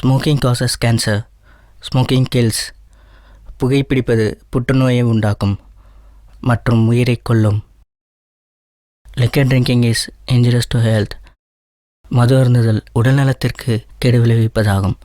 Smoking causes cancer, smoking kills. புகைப்பிடிப்பது புற்றுநோயை உண்டாக்கும் மற்றும் உயிரை கொல்லும். Liquor drinking is injurious to health. மது அருந்துதல் உடல்நலத்திற்கு கெடு விளைவிப்பதாகும்.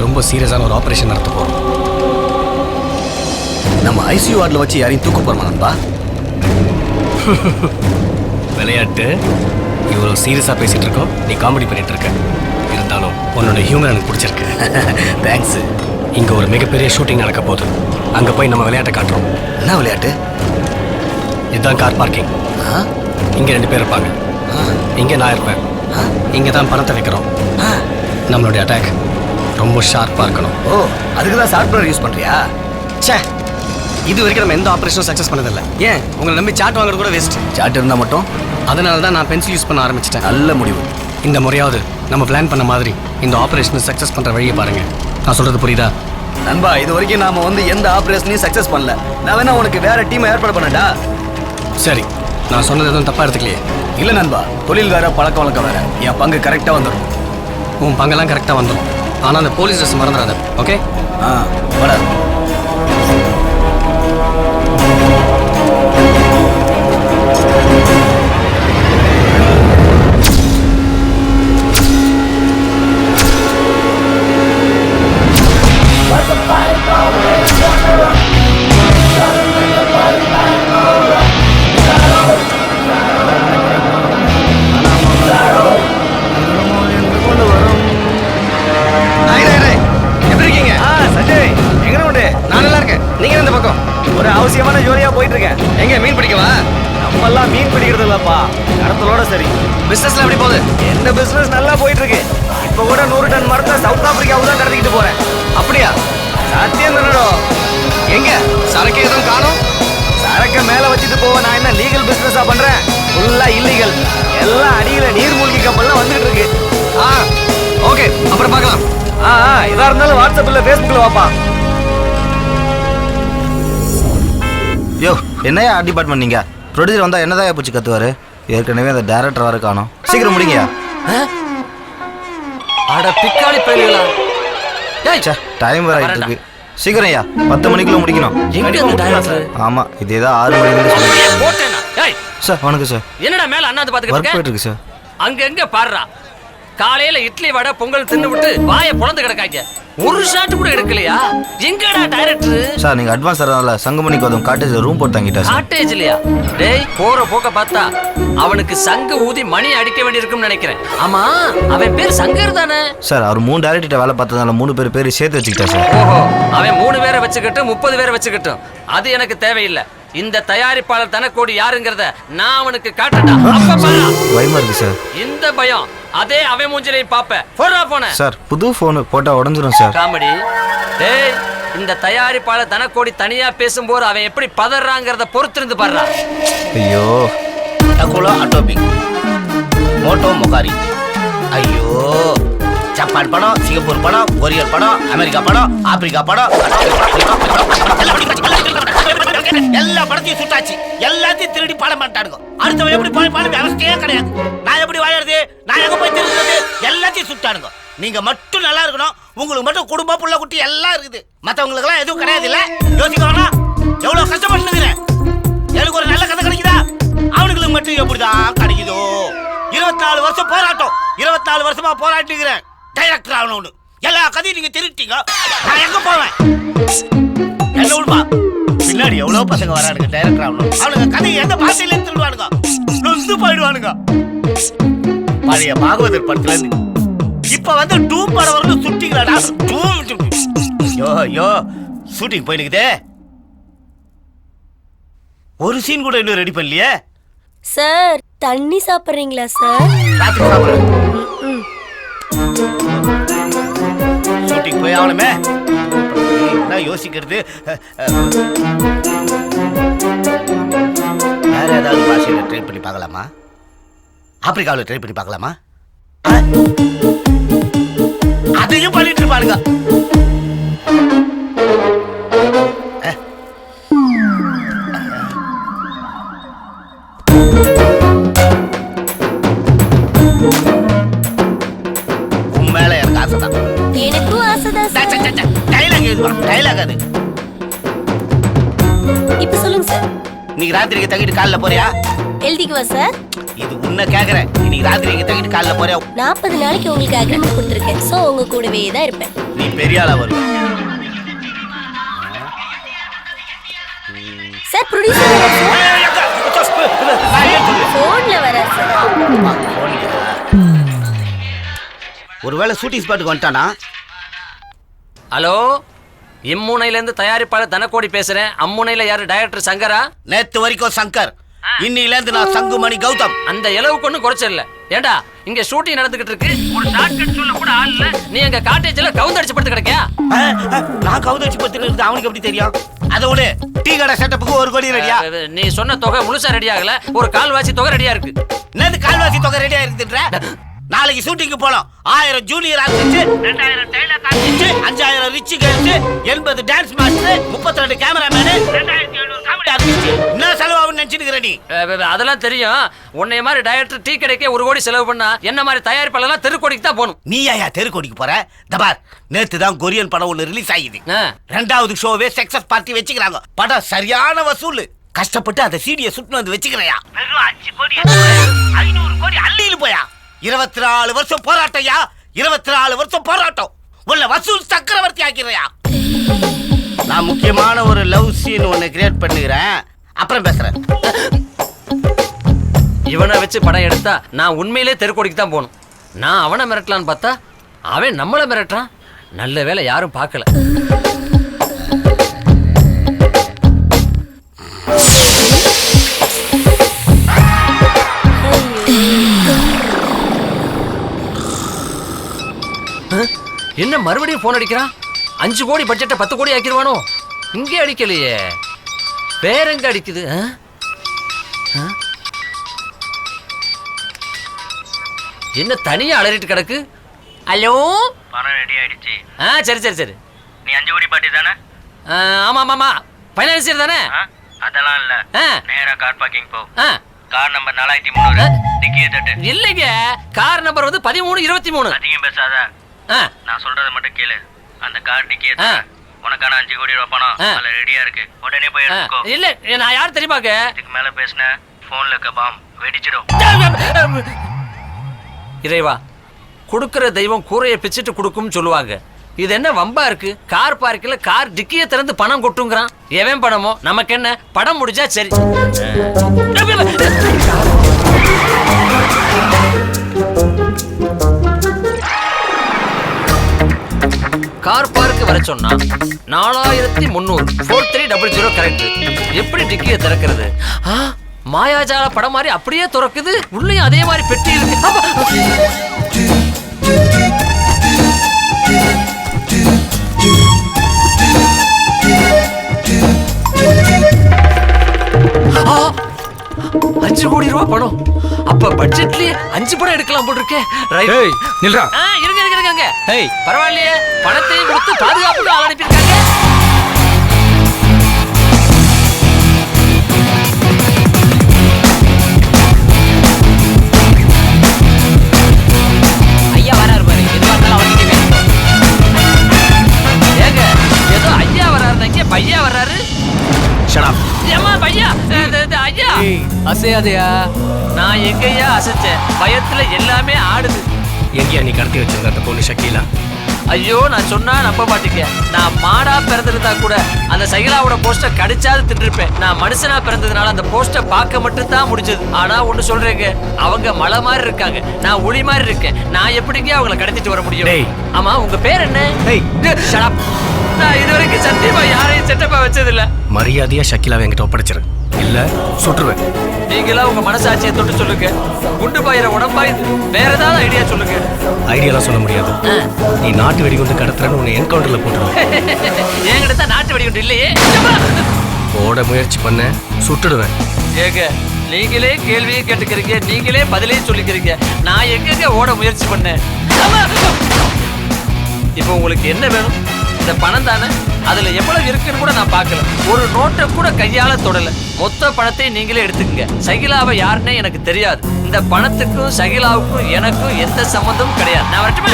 ரொம்ப சீரியஸான ஒரு ஆபரேஷன் நடத்த போறோம். நம்ம ஐசியூ வார்டில் வச்சு யாரையும் தூக்க போறோமா நண்பா? விளையாட்டு இவ்வளோ சீரியஸாக பேசிட்டு இருக்கோம், நீ காமெடி பண்ணிட்டு இருக்க. இருந்தாலும் உன்னோட ஹியூமர் எனக்கு பிடிச்சிருக்கு. தேங்க்ஸ். இங்கே ஒரு மிகப்பெரிய ஷூட்டிங் நடக்க போகுது. அங்கே போய் நம்ம விளையாட்டை காட்டுறோம். என்ன விளையாட்டு? இதுதான் கார் பார்க்கிங். இங்கே 2 பேர் இருப்பாங்க, இங்கே நான் இருப்பேன். இங்கே தான் பணத்தை வைக்கிறோம். நம்மளுடைய அட்டாக் ரொம்ப ஷார்ப்பாக இருக்கணும். ஓ, அதுக்கு தான் சாஃப்ட்வேர் யூஸ் பண்ணுறியா? சே, இது வரைக்கும் நம்ம எந்த ஆப்ரேஷனும் சக்ஸஸ் பண்ணதில்லை. ஏன் உங்களை நம்பி சாட் வாங்குறது கூட வேஸ்ட். சாட் இருந்தால் மட்டும். அதனால தான் நான் பென்சில் யூஸ் பண்ண ஆரம்பிச்சிட்டேன். நல்ல முடிவு. இந்த முறையாவது நம்ம பிளான் பண்ண மாதிரி இந்த ஆப்ரேஷனை சக்ஸஸ் பண்ணுற வழியை பாருங்க. நான் சொல்கிறது புரியுதா நண்பா? இது வரைக்கும் நாம எந்த ஆப்ரேஷனையும் சக்ஸஸ் பண்ணல. நான் வேணா உனக்கு வேற டீமை ஏற்பாடு பண்ணட்டா? சரி, நான் சொன்னது எதுவும் தப்பாக எடுத்துக்கலையே? இல்லை நண்பா, தொழில் வேற பழக்க வழக்கம் வேற. என் பங்கு கரெக்டாக வந்துடும். உன் பங்கெல்லாம் கரெக்டாக வந்துடும். ஆனால் அந்த போலீஸ் ட்ரெஸ் மறந்துடாத. ஓகே? வர. ஒரு அவசியமான ஜோலியா போயிட்டு இருக்கேன். எங்க மீன் பிடிக்கவா? நம்மெல்லாம் மீன் பிடிக்கிறது இல்லப்பா, கடத்தலோட சரி. பிசினஸ்ல எப்படி போகுது? என்ன பிசினஸ் நல்லா போயிட்டு இருக்கு. இப்ப கூட 100 டன் மரத்தை சவுத் ஆப்பிரிக்காவுக்கு தான் கடத்திக்கிட்டு போறேன். அப்படியா? சத்தியம் தானடோ. எங்க சரக்கு எதுவும் காணும்? சரக்க மேல வச்சுட்டு போவ நான் என்ன லீகல் பிசினஸா பண்றேன்? ஃபுல்லா இல்லீகல். எல்லாம் அடியில நீர்மூழ்கி கப்பல்லாம் வந்துட்டு இருக்கு. ஓகே, அப்புறம் பார்க்கலாம். இதா இருந்தாலும் வாட்ஸ்அப்ல ஃபேஸ்புக்ல வாப்பா. யோ, என்னையா ஆர்ட் டிபார்ட்மெண்ட் நீங்க? ப்ரொடியூசர் வந்தா என்னதான் பூச்சி கத்துவாரு? ஏற்கனவே அந்த டைரக்டர் வர காணோம். சீக்கிரம் முடிங்க. அட பிக்காளி பையலா. டைம் வர ஆயிட்டு இருக்கு. சீக்கிரம் ஐயா, 10 மணிக்குள்ள முடிக்கணும். எங்க அந்த டைரக்டர்? ஆமா, இதேதான் 6 மணிக்கு சொல்லுங்க. போட்டேனா? ஏய் சார், வணக்கம் சார். என்னடா மேல அண்ணாந்து பாத்துக்கிட்டு இருக்க? போயிட்டு இருக்கு சார். அங்க எங்க பாருடா. காலையில இட்லி வடை பொங்கல் தின்னு விட்டு வாயை பொளந்து கிடக்காங்க. ஒரு ஷாட் கூட எடுக்கலையா? எங்கடா டைரக்டர்? சார், நீங்க அட்வான்ஸ் தரனால சங்கமணி கோதம் காட்டேஜ்ல ரூம் போட்டு தங்கிட்டா சார். காட்டேஜ்லயா? டேய், போற போக்க பார்த்தா அவனுக்கு சங்கு ஊதி மணி அடிக்க வேண்டியிருக்கும்னு நினைக்கிறேன். ஆமா, அவன் பேர் சங்கர் தானே? சார், அவர் 3 டைரக்டர் வேலை பார்த்ததால 3 பேர் சேர்த்து வச்சுக்கிட்டா சார். ஓஹோ, அவன் 3 பேரை வச்சுக்கிட்டு 30 பேரை வச்சுக்கிட்டும் அது எனக்கு தேவையில்லை. இந்த தயாரிப்பாளர் தனக்கோடி யாருங்கிறத நான் அவனுக்கு காட்டட்டா. அப்ப பாரு. பயமா இருக்கு சார். இந்த பயம் அதே அவன் மூஞ்சிலையும் பாப்ப. போடா போன. சார் புது போன் போட்டா உடஞ்சிரும் சார். காமெடி. டேய் இந்த தயாரிப்பாளர் தனக்கோடி தனியா பேசும்போது அவன் எப்படி பதறாங்கிறத பொறுத்திருந்து பாடுறா. ஐயோ டகோலா அட்டோபிக் மோட்டோ மொகாரி. ஐயோ ஜப்பான் படம், சிங்கப்பூர் படம், கொரியன் படம், அமெரிக்கா படம், ஆப்பிரிக்கா படம், எல்லா படத்தையும் சுட்டாச்சு. எல்லாத்தையும் திருடி பாடம் பண்ணிட்டானுங்க. அடுத்தவன் எப்படி போய் பாடம் அவசியே கிடையாது. நான் எப்படி வாழறது, நான் எங்க போய் திருடுறது, எல்லாத்தையும் சுட்டானுங்க. நீங்க மட்டும் நல்லா இருக்கணும். உங்களுக்கு மட்டும் குடும்பம் புள்ள குட்டி எல்லாம் இருக்குது. மத்தவங்களுக்கு எல்லாம் எதுவும் கிடையாது. இல்ல யோசிக்க வேணாம். எவ்வளவு கஷ்டப்பட்டுக்கிறேன். எனக்கு ஒரு நல்ல கதை கிடைக்குதா, அவனுங்களுக்கு மட்டும் எப்படிதான் கிடைக்குதோ. 24 வருஷம் போராட்டம். 24 வருஷமா போராட்டிக்கிறேன் டைரக்டர் ஆகணும்னு. எல்லா கதையும் நீங்க திருட்டீங்க. நான் எங்க போவேன்? என்ன உண்மை? பின்னாடி எவ்வளவு பசங்க வரானுங்க டைரக்டர் ஆகணும். அவனுங்க கதையை எந்த பாஷையில திருடுவானுங்க, நொந்து போயிடுவானுங்க. பழைய பாகவதர் படத்துல இருந்து இப்ப வந்து டூம் படம் வரணும் சுட்டிங்களாடா. டூம் யோ யோ ஷூட்டிங் போயினுக்குதே. ஒரு சீன் கூட இன்னும் ரெடி பண்ணலையே. சார் தண்ணி சாப்பிடுறீங்களா சார்? ராத்திரி சாப்பிடுறேன். ஷூட்டிங் போய் ஆகணுமே. என்ன யோசிக்கிறது? வேற ஏதாவது பாஷையில ட்ரை பண்ணி பார்க்கலாமா? ஆப்பிரிக்காவில் ட்ரை பண்ணி பார்க்கலாமா? அதையும் பண்ணிட்டு இருப்பானுங்க. உண்மையில எனக்கு ஆசைதான். எனக்கும் ஆசைதான் சார். டைலாக் எழுதுவா. டைலாக் அது. இப்ப சொல்லுங்க சார். இன்னைக்கு ராத்திரிக்கு தங்கிட்டு காலைல போறியா? எழுதிக்குவா சார்? இது உன்னை கேக்குறேன். இன்னைக்கு ராத்திரிக்கு தங்கிட்டு காலைல போறியா? 40 நாளைக்கு உங்களுக்கு அக்ரிமெண்ட் கொடுத்துருக்கேன். சோ உங்க கூடவே தான் இருப்பேன். நீ பெரிய ஆளா வருவ சார். ப்ரொடியூசர் போன்ல வரா சார். ஒருவேளை ஷூட்டிங் ஸ்பாட்டுக்கு வந்துட்டானா? ஹலோ, இம்முனையில இருந்து தயாரிப்பாளர் தனக்கோடி பேசுறேன். அம்முனையில யாரு? டைரக்டர் சங்கரா? நேத்து வரைக்கும் சங்கர், இன்னில இருந்து நான் சங்குமணி கௌதம். அந்த இலவுக்கு ஒன்றும் குறைச்சல. ஏண்டா இங்க ஷூட்டிங் நடந்துகிட்டு இருக்கு, ஒரு ஷார்ட்கட் சொல்ல கூட ஆள் இல்ல. நீ எங்க காட்டேஜ்ல கவுந்தடிச்சு படுத்து கிடக்கியா? நான் கவுதடிச்சு படுத்துக்கிறது அவனுக்கு எப்படி தெரியும்? அதோட டீ கடை செட்டப்புக்கு 1 கோடி ரெடியா? நீ சொன்ன தொகை முழுசா ரெடி ஆகல. ஒரு கால்வாசி தொகை ரெடியா இருக்கு. என்னது கால்வாசி தொகை ரெடியா இருக்குன்ற? நாளைக்கு ஷூட்டிங்க்கு போலாம். 1000 junior artist, 2000 dialogue artist, 5000 rich girls, 80 dance master, 32 cameraman, 2700 comedy artist. என்ன செலவாகும்னு நினைச்சிட்டு நீ? அதெல்லாம் தெரியும். உன்னைய மாதிரி டைரக்டர் டீ கடைக்கே 1 கோடி செலவு பண்ணா என்ன மாதிரி தயாரிப்பாளர்லாம் தெருக்கோடிக்கு தான் போகணும். நீ ஏயா தெருக்கோடிக்கு போற? தபார், நேத்து தான் கொரியன் படம் ஒன்று ரிலீஸ் ஆகிது. 2வது ஷோவே சக்சஸ் பார்ட்டி வச்சுக்கிறாங்க. படம் சரியான வசூல். கஷ்டப்பட்டு அந்த சீடியை சுட்டு வந்து வச்சுக்கிறையா. வெறும் 5 கோடி 500 கோடி அள்ளியில போயா. 24 வருஷம் போராட்டையா. 24 வருஷம் போராட்டம். உள்ள வசூல் சக்கரவர்த்தி ஆக்கிறையா. நான் முக்கியமான ஒரு லவ் சீன் ஒன்னு கிரியேட் பண்ணுகிறேன். அப்புறம் பேசுறேன். இவனை வச்சு படம் எடுத்தா நான் உண்மையிலே தெருக்கோடிக்கு தான் போகணும். நான் அவனை மிரட்டலான்னு பார்த்தா அவன் நம்மளை மிரட்டுறான். நல்ல வேளை யாரும் பார்க்கல. என்ன மறுபடியும் போன் அடிக்கிறான்? 5 கோடி பட்ஜெட்டை 10 கோடி ஆக்கிடுவானோ? இங்கே அடிக்கலையே, வேற எங்க அடிக்குது? என்ன தனியா அலறிட்டு கிடக்கு? ஹலோ, பணம் ரெடி ஆயிடுச்சு. சரி சரி சரி. நீ 5 கோடி பாட்டி தானே? ஆமா ஆமா ஆமா, ஃபைனான்சியர் தானே? அதெல்லாம் இல்ல, நேரா கார் பார்க்கிங் போ. கார் நம்பர் 4300, டிக்கியை தட்டு. இல்லைங்க, கார் நம்பர் வந்து 1323. அதிகம் பேசாத, நான் சொல்றத மட்டும் கேளு. அந்த கார் டிக்கியை தட்டு. உனக்கான 5 கோடி ரூபாய் பணம் அதுல ரெடியா இருக்கு. உடனே போய் எடுத்துக்கோ. இல்ல, நான் யார் தெரியுமாங்க? இதுக்கு மேல பேசின போன்ல இருக்க பாம் வெடிச்சிடும். இறைவா, கொடுக்கிற தெய்வம் கூரையை பிச்சுட்டு கொடுக்கும்னு சொல்லுவாங்க. இது என்ன வம்பா இருக்கு? கார் பார்க்கில் கார் டிக்கியை திறந்து பணம் கொட்டுங்கிறான். எவன் பணமோ நமக்கு என்ன, படம் முடிஞ்சா சரி. கார் பார்க்கு வர சொன்னா 4300 4300 கரெக்ட். எப்படி டிக்கியை திறக்கிறது? மாயாஜால படம் மாதிரி அப்படியே திறக்குது. உள்ளேயும் அதே மாதிரி பெட்டி இருக்கு. $5 கோடி பணம். அப்ப பட்ஜெட்லயே 5 படம் எடுக்கலாம் போல இருக்கே. ரைட். நில்றா. இருங்க. பரவாயில்லையே, பணத்தையும் கொடுத்து பாதுகாப்புக்கு ஆள் அனுப்பியிருக்காங்க. ஐயா வராரு பாரு. எதுவா இருந்தாலும் அவர்கிட்ட பேசணும். ஏங்க ஏதோ ஐயா வராருங்க, பையா வராரு. ஷட் ஏமா பையா, ஐயா அசையாதையா. நான் எங்கய்யா அசைச்சேன்? பயத்துல எல்லாமே ஆடுது. எங்கயா நீ கடத்தி வச்சிருந்த அந்த பொண்ணு ஷக்கீலா? ஐயோ, நான் சொன்னா நம்ப மாட்டீங்க. நான் மாடா பிறந்திருந்தா கூட அந்த சகிலாவோட போஸ்டர் கடிச்சாது தின்றுப்பேன். நான் மனுஷனா பிறந்ததுனால அந்த போஸ்டர் பார்க்க மட்டும் தான் முடிஞ்சது. ஆனா ஒண்ணு சொல்றேங்க, அவங்க மலை மாதிரி இருக்காங்க, நான் ஒளி மாதிரி இருக்கேன். நான் எப்படிங்க அவங்களை கடத்திட்டு வர முடியும்? ஆமா, உங்க பேர் என்ன? Shut up. நான் இதுவரைக்கும் சத்தியமா யாரையும் செட்டப்பா வச்சதில்ல. மரியாதையா ஷக்கீலாவை என்கிட்ட ஒப்படைச்சிரு, இல்ல சுட்டுருவேன். நீங்களா உங்க மனசாட்சியை தொட்டு சொல்லுங்க. குண்டு பாயிர உடம்பா இது. வேற ஏதாவது ஐடியா சொல்லுங்க. ஐடியாலாம் சொல்ல முடியாது. நீ நாட்டு வெடிகுண்டு கடத்துறன்னு உன்னை என்கவுண்டர்ல போட்டுருவேன். என்கிட்ட தான் நாட்டு வெடிகுண்டு இல்லையே. ஓட முயற்சி பண்ண சுட்டுடுவேன். ஏங்க நீங்களே கேள்வியை கேட்டுக்கிறீங்க, நீங்களே பதிலையும் சொல்லிக்கிறீங்க. நான் எங்கெங்க ஓட முயற்சி பண்ணேன்? இப்போ உங்களுக்கு என்ன வேணும்? இந்த பணம் தானே. அதுல எவ்வளவு இருக்குன்னு கூட நான் பார்க்கல. ஒரு நோட்டை கூட கையால தொடல. மொத்த பணத்தை நீங்களே எடுத்துக்கங்க. சகிலாவை யாருன்னே எனக்கு தெரியாது. இந்த பணத்துக்கும் சகிலாவுக்கும் எனக்கும் எந்த சம்பந்தமும் கிடையாது. நான் வரட்டுமா?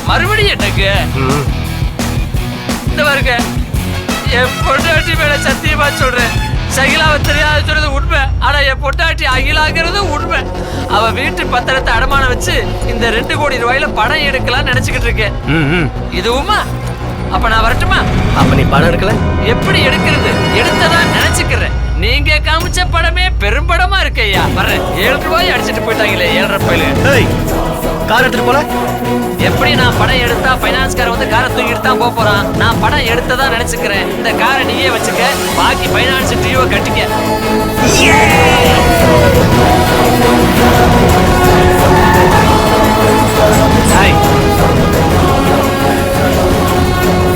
மறுபடியும் என்னங்க இந்த பாருங்க, என் பொண்டாட்டி மேல சத்தியமா சொல்றேன், சகிலாவை தெரியாத சொல்றது உண்மை. ஆனா என் பொண்டாட்டி அகிலாங்கிறது உண்மை. அவ வீட்டு பத்திரத்தை அடமானம் வச்சு இந்த 2 கோடி ரூபாயில பணம் எடுக்கலாம்னு நினைச்சுக்கிட்டு இருக்கேன். இது உண்மை. அப்ப நான் வரட்டுமா? அப்ப நீ பணம் எடுக்கல? எப்படி எடுக்கிறது? எடுத்ததா நினைச்சுக்கிறேன். நீங்க காமிச்ச படமே பெரும்படமா இருக்கையா. வர்றேன். 7 ரூபாய் அடிச்சுட்டு போயிட்டாங்களே 7.5 ரூபாயில. கார் எடுத்துட்டு போல. எப்படி நான் படம் எடுத்தா பைனான்ஸ்கார வந்து காரை தூக்கிட்டு தான் போறான். நான் படம் எடுத்ததா நினைச்சுக்கிறேன். இந்த காரை நீயே வச்சுக்க, பாக்கி பைனான்ஸ் டியூவை கட்டிக்க.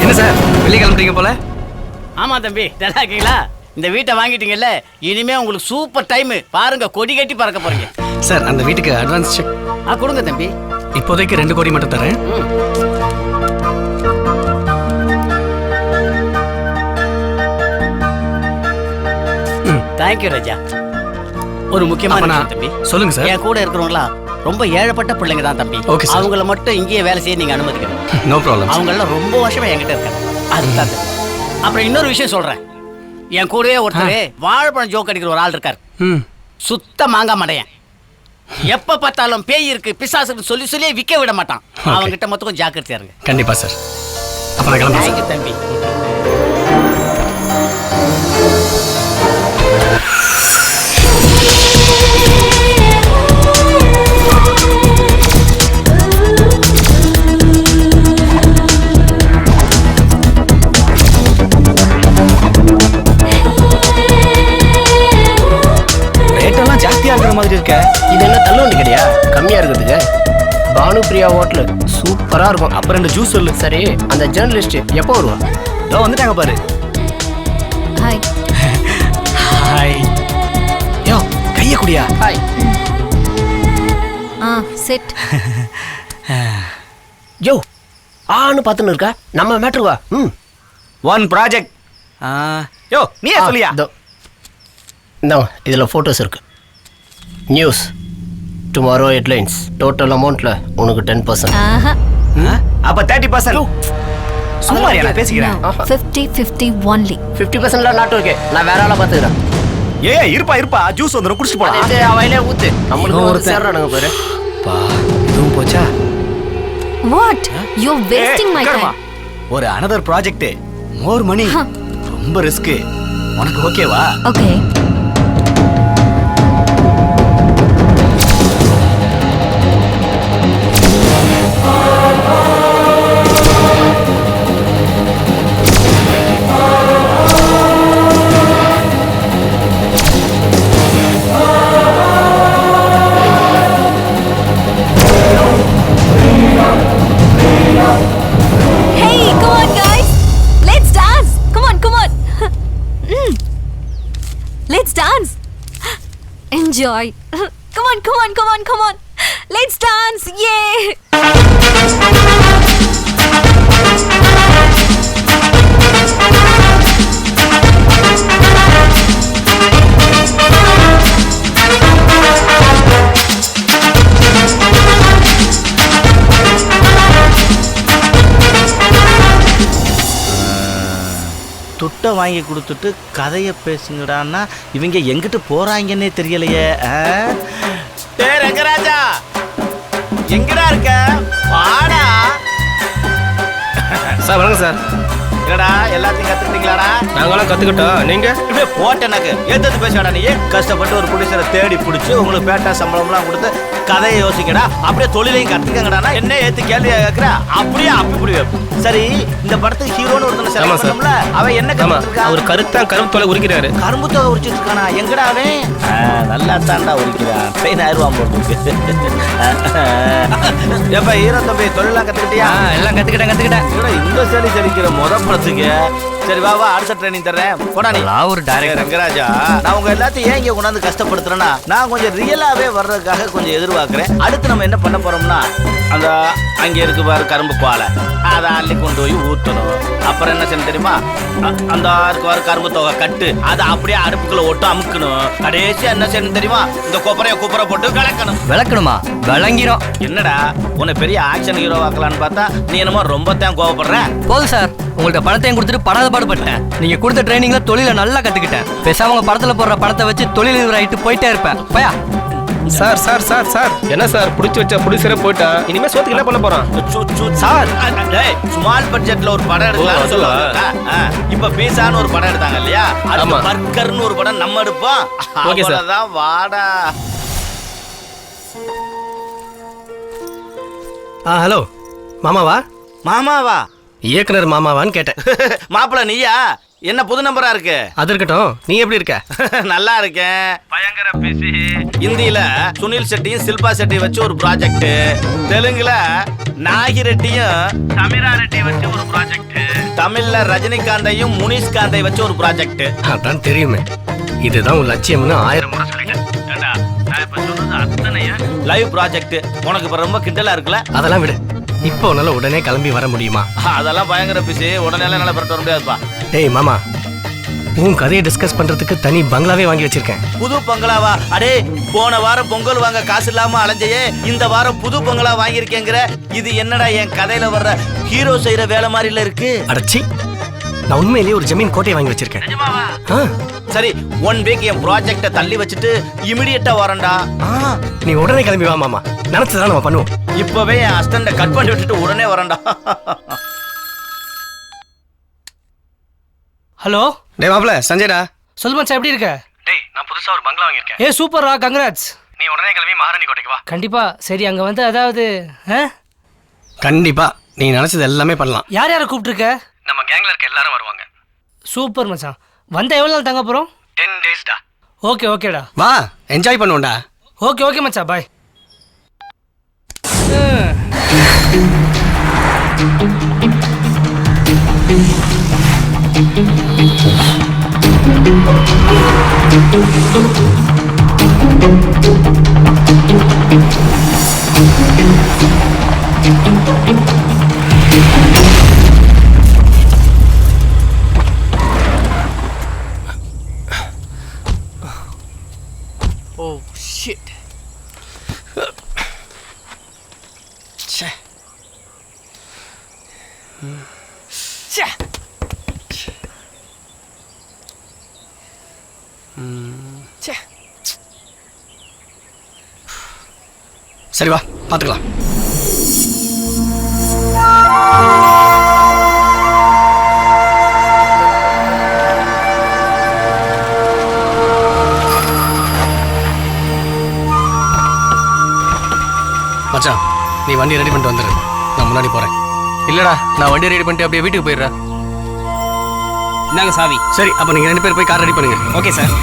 என்ன சார் வெளியே கிளம்புறீங்க போல? ஆமா தம்பி, நல்லா இருக்கீங்களா? இந்த வீட்டை வாங்கிட்டீங்கல்ல, இனிமே உங்களுக்கு சூப்பர் டைம். பாருங்க, கொடி கட்டி பறக்க போறீங்க. சார் அந்த வீட்டுக்கு அட்வான்ஸ் செக் கொடுங்க தம்பி. இப்போதைக்கு 2 கோடி மட்டும் தரேன். தேங்க்யூ ராஜா. ஒரு முக்கியமான விஷயம் தம்பி. சொல்லுங்க சார். என் கூட இருக்கிறவங்களா ரொம்ப ஏழைப்பட்ட பிள்ளைங்க தான் தம்பி. அவங்கள மட்டும் இங்கேயே வேலை செய்ய நீங்க அனுமதிக்கணும். No problem. அவங்கள ரொம்ப வருஷமா என்கிட்ட இருக்காங்க. அதுதான். அப்புறம் இன்னொரு விஷயம் சொல்றேன். என் கூடவே ஒருத்தர் வாழைப்பழம் ஜோக் அடிக்கிற ஒரு ஆள் இருக்காரு. சுத்த மாங்காய் மடையன். எப்ப பார்த்தாலும் பேய் இருக்கு பிசாசுக்கு சொல்லி சொல்லியே விற்க விட மாட்டான். அவங்கிட்ட மொத்தம் கொஞ்சம் ஜாக்கிரதையா இருங்க. கண்டிப்பா சார். அப்ப நான் கிளம்புறேன் தம்பி. ஜாஸ்தியா இருக்கிற மாதிரி இருக்க. இது என்ன தள்ளுவண்டி கிடையா கம்மியா இருக்கிறதுக்கு? பானுபிரியா ஹோட்டல் சூப்பரா இருக்கும். அப்புறம் 2 ஜூஸ் சொல்லு. சரி, அந்த ஜேர்னலிஸ்ட் எப்போ வருவா? வந்துட்டாங்க பாரு. ஹாய். ஹாய். யோ கைய குடியா. ஹாய். செட். யோ ஆன்னு பார்த்துன்னு இருக்கா? நம்ம மேட்ரு வா. One project. யோ நீயே சொல்லியா? இந்த இதில் ஃபோட்டோஸ் இருக்கு. News tomorrow headlines. டோட்டல் அமௌண்ட்ல உனக்கு 10%. அப்ப 30%. சும்மா நான் பேசிக்கிறேன். 50-50 only. 50%லாம் நாட்டு ஓகே. நான் வேற ஆளை பார்த்துக்கிறேன். இருப்பா ஜூஸ் வந்துடும், குடிச்சிட்டு போலாம். அவையிலே ஊத்து. நம்மளுக்கு ஒரு சேர்றானுங்க பேரு. பா இதுவும் போச்சா? What? You're wasting my time. ஒரு another project. more money. ரொம்ப ரிஸ்க். உனக்கு ஓகேவா? Okay. Let's dance. Enjoy. Come on, come on, come on, come on. Let's dance. Yay. துட்டை வாங்கி கொடுத்துட்டு கதையை பேசுங்கடான்னா இவங்க எங்கிட்டு போறாங்கன்னே தெரியலையே. டேய் ரங்கராஜா, எங்கடா இருக்க? வாடா. சார் வணக்கம் சார். என்னடா எல்லாத்தையும் கத்துக்கிட்டீங்களாடா? நாங்களாம் கற்றுக்கிட்டோம். நீங்கள் இப்படியே போட்ட எனக்கு ஏற்றது பேசாடா. நீ கஷ்டப்பட்டு ஒரு ப்ரொடியூசரை தேடி பிடிச்சி உங்களுக்கு பேட்டா சம்பளம்லாம் கொடுத்து கதையை யோசிக்கடா. அப்படியே தொழிலையும் கற்றுக்கங்கடானா என்ன ஏற்று கேள்வி கேட்குற? அப்படியே அப்படி சரி, இந்த படத்துக்கு ஹீரோன்னு ஒருத்தனை செலக்ட் பண்ணோம்ல, அவன் என்ன கற்றுக்கா? அவர் கரும்பு தோலை உரிக்கிறாரு. கரும்பு தோலை உரிச்சிட்டு இருக்கானா? எங்கடா அவன்? நல்லா தாண்டா உரிக்கிறான். ட்ரெயின் ஆயிடுவான் போட்டு. எப்ப ஹீரோ தம்பி தொழிலாம் கற்றுக்கிட்டியா? எல்லாம் கற்றுக்கிட்டேன். இந்த சரி சரிக்கிற படத்துக்கு சரி வா அடுத்த ட்ரைனிங் தர்றேன். போடா நீ. ஒரு டைரக்டர் ரங்கராஜா, நான் உங்க எல்லாத்தையும் ஏன் இங்க கொண்டாந்து கஷ்டப்படுத்துறேன்னா, நான் கொஞ்சம் ரியலாவே வர்றதுக்காக கொஞ்சம் எதிர்பார்க்கிறேன். அடுத்து நம்ம என்ன பண்ண போறோம்னா, அந்த அங்க இருக்கு பாரு கரும்பு பாலை, அதை அள்ளி கொண்டு போய் ஊற்றணும். அப்புறம் என்ன செய்யணும் தெரியுமா? அந்த இருக்கு பாரு கரும்பு தொகை கட்டு, அதை அப்படியே அடுப்புக்குள்ள ஒட்டு அமுக்கணும். கடைசியா என்ன செய்யணும் தெரியுமா? இந்த கொப்பரைய குப்பரை போட்டு விளக்கணுமா? விளங்கிரும். என்னடா உன்னை பெரிய ஆக்ஷன் ஹீரோ ஆக்கலான்னு பார்த்தா நீ என்னமோ ரொம்ப தான் கோவப்படுற. போதும் சார், உங்கள்ட்ட பணத்தையும் கொடுத்துட்டு படாத பாடுபட்டேன். நீங்க கொடுத்த ட்ரைனிங்ல தொழிலை நல்லா கத்துக்கிட்டேன். பேசாம உங்க படத்துல போடுற பணத்தை வச்சு தொழில் ஆயிட்டு போயிட்டே இருப்பேன். பயா சார் சார் சார் சார் என்ன சார் பிடிச்சி வச்சா பிடிச்சரே போயிட்டா? இனிமே சோத்துக்கு என்ன பண்ண போறான் சார்? ஸ்மால் பட்ஜெட்ல ஒரு படம் எடுக்கலாம். இப்ப பீஸான்னு ஒரு படம் எடுத்தாங்க இல்லையா? ஆமா. பர்கர்னு ஒரு படம் நம்ம எடுப்போம். Okay sir. அதான் வாடா. ஹலோ மாமாவா? மாமாவா? இயக்குனர் மாமாவான்னு கேட்டேன். மாப்பிள்ள நீயா? என்ன புது நம்பரா இருக்கு? அது இருக்கட்டும், நீ எப்படி இருக்க? நல்லா இருக்கேன். பயங்கர பிஸி. இந்தியில சுனில் செட்டியும் சில்பா செட்டியும் வச்சு ஒரு ப்ராஜெக்ட், தெலுங்குல நாகி ரெட்டியும் சமீரா ரெட்டி வச்சு ஒரு ப்ராஜெக்ட், தமிழ்ல ரஜினிகாந்தையும் முனிஷ் காந்தை வச்சு ஒரு ப்ராஜெக்ட். அதான் தெரியுமே, இதுதான் உன் லட்சியம்னு 1000 முறை சொல்லிட்டேன். லைவ் ப்ராஜெக்ட் உனக்கு இப்ப ரொம்ப கிண்டலா இருக்குல்ல? அதெல்லாம் விடு, இப்போ உன்னால உடனே கிளம்பி வர முடியுமா? அதெல்லாம் பயங்கர பிஸி, உடனே என்னால பரட்ட வர முடியாதுப்பா. டேய் மாமா, உன் கதையை டிஸ்கஸ் பண்றதுக்கு தனி பங்களாவே வாங்கி வச்சிருக்கேன். புது பங்களாவா? அடே, போன வாரம் பொங்கல் வாங்க காசு இல்லாம அலைஞ்சையே, இந்த வாரம் புது பங்களா வாங்கியிருக்கேங்கிற. இது என்னடா என் கதையில வர்ற ஹீரோ செய்யற வேலை மாதிரில இருக்கு? அடச்சி, நான் உண்மையிலேயே ஒரு ஜமீன் கோட்டையை வாங்கி வச்சிருக்கேன். சரி, 1 வீக் என் ப்ராஜெக்ட தள்ளி வச்சுட்டு இமிடியேட்டா வரேன்டா. நீ உடனே கிளம்பி வா மாமா, நினைச்சதான் நம்ம பண்ணுவோம். இப்பவே என் அஸ்டண்ட கட் பண்ணி விட்டுட்டு உடனே வரேன்டா. ஹலோ டேய் மாப்ள, சஞ்சய்டா. சொல் மச்சான், எப்படி இருக்க? டேய், நான் புதுசா ஒரு பங்களா வாங்கியிருக்கேன். ஏ சூப்பர்ரா, கங்க்ராட்ஸ். நீ உடனே கிளம்பி மகாராணி கோட்டைக்கு வா. கண்டிப்பா. சரி, அங்க வந்து அதாவது கண்டிப்பா நீ நினைச்சது எல்லாமே பண்ணலாம். யார் யாரை கூப்பிட்டுருக்க? நம்ம கேங்ல இருக்க எல்லாரும் வருவாங்க. சூப்பர் மச்சான். வந்தா எவ்வளவு நாள் தங்க போறோம்? 10 days டா. ஓகே ஓகேடா. வா, என்ஜாய் பண்ணுவோம்டா. ஓகே ஓகே மச்சான், பாய். Oh shit. Chà. Chà. Chà. சரி வா, பாத்துக்கலாம். மச்சான், நீ வண்டி ரெடி பண்ணிட்டு வந்துடு, நான் முன்னாடி போறேன். இல்லடா, நான் வண்டி ரெடி பண்ணிட்டு அப்படியே வீட்டுக்கு போயிடுறேன். இந்தாங்க சாவி. சரி, அப்ப நீங்க 2 பேர் போய் கார் ரெடி பண்ணுங்க. Okay sir.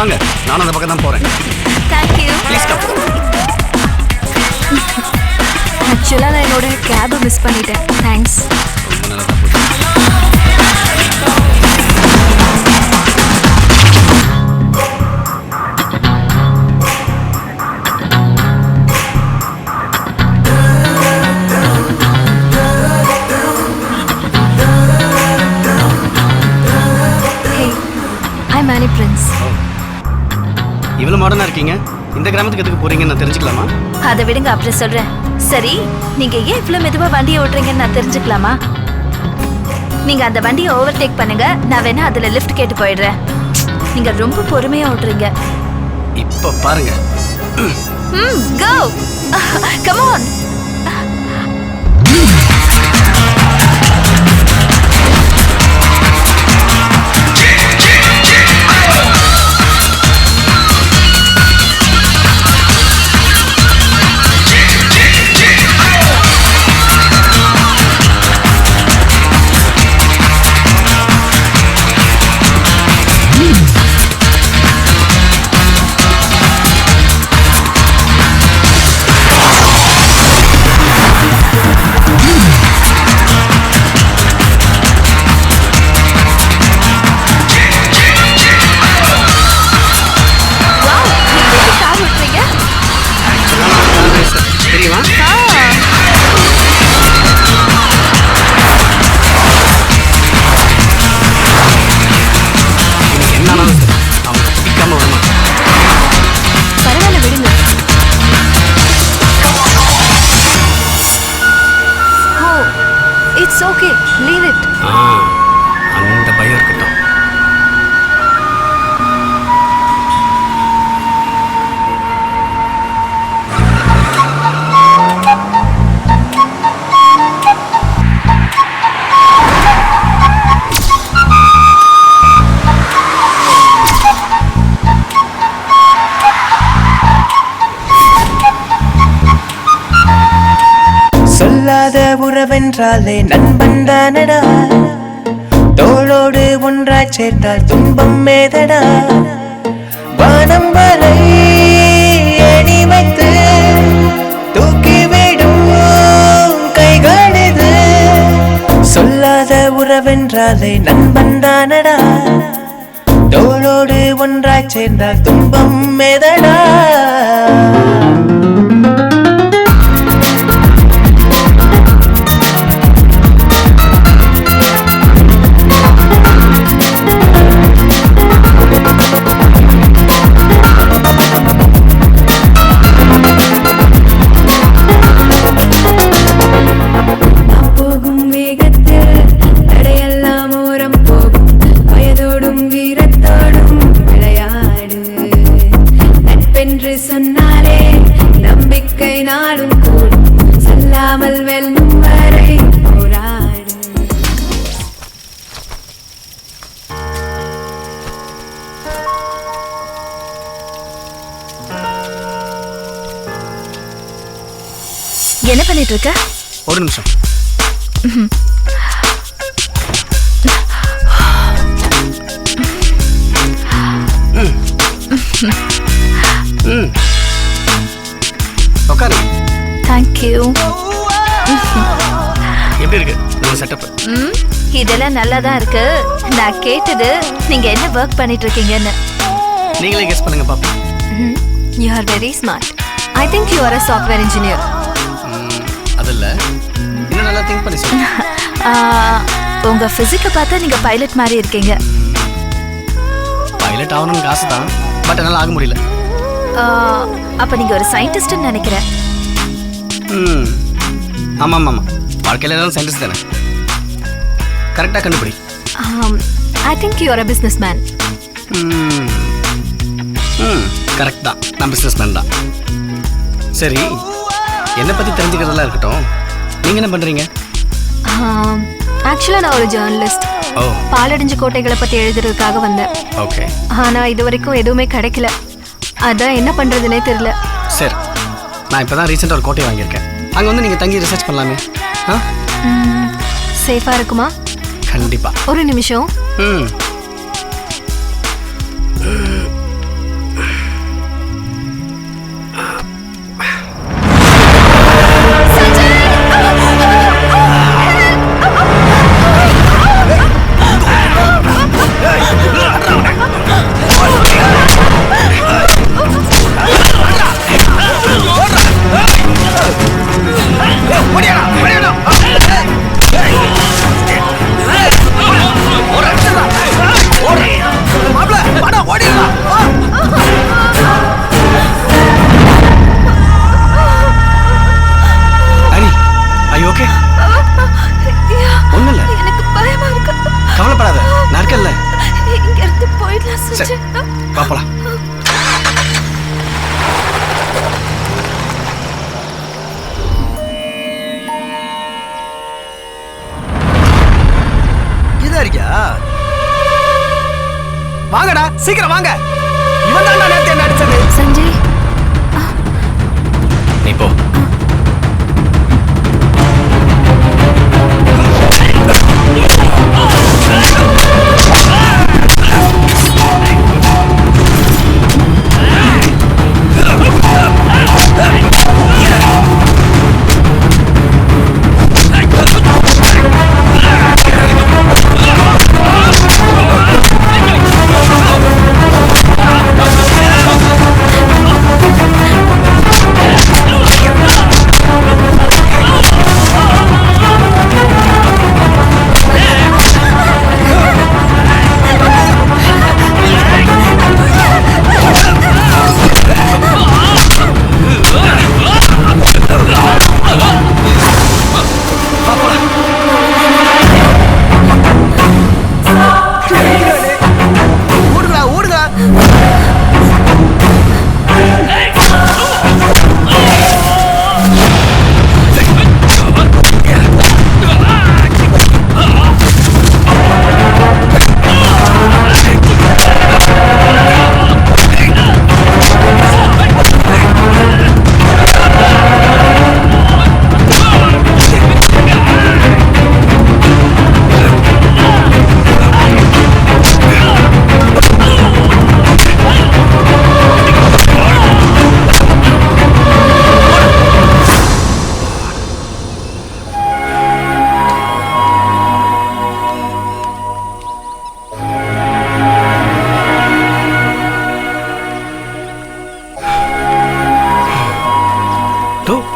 வாங்க, நானும் அந்த பக்கம் தான் போகிறேன். தேங்க்யூ. Please come. ஆக்சுவலாக நான் என்னோட கேபை மிஸ் பண்ணிட்டேன். தேங்க்ஸ். ரொம்ப நல்லா தான் போச்சு. ஹே, ஐ மேனி பிரின்ஸ். இவ்வளோ மாடர்னாக இருக்கீங்க, இந்த கிராமத்துக்கு எதுக்கு போகிறீங்கன்னு நான் தெரிஞ்சுக்கலாமா? அதை விடுங்க, அப்புறம் சொல்றேன். சரி, நீங்க ஏன் இவ்வளவு மெதுவா வண்டியை ஓட்டுறீங்கன்னு நான் தெரிஞ்சுக்கலாமா? நீங்க அந்த வண்டியை ஓவர்டேக் பண்ணுங்க, நான் வேணா அதுல லிஃப்ட் கேட்டு போயிடுறேன். நீங்க ரொம்ப பொறுமையா ஓட்டுறீங்க. இப்போ பாருங்க. Go come on. தெரியுமா? என்ன ஆனாலும் சரி, அவங்க பிடிக்காம வரணும். பரவாயில்ல, விடுங்க. Oh, it's okay, leave it. அந்த பயம் இருக்கட்டும். சொல்லாத உறவென்றாலே நண்பன் தானடா, தோளோடு ஒன்றாய் சேர்ந்தால் துன்பம் மேதடா. வானம் வரை ஏணி வைத்து தூக்கிவிடும் கைகளிது. சொல்லாத உறவென்றாலே நண்பன் தானடா, தோளோடு ஒன்றாய் சேர்ந்தால் துன்பம் மேதடா. சொன்னாலே நம்பிக்கை நாடும் கூடும், சொல்லாமல் வெல்லும் வரை போராடு. என்ன பண்ணிட்டு இருக்க? ஒரு நிமிஷம். உட்காரு. தேங்க்யூ. எப்படி இருக்கு உங்க செட்டப்? இதெல்லாம் நல்லா தான் இருக்கு. நான் கேட்டது நீங்க என்ன ஒர்க் பண்ணிட்டு இருக்கீங்கன்னு. நீங்களே கெஸ் பண்ணுங்க பாப்பா. You are very smart. I think you are a software engineer. அது இல்ல, இன்னும் நல்லா திங்க் பண்ணி சொல்லுங்க. உங்க பிசிக்க பார்த்தா நீங்க பைலட் மாதிரி இருக்கீங்க. பைலட் ஆகணும்னு ஆசை தான், பட் என்னால ஆக முடியல. அப்ப நீங்க ஒரு சயின்டிஸ்ட்னு நினைக்கிறேன். ஆமா ஆமா, வாழ்க்கையில எல்லாரும் சயின்டிஸ்ட் தானே. கரெக்டா கண்டுபிடி. I think you are a businessman. Correct தான், நான் பிஸ்னஸ் மேன் தான். சரி, என்னை பற்றி தெரிஞ்சுக்கிறதெல்லாம் இருக்கட்டும், நீங்கள் என்ன பண்ணுறீங்க? ஆக்சுவலாக நான் ஒரு ஜேர்னலிஸ்ட். பாலடைஞ்ச கோட்டைகளை பற்றி எழுதுறதுக்காக வந்தேன். ஓகே. ஆனால் இது வரைக்கும் எதுவுமே கிடைக்கல, அதான் என்ன பண்ணுறதுனே தெரியல. சரி, நான் இப்போ தான் ரீசெண்டாக ஒரு கோட்டையை வாங்கியிருக்கேன். அங்கே வந்து நீங்கள் தங்கி ரிசர்ச் பண்ணலாமே. சேஃபாக இருக்குமா? கண்டிப்பாக. ஒரு நிமிஷம். சீக்கிரம் வாங்க. இவன் தான் நேத்து என்ன அடிச்சது. சஞ்சய் நீ போ.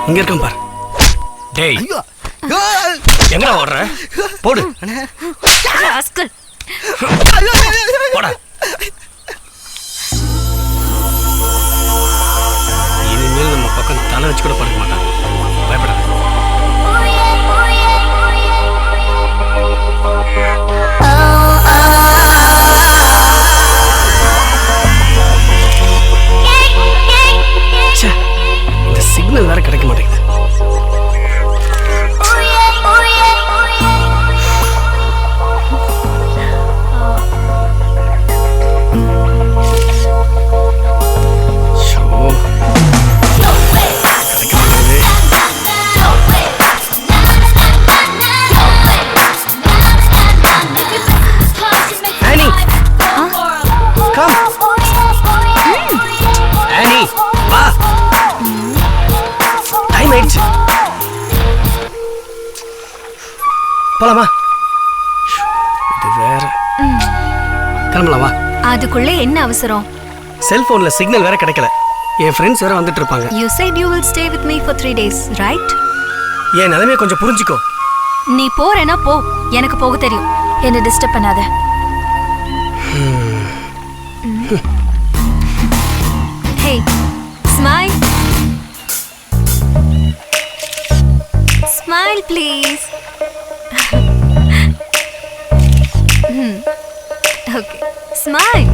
இங்க இருக்கான் பாரு. டேய் எங்கடா ஓடுற? போடு. ராஸ்கல். போடா. இனிமேல் நம்ம பக்கம் தலை வச்சு கூட படுக்க மாட்டான். பயப்படாத. இந்த சிக்னல் வேற கிடைக்க மாட்டேங்குது. போலாமா? இது வேற. கிளம்பலாமா? அதுக்குள்ள என்ன அவசரம்? செல்போன்ல சிக்னல் வேற கிடைக்கல. என் ஃப்ரெண்ட்ஸ் வேற வந்துட்டு இருப்பாங்க. You said you will stay with me for 3 days, right? என் நிலைமையை கொஞ்சம் புரிஞ்சுக்கோ. நீ போறேன்னா போ, எனக்கு போக தெரியும். என்ன டிஸ்டர்ப் பண்ணாத. Hey, smile. Smile please. Okay, smile.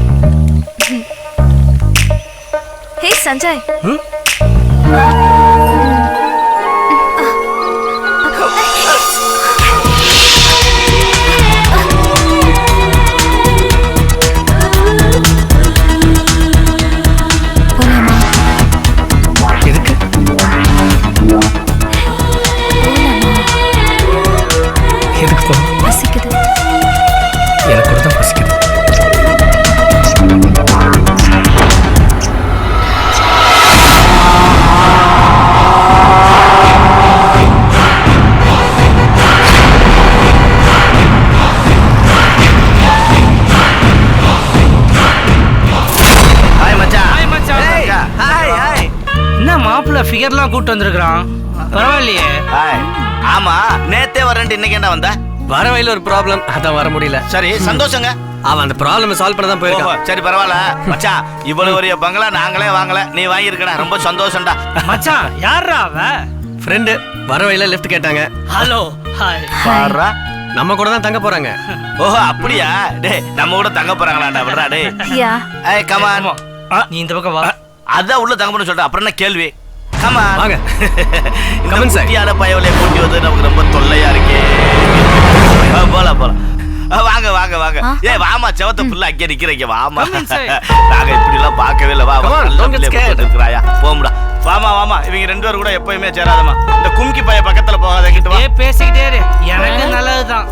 Hey Sanjay. எனக்கு கூட தான் பசிக்குது. என்ன மாப்பிள்ள ஃபிகர்லாம் கூட்டு வந்திருக்கான்? பரவாயில்லையே. ஆமா, நேத்தே வரேன்ட்டு இன்னைக்கு என்ன வந்த? வர வழியில ஒரு ப்ராப்ளம், அதான் வர முடியல. சரி, சந்தோஷங்க. அவன் அந்த ப்ராப்ளம் சால்வ் பண்ண தான் போயிருக்கான். சரி பரவாயில்ல மச்சான், இவ்வளவு ஒரு பங்களா நாங்களே வாங்கல, நீ வாங்கியிருக்கடா, ரொம்ப சந்தோஷம்டா. மச்சான் யாரா அவ? ஃப்ரெண்டு. வர வழியில லிஃப்ட் கேட்டாங்க. Hello hi. பாரா, நம்ம கூட தான் தங்க போறாங்க. ஓஹோ அப்படியா? டேய் நம்ம கூட தங்க போறாங்களாடா? விடுறா டேய். யா. ஏய் கம் ஆன். நீ இந்த பக்கம் வா. அதான் உள்ள தங்க போறேன்னு சொல்ற, அப்புறம் என்ன கேள்வி? Come on. வாங்க. Come on sir. யார பயவலே கூட்டி வந்து நமக்கு ரொம்ப தொல்லையா இருக்கே. போலாம் போலாம். வாங்க வாங்க வாங்க. வாமா செவத்த புள்ள அங்கே நிக்கிறீங்க வாமா. நாங்க இப்படி எல்லாம் பார்க்கவே இல்ல. வா இருக்கிறாயா போம்டா. வாமா வாமா. இவங்க 2 பேரும் கூட எப்பயுமே சேராதமா. இந்த கும்கி பைய பக்கத்துல போகாத கிட்ட வா. பேசிக்கிட்டே இரு, எனக்கு நல்லதுதான்.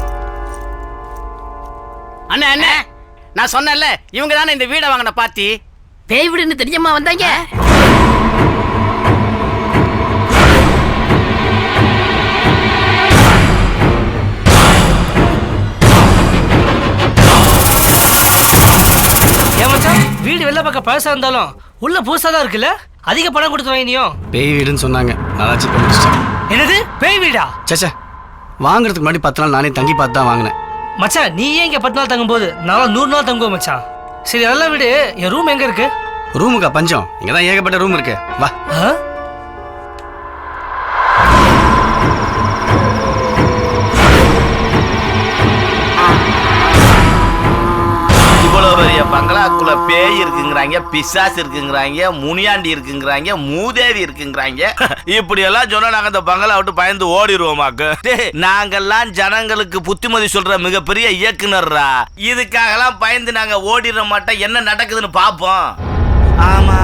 அண்ணே அண்ணே, நான் சொன்னேன்ல இவங்க தானே இந்த வீடை வாங்கின பாத்தி. பேய் வீடுன்னு தெரியுமா வந்தாங்க? வீடு வெளில பக்கம் பழசா இருந்தாலும் உள்ள புதுசா தான் இருக்குல்ல. அதிக பணம் கொடுத்து வாங்கினியும். பேய் வீடுன்னு சொன்னாங்க, நான் செக் பண்ணி முடிச்சிட்டேன். என்னது பேய் வீடா? சேச்சே, வாங்குறதுக்கு முன்னாடி 10 நாள் நானே தங்கி பார்த்து தான் வாங்கினேன். மச்சான் நீ ஏன் இங்க 10 நாள் தங்கும் போது நான் 100 நாள் தங்குவோம் மச்சான். சரி அதெல்லாம் விடு, என் ரூம் எங்க இருக்கு? ரூமுக்கா பஞ்சம்? இங்கதான் ஏகப்பட்ட ரூம் இருக்கு, வா. இவ்வளவு பெரிய பங்களாக்குள்ள பேய் இருக்குங்கிறாங்க, பிசாசு இருக்குங்கிறாங்க, முனியாண்டி இருக்குங்கிறாங்க, மூதேவி இருக்குங்கிறாங்க. இப்படி எல்லாம் சொன்னா நாங்க இந்த பங்களா விட்டு பயந்து ஓடிடுவோமாக்கு. நாங்கெல்லாம் ஜனங்களுக்கு புத்திமதி சொல்ற மிகப்பெரிய இயக்குனர்ரா. இதுக்காகலாம் பயந்து நாங்க ஓடிட மாட்டோம். என்ன நடக்குதுன்னு பாப்போம். ஆமா,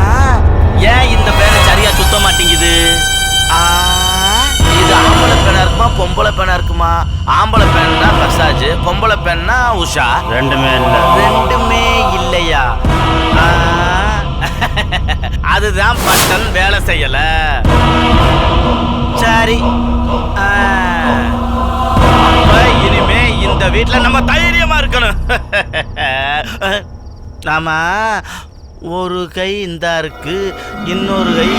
ஏன் இந்த பேனை சரியா சுத்த மாட்டேங்குது? இது ஆம்பளை பேனா இருக்குமா பொம்பளை பேனா இருக்குமா? ஆம்பளை பேன்னா பிரசாஜ், பொம்பளை பேன்னா உஷா. ரெண்டுமே இல்லையா? அதுதான் பட்டன் வேலை செய்யல. சரி, அப்ப இனிமே இந்த வீட்டுல நம்ம தைரியமா இருக்கணும். நாம ஒரு கை இந்தா இருக்கு, இன்னொரு கை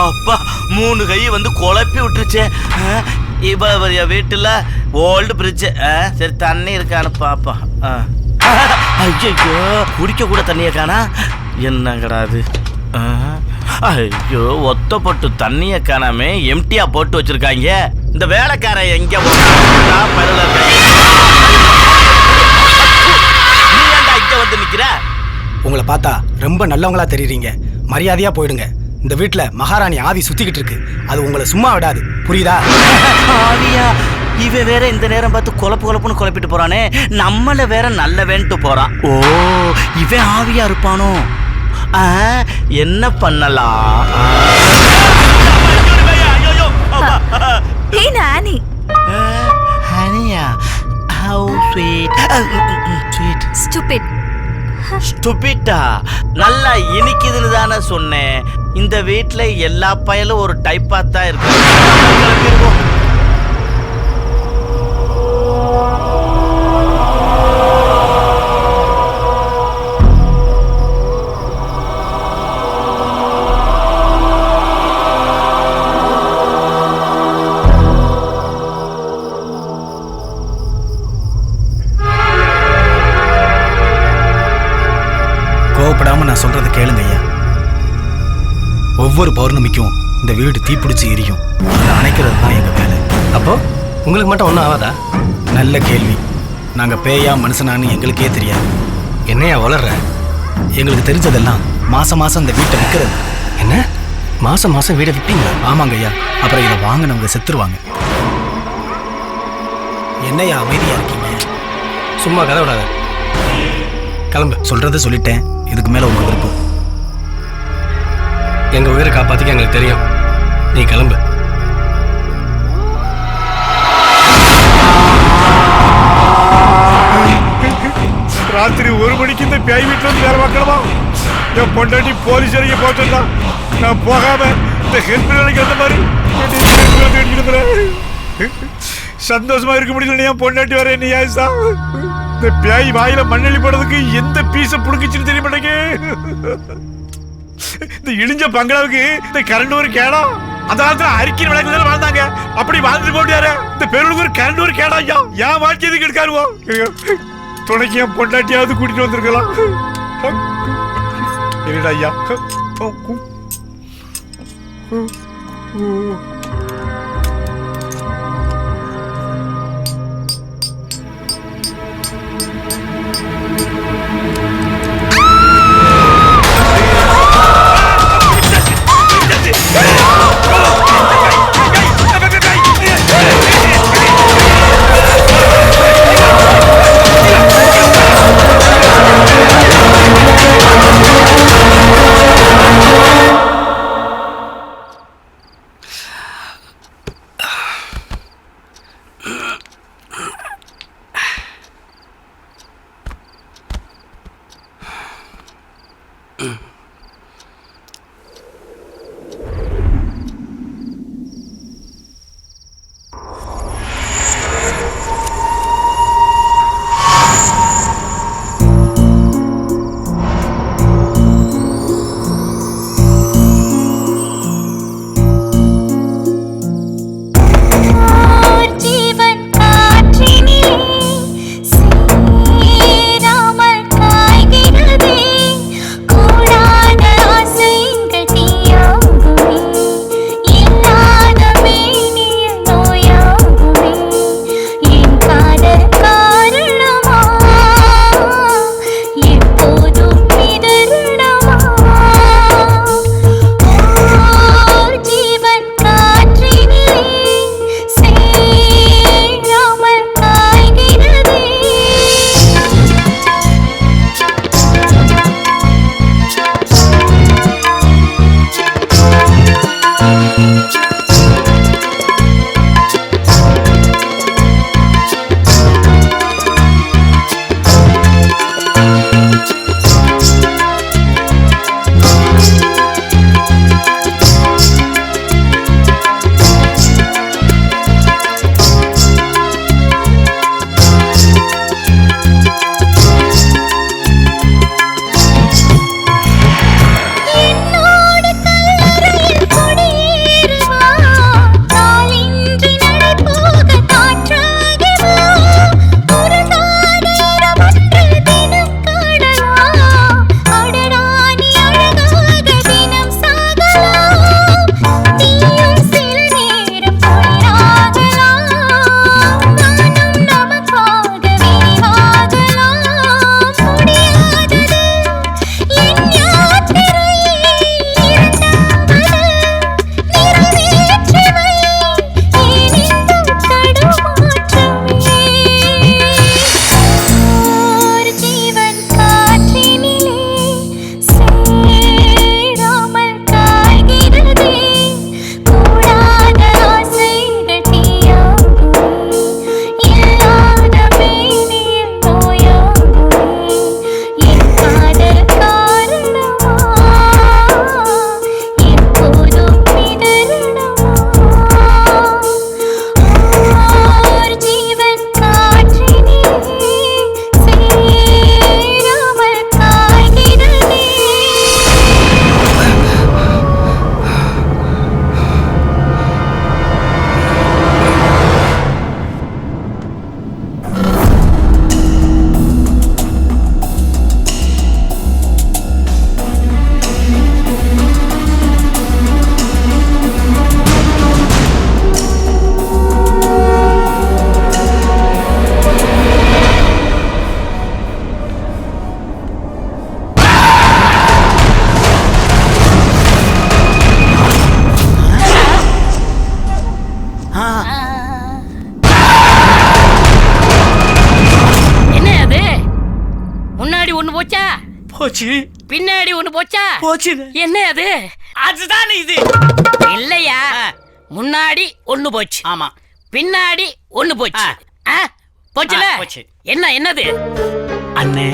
அப்பா 3 கை வந்து குழப்பி விட்டுருச்சு. இப்ப வீட்டுல ஓல்டு பிரிட்ஜ். சரி தண்ணி இருக்கான்னு பாப்பா. ஐயோ, குடிக்க கூட தண்ணியை காணா. என்னங்கடா அது? ஐயோ, ஒத்தப்பட்டு தண்ணியை காணாமே எம்டியா போட்டு வச்சிருக்காங்க. இந்த வேலைக்காரன் எங்க நீ ஏன்டா இங்க வந்து நிக்கிற? உங்களை பார்த்தா ரொம்ப நல்லவங்களா தெரியுறீங்க, மரியாதையா போயிடுங்க. இந்த வீட்டுல மகாராணி ஆவி சுத்திக்கிட்டு இருக்கு, அது உங்களை சும்மா விடாது, புரியுதா? ஆவியா? இவன் வேற இந்த நேரம் பார்த்து குழப்புன்னு குழப்பிட்டு போறானே, நம்மள வேற நல்ல வேண்டு போறான். ஓ, இவன் ஆவியா இருப்பானோ? என்ன பண்ணலாம்? ஸ்டூபிட்டா, நல்லா இனிக்குதுன்னு தானே சொன்னேன். இந்த வீட்டுல எல்லா பயலும் ஒரு டைப்பா தான் இருக்கு. கோவப்படாம நான் சொல்றதை கேளுங்க ஐயா. ஒவ்வொரு பௌர்ணமிக்கும் இந்த வீடு தீப்பிடிச்சு எரியும். அதை அணைக்கிறது தான் எங்க வேலை. அப்போ உங்களுக்கு மட்டும் ஒன்றும் ஆகாதா? நல்ல கேள்வி. நாங்க பேயா மனுஷனான்னு எங்களுக்கே தெரியாது. என்னையா வளர்ற? எங்களுக்கு தெரிஞ்சதெல்லாம் மாசம் மாசம் இந்த வீட்டை விற்கிறது. என்ன மாசம் மாசம் வீடை விற்பீங்களா? ஆமாங்க ஐயா. அப்புறம் இதை வாங்கினவங்க செத்துருவாங்க. என்னையா அமைதியா இருக்கீங்க? சும்மா கதை விடாத, கிளம்பு. சொல்றதை சொல்லிட்டேன், இதுக்கு மேல உங்க விருப்பம். எங்க உயிரை காப்பாத்திக்க எங்களுக்கு தெரியும், நீ கிளம்பு. ராத்திரி 1 மணிக்கு இந்த பேய் வீட்டுல இருந்து வேலை பார்க்கணுமா? என் பொண்டாட்டி போலீஸ் அறைய போட்டா நான் போகாம இந்த ஹெல்ப் வேலைக்கு அந்த மாதிரி சந்தோஷமா இருக்க முடியல. என் பொண்டாட்டி வர என்ன ஆயிசா? இந்த பேய் வாயில மண்ணெளி போடுறதுக்கு எந்த பீஸ புடுக்கிச்சுன்னு தெரிய மாட்டேங்க. இந்த இடிஞ்ச பங்களாவுக்கு இந்த கரண்ட் ஒரு கேடா. அந்த காலத்துல அரிக்கிற விளக்குல வாழ்ந்தாங்க, அப்படி வாழ்ந்து போட்டியாரு. இந்த பெருளுக்கு ஒரு கரண்ட் ஒரு கேடா. ஐயா, ஏன் வாழ்க்கை எதுக்கு எடுக்காருவோம்? துணைக்கு என் பொண்டாட்டியாவது கூட்டிட்டு வந்திருக்கலாம். என்னடா ஐயா? ஒண்ணு போச்சா? போச்சு. பின்னாடி ஒண்ணு போச்சா? போச்சு. என்ன அது? அதுதான் இது. இல்லையா, முன்னாடி ஒண்ணு போச்சு. ஆமா. பின்னாடி ஒண்ணு போச்சு. போச்சுல? போச்சு. என்னது? அண்ணே,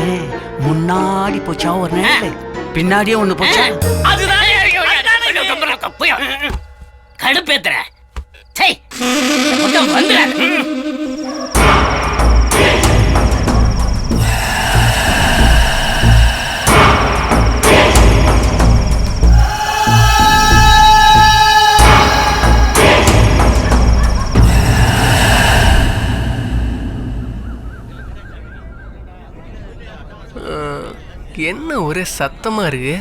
முன்னாடி போச்சா ஒரு நேரம், பின்னாடியே ஒண்ணு போச்சா? அதுதான் கடுப்பேத்துற. வந்துற. என்ன ஒரே சத்தமா இருக்கு?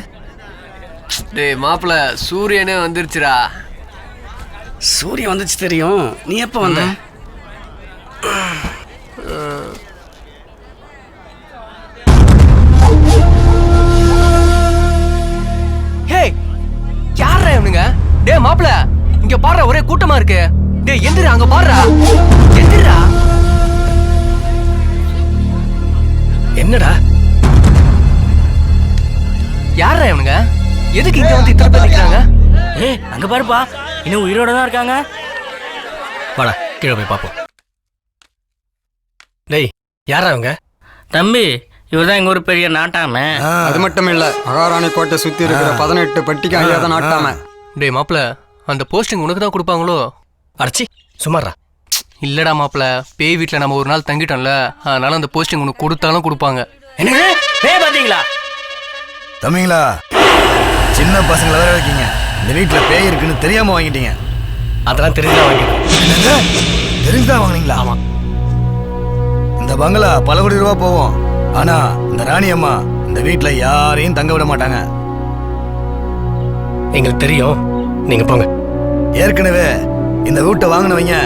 டேய் மாப்பிள, சூரியனே வந்துருச்சுடா. சூரியன் வந்துச்சு தெரியும். நீ எப்ப வந்த? ஹே, யாரா இவனுங்க? டேய் மாப்பிள, இங்க பாரு, ஒரே கூட்டமா இருக்கு. டேய் எந்திரா, அங்க பாருடா. எந்திரா. என்னடா? யாரா இவனுங்க? எதுக்கு இங்க வந்து இத்தனை பேர் நிக்கிறாங்க? அங்க பாருப்பா, இன்னும் உயிரோட தான் இருக்காங்க. வாடா, கீழே போய் பாப்போம். டேய், யாரா அவங்க? தம்பி, இவர்தான் எங்க ஒரு பெரிய நாட்டாம. அது மட்டும் இல்ல, மகாராணி கோட்டை சுத்தி இருக்கிற 18 பட்டிக்கு ஐயா தான் நாட்டாம. டேய் மாப்பிள, அந்த போஸ்டிங் உனக்கு தான் கொடுப்பாங்களோ? அடச்சி, சும்மாறா. இல்லடா மாப்பிள, பேய் வீட்டுல நம்ம ஒரு நாள் தங்கிட்டோம்ல, அதனால அந்த போஸ்டிங் உனக்கு கொடுத்தாலும் கொடுப்பாங்க. என்ன பேய் பாத்தீங்களா? தம்பிங்களா, சின்ன பசங்களை வேற இருக்கீங்க. இந்த வீட்டுல பேய் இருக்குன்னு தெரியாம வாங்கிட்டீங்க. அதெல்லாம் தெரிஞ்சுதான் வாங்கிட்டோம். தெரிஞ்சுதான் வாங்கினீங்களா? ஆமா. இந்த பங்களா பல கோடி ரூபா போவோம். ஆனா இந்த ராணி அம்மா இந்த வீட்டுல யாரையும் தங்க விட மாட்டாங்க. எங்களுக்கு தெரியும், நீங்க போங்க. ஏற்கனவே இந்த வீட்டை வாங்கினவங்க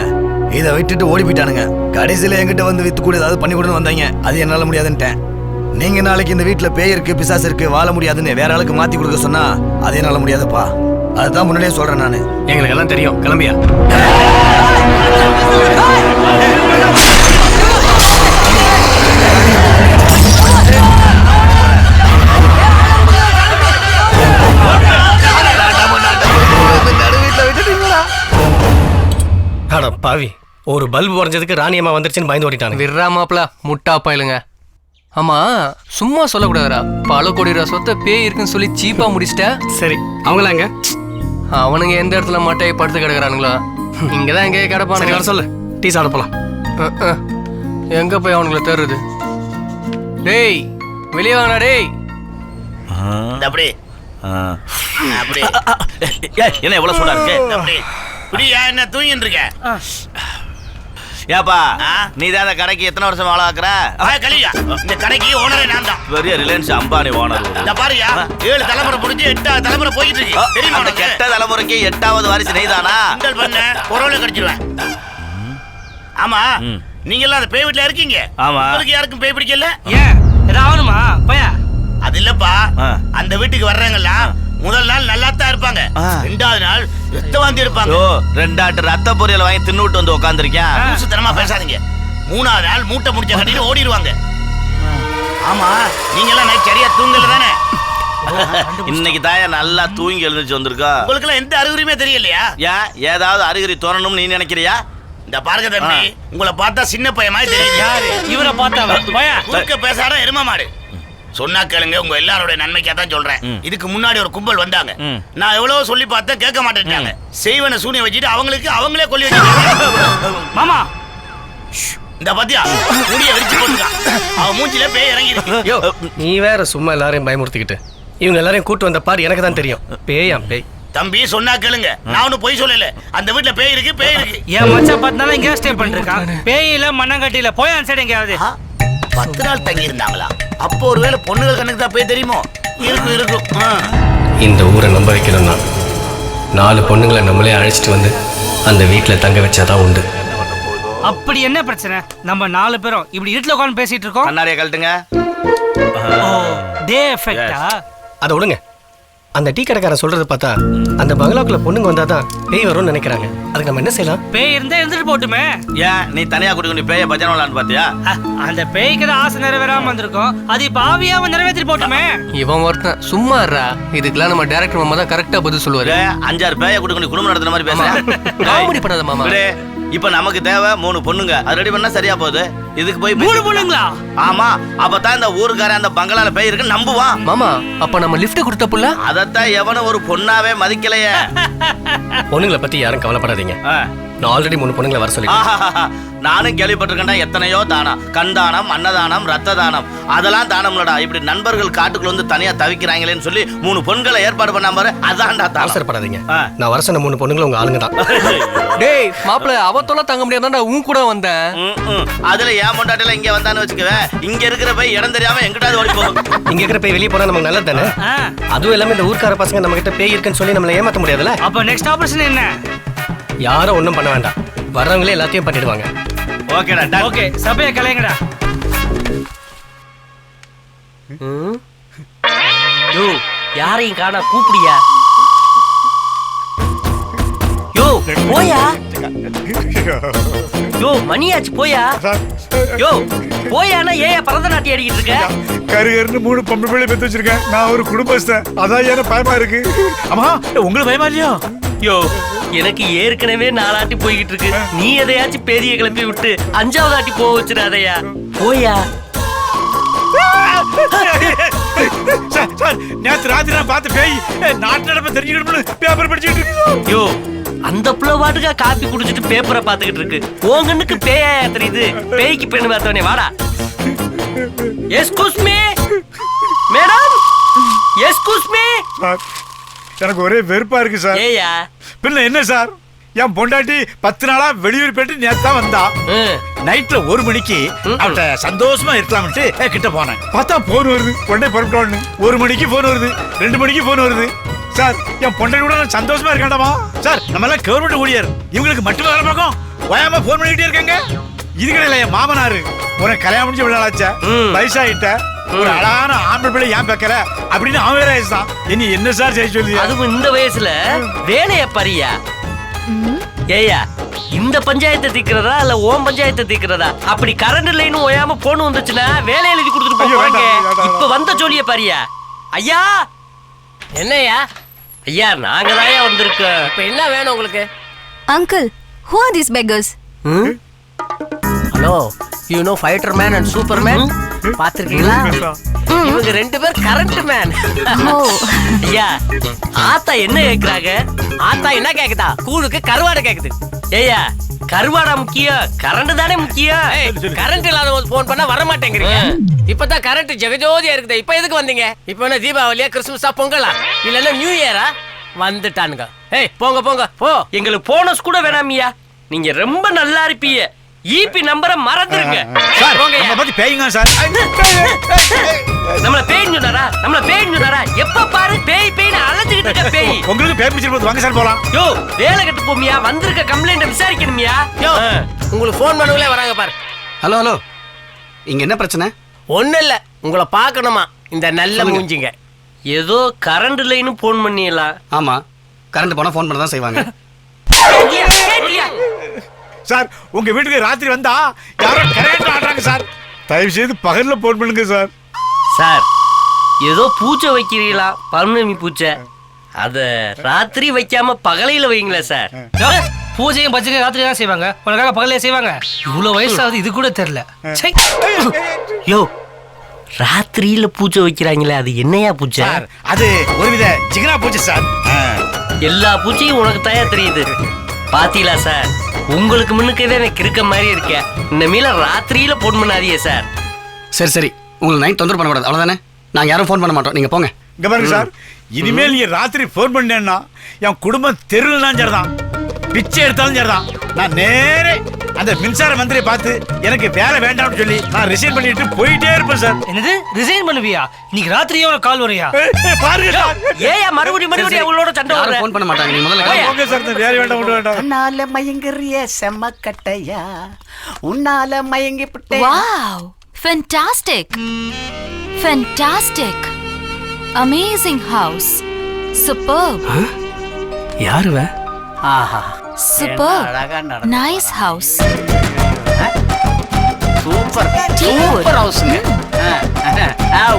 இதை விட்டுட்டு ஓடி போயிட்டானுங்க. கடைசியில என்கிட்ட வந்து வித்து கூட ஏதாவது பண்ணி கொடுன்னு வந்தாங்க. அது என்னால முடியாதுன்ட்டேன். நீங்க நாளைக்கு இந்த வீட்டுல பேய் இருக்கு, பிசாசு இருக்கு, வாழ முடியாதுன்னு வேற ஆளுக்கு மாத்தி கொடுக்க சொன்னா அது என்னால முடியாதுப்பா. அதுதான் முன்னாடியே சொல்றேன் நானு. எங்களுக்கு எல்லாம் தெரியும், கிளம்பியா. அட பாவி, ஒரு பல்பு உடைஞ்சதுக்கு ராணியம்மா வந்துருச்சுன்னு பயந்து ஓடிட்டாங்க. விர்ரா மாப்பிள, முட்டா பாயிலுங்க. ஆமா, சும்மா சொல்லக்கூடாதுடா. பல கோடி ரூபா சொத்தை பேய் இருக்குன்னு சொல்லி சீப்பா முடிச்சிட்ட. சரி, அவங்களாங்க? அவனுங்க எந்த இடத்துல மட்டையை படுத்து கிடக்குறானுங்களா? இங்கதான் எங்கேயே கிடப்பானுங்க. வர சொல்லு, டீ சாப்பிட போலாம். எங்க போய் அவனுங்களை தேடுறது? டேய் வெளியே வாங்கடா. டேய் அப்படி அப்படி என்ன எவ்வளவு சூடா இருக்கு? அப்படி புரியா? என்ன தூங்கிட்டு இருக்க? ஏப்பா, நீ தான் இந்த கடைக்கு எத்தனை வருஷம் வேலை ஆக்குற? கலியா, இந்த கடைக்கு ஓனரே நான் தான். பெரிய ரிலையன்ஸ் அம்பானி ஓனர். இந்த பாருயா, 7 தலைமுறை முடிஞ்சு 8வது தலைமுறை போயிட்டு இருக்கு. தெரியுமா? அந்த கெட்ட தலைமுறைக்கு 8வது வாரிசு நீதானா? கிண்டல் பண்ண குரவல கடிச்சிடுவேன். ஆமா, நீங்க எல்லாம் அந்த பேய் வீட்டுல இருக்கீங்க. ஆமா. உங்களுக்கு யாருக்கும் பேய் பிடிக்கல? ஏன் ஏதாவதுமா பையா? அது இல்லப்பா, அந்த வீட்டுக்கு வர்றவங்களா முதல் நாள் நல்லா தான் இருப்பாங்க. 2வது நாள் ரத்த வாந்தி இருப்பாங்க. 2 ஆட்டு ரத்த பொரியல் வாங்கி தின்னுட்டு வந்து உட்காந்துருக்கேன். தரமா பேசாதீங்க. 3வது நாள் மூட்டை முடிச்ச கட்டிட்டு ஓடிடுவாங்க. ஆமா, நீங்க எல்லாம் நைட் சரியா தூங்கல தானே? இன்னைக்கு தாயா நல்லா தூங்கி எழுந்துச்சு வந்திருக்கா. உங்களுக்கு எல்லாம் எந்த அறிகுறியுமே தெரியலையா? ஏன், ஏதாவது அறிகுறி தோணணும்னு நீ நினைக்கிறியா? இந்த பாருங்க தம்பி, உங்களை பார்த்தா சின்ன பையன் மாதிரி தெரியுது. யாரு இவரை பார்த்தா? பேசாத எரும மாடு. சொன்னா கேளுங்க, உங்க எல்லாரோட நன்மைக்கா தான் சொல்றேன். இதுக்கு முன்னாடி ஒரு கும்பல் வந்தாங்க. நான் எவ்வளவு சொல்லி பார்த்தேன், கேட்க மாட்டேன்ட்டாங்க. செய்வன சூனியம் வச்சுட்டு அவங்களே கொல்லி வச்சிருக்காங்க. மாமா, இந்த பத்தியா முடிய விரிச்சு போட்டுருக்கான். அவன் மூஞ்சில பேய் இறங்கி. நீ வேற சும்மா எல்லாரையும் பயமுறுத்திக்கிட்டு. இவங்க எல்லாரையும் கூட்டு வந்த பாரு, எனக்கு தான் தெரியும். பேயா பேய். தம்பி சொன்னா கேளுங்க, நான் ஒன்னும் பொய் சொல்லல. அந்த வீட்டுல பேய் இருக்கு, பேய் இருக்கு. என் மச்சான் பார்த்தாலும் இங்கே ஸ்டே பண்ணிருக்கான். பேயில மண்ணங்கட்டியில போய் அந்த சைடு எங்கேயாவது 10 நாள் தங்கி இருந்தாங்களா? அப்போ ஒருவேளை பொண்ணுகள் கண்ணுக்கு தான் பேய் தெரியுமோ? இருக்கும். இந்த ஊரை நம்ப வைக்கணும்னா 4 பொண்ணுங்களை நம்மளே அழைச்சிட்டு வந்து அந்த வீட்டில் தங்க வச்சாதான் உண்டு. அப்படி என்ன பிரச்சனை? நம்ம 4 பேரும் இப்படி இருட்டுல உட்கார்ந்து பேசிட்டு இருக்கோம். கண்ணாடியை கழட்டுங்க. டே எஃபெக்ட்டா? அதை விடுங்க. அந்த டீ கடைக்காரன் சொல்றது பார்த்தா அந்த பங்களாக்குள்ள பொண்ணுங்க வந்தாதான் பேய் வரும்னு நினைக்கிறாங்க. அதுக்கு நம்ம என்ன செய்யலாம்? பேய் இருந்தா இருந்துட்டு போட்டுமே. ஏன் நீ தனியா கூட்டி பேய பஜனை விளான்னு பாத்தியா? அந்த பேய்க்கு ஆசை நிறைவேறாம வந்திருக்கோம், அது இப்ப ஆவியாம நிறைவேற்றிட்டு போட்டுமே. இவன் ஒருத்தன் சும்மா இருடா. இதுக்கெல்லாம் நம்ம டைரக்டர் மாமா தான் கரெக்டா பதில் சொல்லுவாரு. 5-6 பேய கூட்டி குடும்பம் நடத்துற மாதிரி பேசுறேன். காமெடி பண்ணாத மாமா. இப்ப நமக்கு தேவை 3 பொண்ணுங்க. அது ரெடி பண்ணா சரியா போகுது. இதுக்கு போய் 3 பொண்ணுங்களா? ஆமா, அப்பதான் இந்த ஊருக்காரன் அந்த பங்களால பேய் இருக்கு நம்புவான். மாமா அப்ப நம்ம லிஃப்ட் கொடுத்த புள்ள அதத்தான் எவனும் ஒரு பொண்ணாவே மதிக்கலையே. பொண்ணுங்களை பத்தி யாரும் கவலைப்படாதீங்க. நான் ஆல்ரெடி 3 பொண்ணுங்களை வர சொல்லிட்டேன். நானும் கேள்விப்பட்டிருக்கேன்டா, எத்தனையோ தானம், கண்தானம், அன்னதானம், ரத்த தானம். அதெல்லாம் தானம்லடா. இப்படி நண்பர்கள் காட்டுக்குள்ள வந்து தனியா தவிக்கிறாங்களேன்னு சொல்லி 3 பொண்களை ஏற்பாடு பண்ணாம பாரு, அதான்டா தானம். அவசரப்படாதீங்க. நான் வர சொன்ன 3 பொண்ணுங்களும் உங்க ஆளுங்க தான். டேய் மாப்பிள, அவத்தோல தங்க முடியாதான்டா உன் கூட வந்தேன். அதுல ஏன் பொண்டாட்டில இங்க வந்தான்னு வச்சுக்கவே, இங்க இருக்கிற போய் இடம் தெரியாம எங்கிட்டாவது ஓடி போகும். இங்க இருக்கிற பேய் வெளியே போனா நமக்கு நல்லது தானே? அதுவும் எல்லாமே இந்த ஊர்க்கார பசங்க நம்ம கிட்ட பேய் இருக்குன்னு சொல்லி நம்மள ஏமாத்த முடியாதுல்ல? அப்ப நெக்ஸ்ட் ஆபரேஷன் என்ன? யாரும் ஒண்ணும் பண்ண வேண்டாம், வர்றவங்களே எல்லாத்தையும் பண்ணிடுவாங்க. ஓகேடா. ஓகே, சபையை கலைங்கடா. யோ யாரையும் காணா, கூப்பிடியா? யோ போயா? யோ மணியாச்சு போயா? யோ போயானா ஏன் பரதநாட்டியம் அடிக்கிட்டு இருக்க? கருகருன்னு 3 பொம்பளை பிள்ளை பெத்து வச்சிருக்கேன். நான் ஒரு குடும்பஸ்தன், அதான் எனக்கு பயமா இருக்கு. அம்மா உங்களுக்கு பயமா இல்லையா? யோ எனக்கு ஏற்கனவே 4 ஆட்டி போய்கிட்டு இருக்கு. நீ எதையாச்சும் பெரிய கிளப்பி விட்டு 5வது ஆட்டி போக வச்சிடாதயா. போயா? நேத்து ராத்திரி நான் பார்த்த பேய் நாட்டு நடப்ப தெரிஞ்சுக்கணும்னு பேப்பர் படிச்சுட்டு இருக்கு. யோ அந்த புள்ள பாட்டுக்கா காப்பி குடிச்சிட்டு பேப்பரை பாத்துக்கிட்டு இருக்கு. உங்கன்னுக்கு பேயா தெரியுது? பேய்க்கு பெண்ணு பார்த்தவனே வாடா. Excuse me madam, excuse me. எனக்கு ஒரே வெறுப்பா இருக்கு சார். ஏயா பின்ன என்ன சார், என் பொண்டாட்டி 10 நாளா வெளியூர் போயிட்டு நேத்து தான் வந்தா. நைட்ல 1 மணிக்கு அவட்ட சந்தோஷமா இருக்கலாம்ட்டு கிட்ட போனேன். பார்த்தா போன் வருது, உடனே புறப்பட்டோன்னு. 1 மணிக்கு போன் வருது, 2 மணிக்கு போன் வருது. சார் என் பொண்டாட்டி கூட நான் சந்தோஷமா இருக்கேன்டாமா. சார் நம்ம எல்லாம் கவர்மெண்ட் ஊழியர், இவங்களுக்கு மட்டும் வேலை பார்க்கும். ஓயாம போன் பண்ணிக்கிட்டே இருக்காங்க. இது கிடையாது என் மாமனாரு. உனக்கு கல்யாணம் முடிஞ்சு விளையாடாச்சா, வயசாயிட்ட, ஒரு அழகான ஆம்பளை பிள்ளை ஏன் பேக்கல அப்படின்னு அவன் வேற வயசுதான். என்ன சார் செய்ய சொல்லி? அதுவும் இந்த வயசுல வேலைய பாரியா? ஏயா இந்த பஞ்சாயத்தை தீக்கிறதா இல்ல ஓம் பஞ்சாயத்தை தீக்கிறதா? அப்படி கரண்ட் லைனும் ஓயாம போன் வந்துச்சுன்னா வேலை எழுதி கொடுத்துட்டு போவாங்க. இப்ப வந்த ஜோலிய பாரியா? ஐயா என்னையா? ஐயா நாங்க தான் வந்திருக்கோம். இப்ப என்ன வேணும் உங்களுக்கு? Uncle, who are these beggars? Hello, you know fighter man and super man பாத்திருக்கீங்களா? இவங்க 2 பேர் கரண்ட் மேன். ஐயா ஆத்தா என்ன கேக்குறாங்க? ஆத்தா என்ன கேக்குதா? கூழுக்கு கருவாடை கேக்குது. ஏய்யா கருவாடா முக்கியம், கரண்ட் தானே முக்கியம். கரண்ட் இல்லாத போது போன் பண்ணா வர மாட்டேங்கிறீங்க. இப்பதான் கரண்ட் ஜெகஜோதியா இருக்குது. இப்ப எதுக்கு வந்தீங்க? இப்ப என்ன தீபாவளியா, கிறிஸ்துமஸா, பொங்கலா, இல்லன்னா நியூ இயரா? வந்துட்டானுங்க. ஏய் போங்க போங்க போ. எங்களுக்கு போனஸ் கூட வேணாமியா, நீங்க ரொம்ப நல்லா இருப்பீங்க. ஈபி நம்பரை மறந்துருங்க. நம்ம பத்தி பேய்ங்க சார். நம்மள பேய்னு சொன்னாரா? நம்மள பேய்னு சொன்னாரா? எப்ப பாரு பேய் பேய்னு அலைஞ்சிட்டு இருக்க பேய். உங்களுக்கு பேய் பிடிச்சிட்டு வாங்க சார் போலாம். யோ வேலை கட்டு போமியா, வந்திருக்க கம்ப்ளைண்ட விசாரிக்கணுமியா. யோ உங்களுக்கு ஃபோன் பண்ணவங்களே வராங்க பாரு. ஹலோ ஹலோ, இங்க என்ன பிரச்சனை? ஒண்ணு இல்ல, உங்களை பார்க்கணுமா இந்த நல்ல மூஞ்சிங்க. ஏதோ கரண்ட் லைனு ஃபோன் பண்ணிடலாம். ஆமா, கரண்ட் போனா ஃபோன் பண்ண தான் செய்வாங்க. சார் உங்க வீட்டுக்கு ராத்திரி வந்தா யாரோ கரெக்ட் ஆடுறாங்க சார். தயவு செய்து பகல்ல போன் பண்ணுங்க சார். சார் ஏதோ பூச்சை வைக்கிறீங்களா, பௌர்ணமி பூச்சை, அத ராத்திரி வைக்காம பகலையில வைங்களேன் சார். பூஜையும் பஜனையும் ராத்திரி தான் செய்வாங்க, உனக்காக பகலே செய்வாங்க. இவ்வளவு வயசாவது இது கூட தெரியல. யோ ராத்திரியில பூச்சை வைக்கிறாங்களே, அது என்னையா பூச்சை? அது ஒருவித ஜிகனா பூச்சை சார். எல்லா பூச்சையும் உனக்கு தயா தெரியுது. பாத்தீங்களா சார், உங்களுக்கு முன்னுக்கவே எனக்கு இருக்க மாதிரி இருக்கேன். இந்த மீல ராத்திரியில போன் பண்ணாதீங்க சார். சரி சரி, உங்களுக்கு நைட் தொந்தரவு பண்ணக்கூடாது, அவ்வளவுதானே? நாங்க யாரும் ஃபோன் பண்ண மாட்டோம், நீங்க போங்க. இங்க பாருங்க சார், இனிமேல் நீங்க ராத்திரி ஃபோன் பண்ணேன்னா என் குடும்பம் தெருவுலாம் சரிதான், பிச்சை எடுத்தாலும் சரிதான். நான் நேரே அந்த மின்சார மந்திரியை பார்த்து எனக்கு வேலை வேண்டாம்னு சொல்லி நான் ரிசைன் பண்ணிட்டு போயிட்டே இருப்பேன் சார். என்னது ரிசைன் பண்ணுவியா? இன்னைக்கு ராத்திரியே உனக்கு கால் வரையா? பாருங்க சார், ஏயா மறுபடியும் அவங்களோட சண்டை வர? ஃபோன் பண்ண மாட்டாங்க, நீங்க முதல்ல போங்க சார். வேலை வேண்டாம், ஒண்ணு வேண்டாம். உன்னால மயங்குறிய செம்மக்கட்டையா, உன்னால மயங்கி புட்டே. Wow, fantastic, fantastic, amazing house, super. யாருவ? ஆஹா சூப்பர். அழகா நடந்து நைஸ் ஹவுஸ். சூப்பர் சூப்பர் ஹவுஸ்ங்க.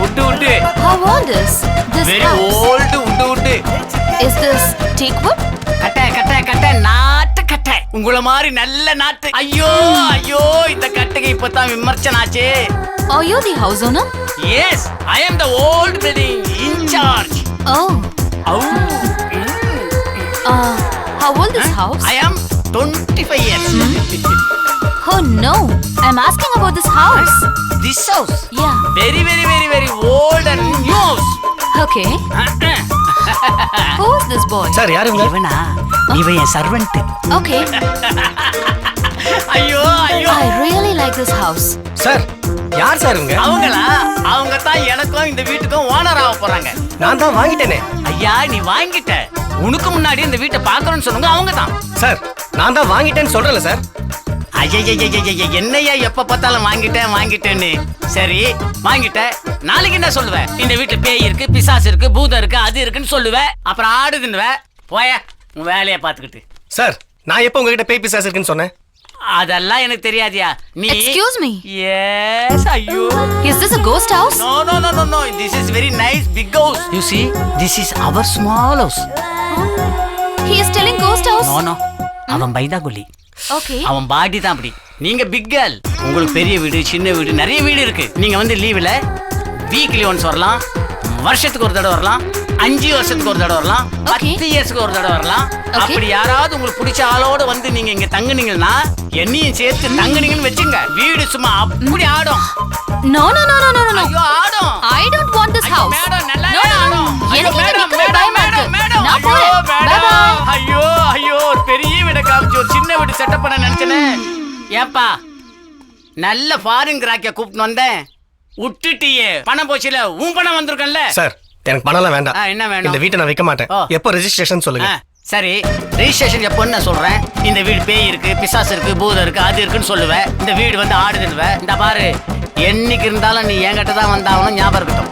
உட்டு உட்டு. How old is this very house? Old உட்டு உட்டு. Is this teak wood? கட்டை கட்டை கட்டை நாட்டு கட்டை. உங்கள மாதிரி நல்ல நாட்டு. ஐயோ ஐயோ இந்த கட்டைக்கு இப்பதான் விமர்சனம் ஆச்சு. Are you the house owner? Yes, I am the old building in charge. Oh. How old this house? I am 25 years. Oh no, I'm asking about this house. This house? Yeah. Very very very very old and new house. Okay. Who is this boy? Sir யாரு இவங்க? இவனா? இவன் என் servant. Okay. ஐயோ ஐயோ. I really like this house. Sir யார் sir இவங்க? அவங்க தான் எனக்கும் இந்த வீட்டுக்கும் ஓனர் ஆக போறாங்க. நான் தான் வாங்கிட்டேனே. ஐயா நீ வாங்கிட்ட. உனக்கு முன்னாடி இந்த வீட்டை பார்க்கணும்னு சொன்னவங்க அவங்க தான். சார் நான் தான் வாங்கிட்டேன்னு சொல்றேன்ல சார். ஐயா என்னையா எப்ப பார்த்தாலும் வாங்கிட்டேன்னு. சரி வாங்கிட்ட. நாளைக்கு என்ன சொல்லுவ? இந்த வீட்டுல பேய் இருக்கு, பிசாசு இருக்கு, பூதம் இருக்கு, அது இருக்குன்னு சொல்லுவ. அப்புறம் ஆடுதுன்னுவ. போய உன் வேலையை பார்த்துக்கிட்டு. சார் நான் எப்போ உங்ககிட்ட பேய் பிசாசு இருக்குன்னு சொன்னேன்? அதெல்லாம் எனக்கு தெரியாதியா. நீ Excuse me. Yes, ஐயோ. Is this a ghost house? No. This is very nice big house. You see, this is our small house. He is telling ghost house? No. அவன் பைதாகுலி. Okay. அவன் பாடி தான் அப்படி. நீங்க பிக் கேர்ள். உங்களுக்கு பெரிய வீடு, சின்ன வீடு, நிறைய வீடு இருக்கு. நீங்க வந்து லீவ்ல வீக்லி ஒன்ஸ் வரலாம், வருஷத்துக்கு ஒரு தடவை வரலாம், 5 வருஷத்துக்கு ஒரு தடவை வரலாம், 10 இயர்ஸ்க்கு ஒரு தடவை வரலாம். அப்படி யாராவது உங்களுக்கு பிடிச்ச ஆளோட வந்து நீங்க இங்க தங்குனீங்கன்னா என்னையும் சேர்த்து தங்குனீங்கன்னு வெச்சுங்க. வீடு சும்மா அப்படி ஆடும். No. ஐயோ ஆடும். I don't want this house. Madam நல்லா No. ஆடும். எனக்கு இங்க நிக்கவே பயமா இருக்கு. நான் ஐயோ போறேன். Bye bye. ஐயோ ஒரு பெரிய வீட காமிச்சு ஒரு சின்ன வீடு செட்டப் பண்ண நினைச்சனே. ஏப்பா நல்ல ஃபாரின் கிராக்கிய கூப்பிட்டு வந்தேன். விட்டுட்டியே. பணம் போச்சுல. உன் பணம் வந்திருக்கல. சார் எனக்கு பணம்லாம் வேண்டாம். என்ன வேணும்? இந்த வீட்டை நான் விற்க மாட்டேன். எப்போ ரெஜிஸ்ட்ரேஷன் சொல்லுங்க. சரி ரெஜிஸ்ட்ரேஷன் எப்போன்னு நான் சொல்றேன். இந்த வீடு பேய் இருக்கு, பிசாசு இருக்கு, பூதம் இருக்கு, அது இருக்குன்னு சொல்லுவேன். இந்த வீடு வந்து ஆடுதுன்னுவேன். இந்த பாரு என்னைக்கு இருந்தாலும் நீ என்கிட்ட தான் வந்தாகணும். ஞாபகம் இருக்கட்டும்.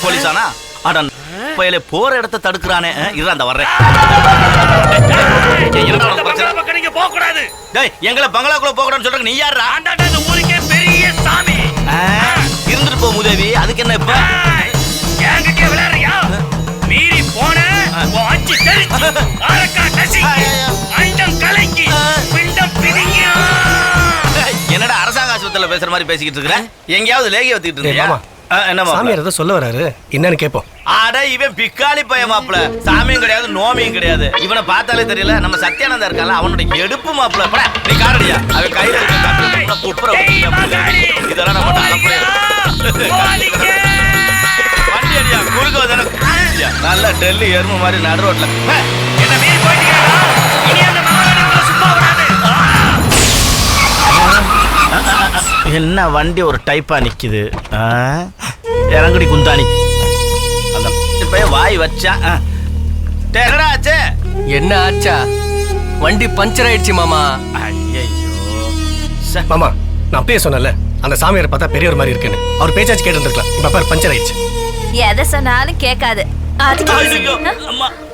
போலீஸானா அட பயலே போற இடத்தை தடுக்கறானே. இரு அந்த வர்றேன். நீங்க போக கூடாது. டேய் எங்கள பங்களாக்குள்ள போக கூடாதுன்னு சொல்றீங்க. நீ யாரா? ஆண்டாடா இந்த ஊருக்கே பெரிய சாமி. இருந்துட்டு போ முதேவி. அதுக்கு என்ன இப்ப? கேங்கக்கே விளையாடுறியா? மீறி போன வாஞ்சி தெரிச்சு அரக்கா நசி அண்டம் கலங்கி பிண்டம் பிரியா. என்னடா அரசாங்க ஆஸ்பத்திரியில பேசுற மாதிரி பேசிக்கிட்டு இருக்கற? எங்கயாவது லேகி வச்சிட்டு இருக்கியா? சாமியார் ஏதோ சொல்ல வராரு. என்னன்னு கேப்போம். அட இவன் பிக்காளி பையன் மாப்ள. சாமியும் கிடையாது, நோமியும் கிடையாது. இவனை பார்த்தாலே தெரியல. நம்ம சத்யானந்தா இருக்கால அவனோட எடுப்பு மாப்ள. பட நீ காரடியா? அவன் கையில இருக்க கட்டல குப்புற இதெல்லாம் நம்ம அலப்பறையா. வண்டி அடியா குறுக்க வந்தன. நல்ல டெல்லி எருமை மாதிரி நடு ரோட்ல. என்ன மீறி போயிட்டீங்களா? இனி அந்த மகாராஜா சும்மா வராது. என்ன வண்டி ஒரு டைப்பா நிக்குது. இறங்குடி குந்தாணி. அந்த பையன் வாய் வச்சா. என்னடா ஆச்சு? என்ன ஆச்சா? வண்டி பஞ்சர் ஆயிடுச்சு மாமா. ஐயோ மாமா நான் அப்பயே சொன்னல அந்த சாமியாரை பார்த்தா பெரியவர் மாதிரி இருக்குன்னு. அவர் பேச்சாச்சு கேட்டு இருந்திருக்கலாம். இப்ப பாரு பஞ்சர் ஆயிடுச்சு. எதை சொன்னாலும் கேட்காது.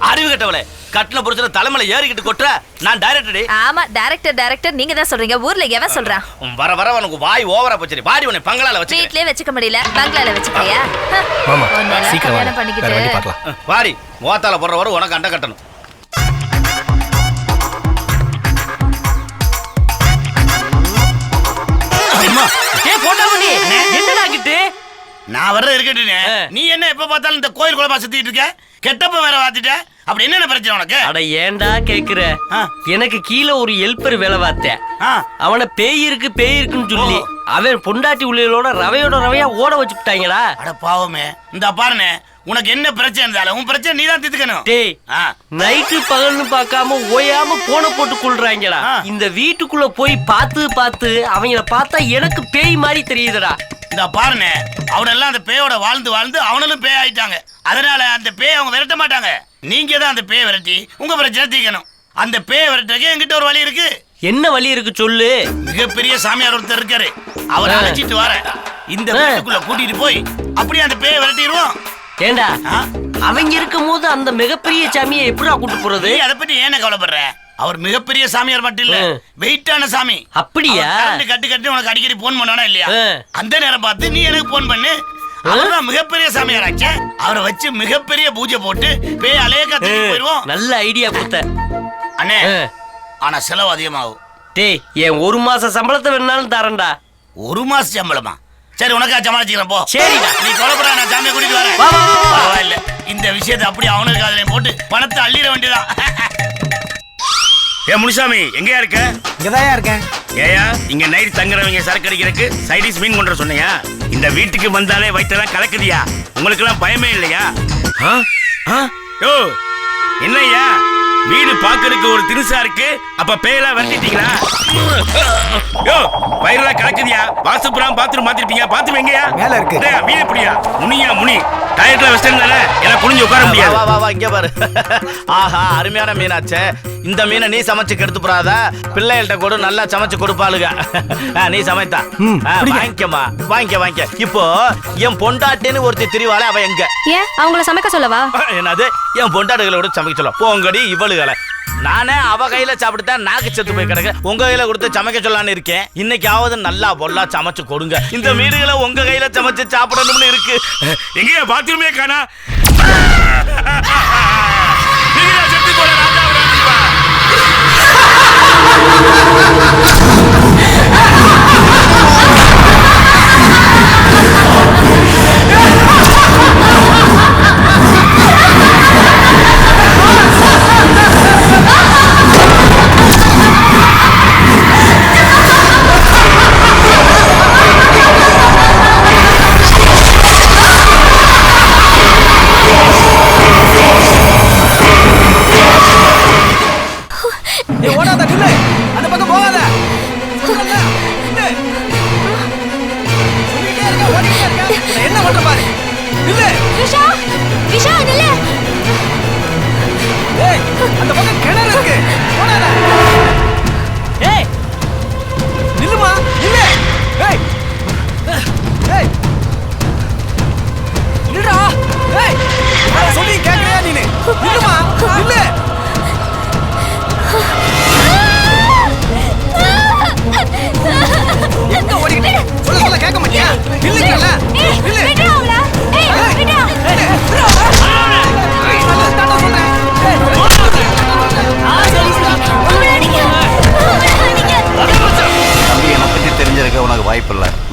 அறிவு கட்டவளே. கட்டின புடிச்சல தலைமையில ஏறிக்கிட்டு கொட்டுற. நான் டைரக்டர். ஆமா டைரக்டர் நீங்க தான் சொல்றீங்க. ஊர்ல எவன் சொல்றான்? வர உனக்கு வாய் ஓவரா போச்சு. பாடி உன்னை பங்களால வச்சு. வீட்லயே வச்சுக்க முடியல, பங்களால வச்சுக்கறியா? மாமா சீக்கிரம் கல்யாணம் பண்ணிக்கிட்டு வண்டி பார்க்கலாம். வாடி ஓத்தால போறவரு உனக்கு அண்ட கட்டணும். அம்மா ஏ போடா வண்டி. என்னடா கிட்டு? நான் வர்றது இருக்கட்டுனே. நீ என்ன எப்ப பார்த்தாலும் இந்த கோயில் குளமா சுத்திட்டு இருக்க? கெட்டப்ப வேற வாத்திட்ட. அப்படி என்னென்ன பிரச்சனை உனக்கு? அட ஏன்டா கேக்குற? எனக்கு கீழே ஒரு ஹெல்ப்பர் வேலை பார்த்தேன். அவனை பேய் இருக்குன்னு சொல்லி அவன் பொண்டாட்டி உள்ளிகளோட ரவையா ஓட வச்சுட்டாங்கடா. அட பாவமே. இந்த பாருனே, உனக்கு என்ன பிரச்சனை இருந்தாலும் உன் பிரச்சனை நீ தான் தீர்த்துக்கணும். டேய், நைட்டு பகல்னு பார்க்காம ஓயாம போன போட்டு கொள்றாங்கடா. இந்த வீட்டுக்குள்ள போய் பார்த்து அவங்கள பார்த்தா எனக்கு பேய் மாதிரி தெரியுதுடா. இந்த பாருனே, அவனெல்லாம் அந்த பேயோட வாழ்ந்து அவனும் பேய் ஆயிட்டாங்க. அதனால அந்த பேய் அவங்க விரட்ட மாட்டாங்க. நீங்க தான் அந்த பேயை விரட்டி உங்க பிரச்சனை தீர்க்கணும். அந்த பேயை விரட்டுறதுக்கு என்கிட்ட ஒரு வழி இருக்கு. என்ன வழி இருக்கு சொல்லு. மிகப்பெரிய சாமியார் ஒருத்தர் இருக்காரு, அவரை அழைச்சிட்டு வர இந்த வீட்டுக்குள்ள கூட்டிட்டு போய் அப்படியே அந்த பேயை விரட்டிடுவோம். ஏண்டா அவங்க இருக்கும் போது அந்த மிகப்பெரிய சாமியை எப்படா கூட்டு போறது? அதை பத்தி ஏன கவலைப்படுற? அவர் மிகப்பெரிய சாமியார் மட்டும் இல்ல, வெயிட்டான சாமி. அப்படியா? கட்டி உனக்கு அடிக்கடி போன் பண்ணானா இல்லையா? அந்த நேரம் பார்த்து நீ எனக்கு போன் பண்ணு. அவர்தான் மிகப்பெரிய சாமியாராச்ச. அவரை வச்சு மிகப்பெரிய பூஜை போட்டு பேய் அலைய கத்திட்டு போயிடுவோம். நல்ல ஐடியா கொடுத்த அண்ணே. ஆனா செலவு அதிகமாகும். டேய், என் 1 மாச சம்பளத்தை வேணாலும் தரேன்டா. 1 மாச சம்பளமா? சரி, உனக்கா சமாளிச்சுக்கிறேன் போ. சரிடா, நீ கொலைப்படா, நான் சாமியை கூட்டிட்டு வரேன். பரவாயில்ல, இந்த விஷயத்தை அப்படியே அவனுக்கு அதுல போட்டு பணத்தை அள்ளிட வேண்டியதான். ஏ முனிசாமி, எங்கயா இருக்க? இங்கதான் இருக்கேன். ஏயா, இங்க நைட் தங்குறவங்க சரக்கு அடிக்கிறதுக்கு சைடிஸ் மீன் கொண்டு சொன்னியா? இந்த வீட்டுக்கு வந்தாலே வயிற்றெல்லாம் கலக்குதியா? உங்களுக்கு எல்லாம் பயமே இல்லையா? யோ, என்னய்யா வீடு பாக்குறதுக்கு ஒரு தினுசா இருக்கு, அப்ப பேயெல்லாம் வந்துட்டீங்களா? யோ, வயிறுலாம் கலக்குதியா? வாசுபுரம் பாத்ரூம் மாத்திருப்பீங்க. பாத்ரூம் எங்கயா? மேல இருக்கு. மீன் எப்படியா? முனி டயர்ட்ல வெஸ்டர்ன் தானே, எல்லாம் குனிஞ்சு உட்கார முடியாது. வா இங்க பாரு. ஆஹா, அருமையான மீனாச்சே. இந்த மீனை நீ சமைச்சு கெடுத்து போறாத, பிள்ளைகள்கிட்ட கூட நல்லா சமைச்சு கொடுப்பாளுங்க. நீ சமைத்தா வாங்கிக்கமா, வாங்கிக்க. இப்போ என் பொண்டாட்டின்னு ஒருத்தி திரிவாளே, அவ எங்க? ஏன் அவங்கள சமைக்க சொல்லவா? என்னது, என் பொண்டாட்டிகளோட சமைக்க சொல்ல போங்கடி இவளுகளை. நானே அவ கையில சாப்பிட்டுதான் நாக்கு செத்து போய் கிடக்கு. உங்க கையில கொடுத்து சமைக்க சொல்லலான்னு இருக்கேன். இன்னைக்காவது நல்லா பொல்லா சமைச்சு கொடுங்க. இந்த மீடுகளை உங்க கையில சமைச்சு சாப்பிடணும்னு இருக்கு. எங்கயா பாத்ரூமே காணா?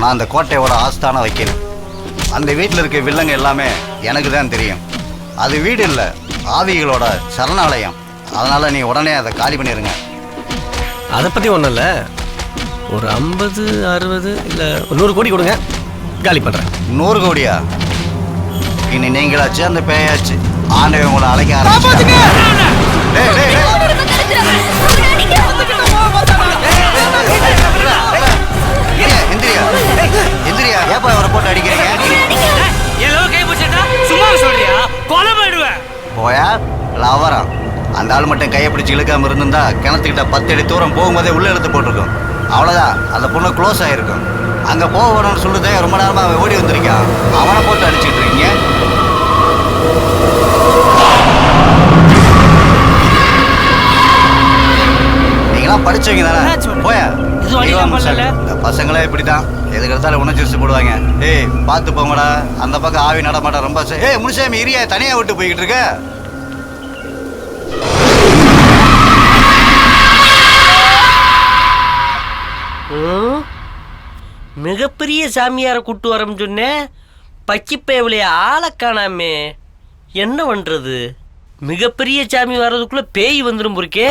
நான் அந்த கோட்டையோட ஆஸ்தான வைக்கல். அந்த வீட்டில் இருக்க வில்லங்க எல்லாமே எனக்கு தான் தெரியும். அது வீடு இல்லை, ஆவிகளோட சரணாலயம். அதனால நீ உடனே அதை காலி பண்ணிடுங்க. அதை பற்றி ஒன்றும் இல்லை, ஒரு 50, 60 இல்லை 100 கோடி கொடுங்க, காலி பண்ணுறேன். 100 கோடியா? இனி நீங்களாச்சு அந்த பேயாச்சு, ஆண்டவன் உங்களை அழைக்க ஆரம்பிச்சு. எந்திரியா, ஏப்பா அவரை போட்டு அடிக்கிறீங்க? ஏதோ கை பிடிச்சிட்டா சும்மா சொல்றியா? கொலை போயிடுவேன். போயா லவரம். அந்த ஆள் மட்டும் கையை பிடிச்சி இழுக்காம இருந்திருந்தா கிணத்துக்கிட்ட 10 அடி தூரம் போகும்போதே உள்ள இழுத்து போட்டிருக்கும். அவ்வளோதான், அந்த பொண்ணு க்ளோஸ் ஆகிருக்கும். அங்கே போக வேணும்னு சொல்லுதே, ரொம்ப நேரமாக அவன் ஓடி வந்திருக்கான். அவனை போட்டு அடிச்சுட்டு இருக்கீங்க. நீங்களாம் படிச்சவங்க தானே, போயா. இந்த பசங்களே இப்படிதான், எதுக்கு எடுத்தாலும் உணர்ச்சி போடுவாங்க. ஏய் பார்த்து போங்கடா, அந்த பக்கம் ஆவி நடமாட்டம் ரொம்ப. ஏய் முனிசாமி இரியா, தனியா விட்டு போய்கிட்டு இருக்க. மிகப்பெரிய சாமியாரை கூட்டு வரோம் சொன்னேன், பக்கிப்பேவலைய ஆளை காணாமே, என்ன பண்றது? மிகப்பெரிய சாமி வர்றதுக்குள்ள பேய் வந்துடும் பொறுக்கே.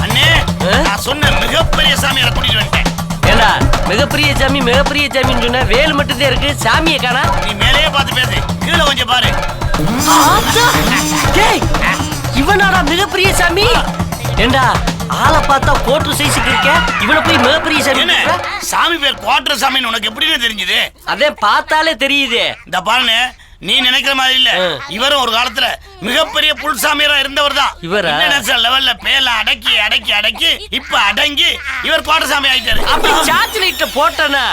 அண்ணே, நான் சொன்ன மிகப்பெரிய சாமியாரை கூட்டிட்டு வந்துட்டேன். ஏண்டா மிகப்பெரிய சாமின்னு சொன்னா வேலு மட்டும்தான் இருக்கு, சாமியை காணா? நீ மேலேயே பார்த்து பேசு, கீழே கொஞ்சம் பாரு. இவனாடா மிகப்பெரிய சாமி? ஏண்டா ஆளை பார்த்தா கோட்டர் சைஸுக்கு இருக்க, இவனை போய் மிகப்பெரிய சாமி? சாமி பேர் கோட்டர் சாமின்னு உனக்கு எப்படின்னு தெரிஞ்சது? அதே பார்த்தாலே தெரியுது. இந்த பாருங்க, நீ நினைக்கிற மாதிரி இல்ல, இவரும் ஒரு காலத்துல மிகப்பெரிய புல் சாமியாரா இருந்தவர் தான். இன்டர்நேஷனல் லெவல்ல பேல அடக்கி அடக்கி அடக்கி இப்ப அடங்கி இவர் கோட்டர் சாமி ஆயிட்டாரு. அப்படி சார்ஜ் லைட்ட போட்டனா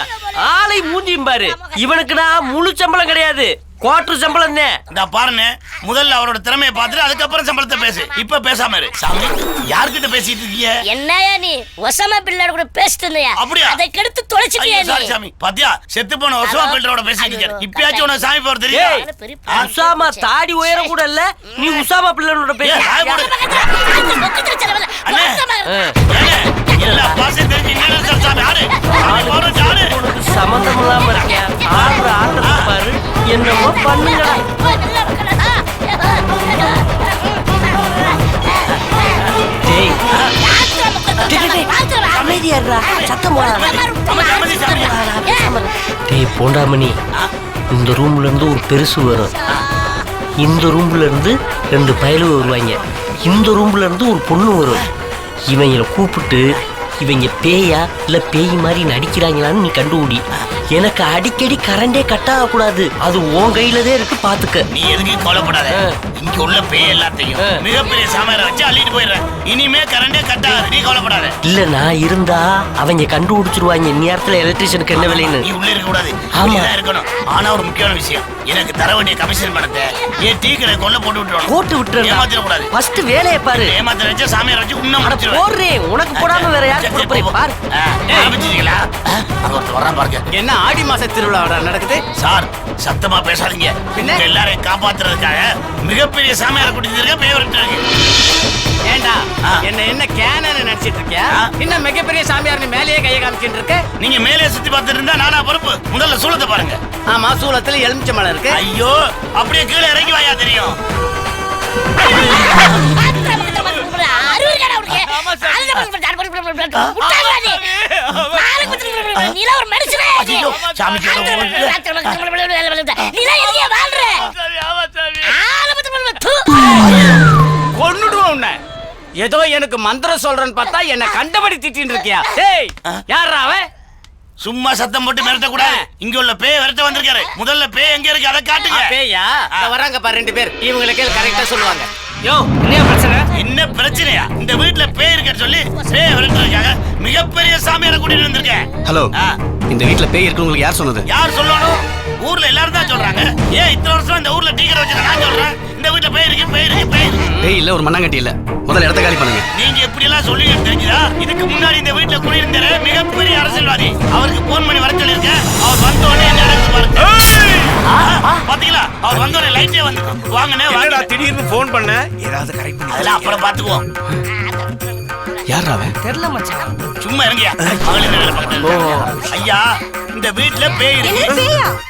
ஆளை மூஞ்சியும் பாரு. இவனுக்கு நான் முழு சம்பளம் கிடையாது, குவார்டர் சம்பளம் தான். இந்த பாருங்க, முதல்ல அவரோட திறமையை பார்த்துட்டு அதுக்கப்புறம் சம்பளத்தை பேசு. இப்ப பேசாம இரு. சாமி, யார்கிட்ட பேசிட்டு இருக்கீங்க? என்னையா நீ ஒசாமா பில்லர் கூட பேசிட்டு இருந்தியா? அப்படியா? அதை கெடுத்து தொலைச்சிட்டியா நீ? சாரி சாமி, பாத்தியா செத்து போன ஒசாமா பில்லரோட பேசிட்டு இருக்க. இப்பயாச்சும் உனக்கு சாமி பேர் தெரியும்? உசாமா தாடி உயரம் கூட இல்ல, நீ உசாமா பில்லரோட பேச. எல்லா பாசையும் தெரிஞ்சு என்ன சாமி ஆடு உனக்கு சம்பந்தம் இல்லாம இருக்கேன். ஆடுற ஆட்டத்தை பாரு, என்னமோ பண்ணுங்கடா. போண்டாமணி, இந்த ரூம்ல இருந்து ஒரு பெருசு வரும், இந்த ரூம்ல இருந்து 2 பயலு வருவாங்க, இந்த ரூம்ல இருந்து ஒரு பொண்ணு வரும். இவங்களை கூப்பிட்டு இவங்க பேயா இல்ல பேய் மாதிரி நடிக்கிறாங்களான்னு நீ கண்டுபிடி. எனக்கு அடிக்கடி கரண்டே கட் ஆகக்கூடாது, அது உன் கையிலதான் இருக்கு, பாத்துக்க. நீ எதுக்கு கவலைப்படாத, இங்க உள்ள பேய் எல்லாத்தையும் மிகப்பெரிய சாமியாரை வச்சு அள்ளிட்டு போயிடுறேன். இனிமே கரண்டே கட் ஆகாது, நீ கவலைப்படாத. இல்ல நான் இருந்தா அவங்க கண்டுபிடிச்சிருவாங்க நேரத்துல எலக்ட்ரிஷியனுக்கு என்ன விலைன்னு. நீ உள்ள இருக்க கூடாது, ஆமா இருக்கணும். ஆனா ஒரு முக்கியமான விஷயம், எனக்கு தர வேண்டிய கமிஷன் பணத்தை ஏன் டீ கடை கொள்ள போட்டு விட்டுறணும். போட்டு விட்டுறேன், ஏமாத்திர கூடாது. ஃபர்ஸ்ட் வேலையை பாரு. ஏமாத்திர வச்சு சாமியாரை வச்சு உன்ன போடுறேன், உனக்கு போடாம வேற யாருக்கு கொடுப்பேன் பாரு. ஆரம்பிச்சிட்டீங்களா? அங்க ஒருத்தர் வர்றான் பாருங்க. என்ன ஆடி மாச திருவிழா நடக்குது சார்? சத்தமா பேசாதீங்க, பின்ன எல்லாரையும் காப்பாத்துறதுக்காக மிகப்பெரிய சாமியாரை கூட்டிட்டு இருக்க பேய் விட்டு இருக்கு. ஏண்டா என்ன கேனன்னு நினைச்சிட்டு இருக்கியா? இன்னும் மிகப்பெரிய சாமியார் மேலேயே கையை காமிச்சிட்டு இருக்க. நீங்க மேலே சுத்தி பார்த்துட்டு இருந்தா நானா பொறுப்பு. முதல்ல சூளத்தை பாருங்க. ஆமா, சூளத்துல எலுமிச்சை மலை இருக்கு. ஐயோ, அப்படியே கீழே இறங்கி வாயா தெரியும். கொன்னுடுவோம் உன்னை. ஏதோ எனக்கு மந்திரம் சொல்றேன்னு பார்த்தா என்ன கண்டபடி திட்டின்னு இருக்கியா? ஏய், யாரா அவன்? சும்மா சத்தம் போட்டு மிரட்ட கூடாது. இங்க உள்ள பேய் விரட்ட வந்திருக்காரு. முதல்ல பேய் எங்க இருக்கு அதை காட்டுங்க. பேயா? வராங்க பாரு 2 பேர். இவங்களுக்கு கரெக்டா சொல்லுவாங்க. யோ, என்ன பிரச்சனை? என்ன பிரச்சனையா? இந்த வீட்ல பேய் இருக்கன்னு சொல்லி பேய் விரட்டுறதுக்காக மிகப்பெரிய சாமியாரை கூட்டிட்டு வந்திருக்கேன். ஹலோ, இந்த வீட்ல பேய் இருக்கு உங்களுக்கு யார் சொன்னது? யார் சொல்லணும்? ஊர்ல எல்லாரும் தான் சொல்றாங்க. ஏன் இத்தனை வருஷம் இந்த ஊர்ல டீ கடை வச்சு நான் சொல்றேன், இந்த வீட்ல பேய் இருக்கு பேய் இருக்கு பேய் இருக்கு. பேய் இல்ல, ஒரு மண்ணாங்கட்டி இல்ல. முதல்ல இடத்த காலி பண்ணுங்க. நீங்க இப்படி எல்லாம் சொல்லி தெரிஞ்சதா? இதுக்கு முன்னாடி இந்த வீட்ல குடியிருந்தாரு மிகப்பெரிய அரசியல்வாதி. அவருக்கு போன் பண்ணி வர சொல்லிருக்கேன். அவர் வந்த உடனே என்ன நடக்குது பாருங்க. பாத்தீங்களா? அவர் வந்த உடனே லைட்டே வந்து வாங்கனே வாங்கடா. திடீர்னு போன் பண்ண ஏதாவது கரெக்ட் பண்ணி அதெல்லாம் அப்புறம் பாத்துக்குவோம். யாரா அவன்? தெரியல மச்சான். சும்மா இருங்கயா. ஐயா, இந்த வீட்ல பேய் இருக்கு.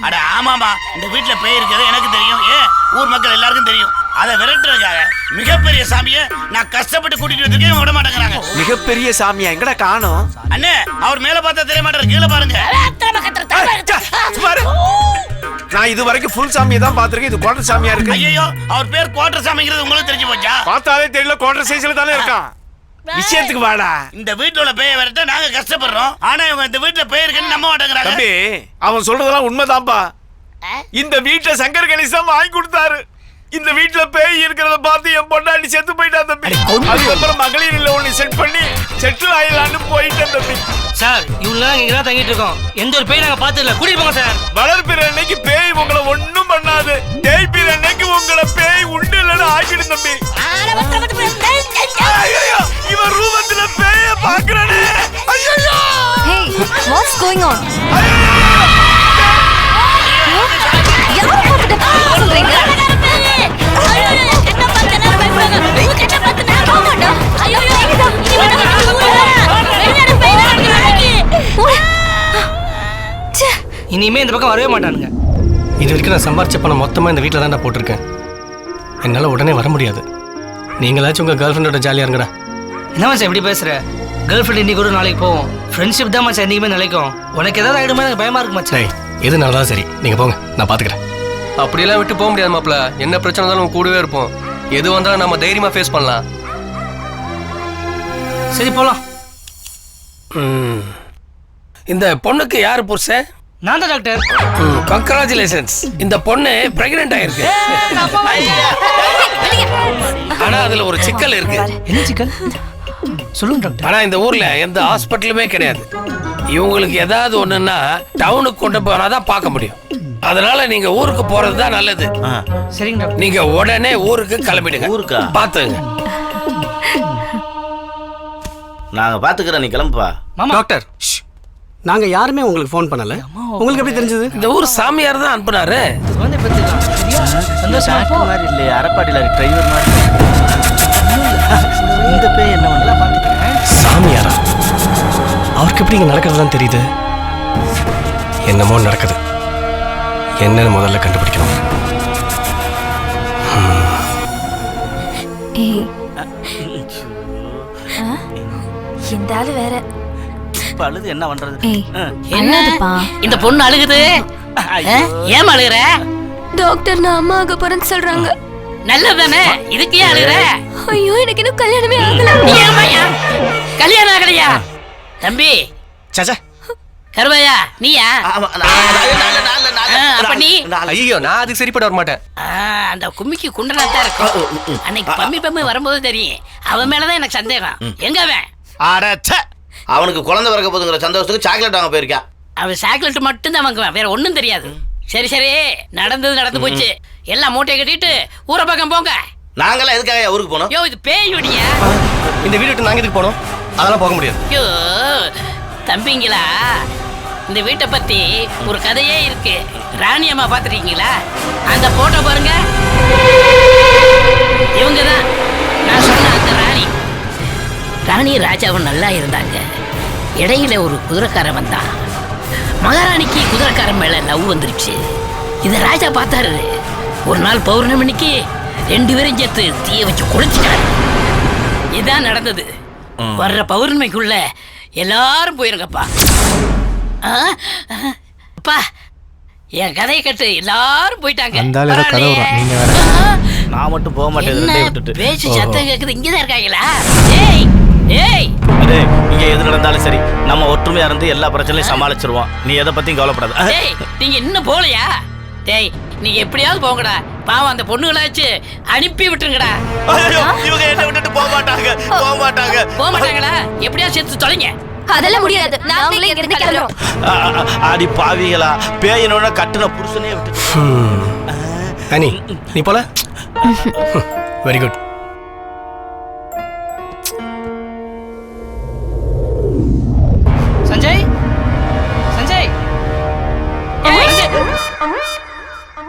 அட ஆமாமா, இந்த வீட்ல பேய் இருக்கிறது எனக்கு தெரியும். ஏன் ஊர் மக்கள் எல்லாருக்கும் தெரியும். அதை விரட்டுறதுக்காக மிகப்பெரிய சாமியை நான் கஷ்டப்பட்டு கூட்டிட்டு வந்திருக்கேன், விட மாட்டேங்கிறாங்க. மிகப்பெரிய சாமியா? எங்கடா காணோம்? அண்ணே, அவர் மேல பார்த்தா தெரிய மாட்டாரு, கீழே பாருங்க. நான் இது வரைக்கும் ஃபுல் சாமியை தான் பாத்திருக்கேன். இது குவார்டர் சாமியா இருக்கு. ஐயோ, அவர் பேர் குவார்டர் சாமிங்கிறது உங்களுக்கு தெரிஞ்சு போச்சா? பார்த்தாலே தெரியல, குவார்டர் சைஸ்ல தானே இருக்கான். விஷயத்துக்கு வாடா. இந்த வீட்டுல உள்ள பேய விரட்ட நாங்க கஷ்டப்படுறோம். ஆனா இவங்க இந்த வீட்டுல பேய் இருக்குன்னு நம்ப மாட்டேங்கிறாங்க. தம்பி, அவன் சொல்றதெல்லாம் உண்மைதான்பா. இந்த வீட்டுல சங்கர் கணேசா வாங்கி கொடுத்தாரு. இந்த வீட்டுல பேய் இருக்கிறத பார்த்து என் பொண்டாட்டி செத்து போயிட்டா தம்பி. அதுக்கப்புறம் மகளிர் இல்ல ஒண்ணு செட் பண்ணி செட்டில் ஆயிடலான்னு போயிட்டேன் தம்பி. சார், இவ்வளவு இங்க தான் தங்கிட்டு இருக்கோம். எந்த ஒரு பேய் நாங்க பார்த்தது இல்ல. கூட்டிட்டு போங்க சார். வளர்ப்பிற அன்னைக்கு பேய் உங்களை ஒண்ணும் பண்ணாது. தேய்ப்பிற அன்னைக்கு உங்களை பேய் உண்டு இல்லைன்னு ஆக்கிடும் தம்பி. இவன் ரூபத்துல பேய பாக்குறானே. Hey, what's going on? யாரை பார்த்துட்டு சொல்றீங்க? இனிமே இந்த பக்கம் வரவே மாட்டானுங்க. இது வரைக்கும் நான் சம்பாரிச்ச பணம் மொத்தமாக இந்த வீட்டில் தான் நான் போட்டிருக்கேன். என்னால் உடனே வர முடியாது. நீங்களாச்சும் உங்கள் கேர்ள் ஃப்ரெண்டோட ஜாலியாக இருங்கடா. என்ன மச்சான் எப்படி பேசுற? கேர்ள் ஃப்ரெண்ட் இன்னைக்கு கூட நாளைக்கு போவோம். ஃப்ரெண்ட்ஷிப் தான் மச்சான் என்னைக்குமே நிலைக்கும். உனக்கு ஏதாவது ஆகிடுமா எனக்கு பயமா இருக்கு மச்சான். எது நல்லதா சரி, நீங்கள் போங்க, நான் பார்த்துக்கிறேன். அப்படியெல்லாம் விட்டு போக முடியாது மாப்பிள்ள. என்ன பிரச்சனை இருந்தாலும் கூடவே இருப்போம். எது வந்தாலும் நம்ம தைரியமாக ஃபேஸ் பண்ணலாம். சரி போலாம். இந்த பொண்ணுக்கு யாரு புருஷன்? நான் தான் டாக்டர். கங்க்ராச்சுலேஷன்ஸ். இந்த பொண்ணு பிரெக்னென்ட் ஆயிருக்கு. ஆனா அதுல ஒரு சிக்கல் இருக்கு. என்ன சிக்கல்? சொல்லுங்க டாக்டர். ஆனா இந்த ஊர்ல எந்த ஹாஸ்பிட்டலுமே கிடையாது. இவங்களுக்கு ஏதாவது ஒண்ணுன்னா டவுனுக்கு கொண்டு போனாதான் பார்க்க முடியும். அதனால நீங்க ஊருக்கு போறது தான் நல்லது. சரிங்க டாக்டர். நீங்க உடனே ஊருக்கு கிளம்பிடுங்க. ஊருக்கா? பாத்துங்க. நாங்க பாத்துக்கிறோம், நீ கிளம்புப்பா. டாக்டர், நாங்க யாருமே உங்களுக்கு ஃபோன் பண்ணல. உங்களுக்கு எப்படி தெரிஞ்சது? இந்த ஊர் சாமியார் தான் அனுப்புனாரு. மாதிரி இல்லையே, அரப்பாடியில டிரைவர் மாதிரி. இந்த பேய் என்ன பண்ணல? சாமியாரா? அவருக்கு எப்படி இங்க நடக்கிறதுதான் தெரியுது. என்னமோ நடக்குது. என்னன்னு முதல்ல கண்டுபிடிக்கணும். இந்த ஆளு வேற. அழுது என்ன பண்றது? என்னதுப்பா இந்த பொண்ணு அழுகுது? ஏன் அழுகுற? டாக்டர் நான் அம்மா ஆக போறேன்னு சொல்றாங்க. நல்லதானே, இதுக்கு ஏன் அழுகுற? ஐயோ எனக்கு இன்னும் கல்யாணமே ஆகல. கல்யாணம் ஆகலையா? தம்பி சச்சா கருவையா நீயா? அப்ப நீ? ஐயோ நான் அதுக்கு சரிப்பட வர மாட்டேன். அந்த கும்மிக்கு குண்டனாத்தான் இருக்கும். அன்னைக்கு பம்மி வரும்போது தெரியும். அவன் மேலதான் எனக்கு சந்தேகம். எங்க அவன்? அவனுக்கு குழந்தை பிறக்க போதுங்கிற சந்தோஷத்துக்கு சாக்லேட் வாங்க போயிருக்கா. அவன் சாக்லேட் மட்டும் தான் வாங்குவான், வேற ஒண்ணும் தெரியாது. சரி சரி, நடந்தது நடந்து போச்சு. எல்லாம் மூட்டையை கட்டிட்டு ஊரை பக்கம் போங்க. நாங்களாம் எதுக்காக ஊருக்கு போனோம்? யோ இது பேயுடியா? இந்த வீடு விட்டு நாங்க எதுக்கு போனோம்? அதெல்லாம் போக முடியாது. யோ தம்பிங்களா, இந்த வீட்டை பத்தி ஒரு கதையே இருக்கு. ராணி அம்மா பாத்துருக்கீங்களா? அந்த போட்டோ பாருங்க. இவங்கதான் நான் சொன்ன அந்த ராணி. ராணி ராஜாவும் நல்லா இருந்தாங்க. இடையில ஒரு குதிரைக்காரன் வந்தான். மகாராணிக்கு குதிரைக்காரன் மேல லவ் வந்துருச்சு. இத ராஜா பார்த்தாரு. ஒரு நாள் பௌர்ணமிக்கு 2 பேரும் சேர்த்து தீய வச்சு குளிச்சுட்டாரு. இதான் நடந்தது. வர்ற பௌர்ணமிக்குள்ள எல்லாரும் போயிருங்கப்பா. அப்பா என் கதையை கட்டு எல்லாரும் போயிட்டாங்க. நான் மட்டும் போக மாட்டேன். பேச்சு சத்தம் கேக்குது. இங்கதான் இருக்காங்களா? இங்க எது நடந்தாலும் சரி, நம்ம ஒற்றுமையா இருந்து எல்லா பிரச்சனையும் சமாளிச்சிருவோம். நீ எதை பத்தியும் கவலைப்படாத. நீங்க இன்னும் போலையா? டேய் நீங்க எப்படியாவது போங்கடா. பாவம் அந்த பொண்ணுகளாச்சு அனுப்பி விட்டுருங்கடா. இவங்க என்ன விட்டுட்டு போக மாட்டாங்க. போக மாட்டாங்களா? எப்படியாவது சேர்த்து தொலைங்க. அதெல்லாம் முடியாது. நாங்களே இங்க இருந்து கிளம்புறோம். அடி பாவிகளா, பேயனோட கட்டுன புருஷனே விட்டு. அனி நீ போல. Very good. சஞ்சய் சஞ்சய்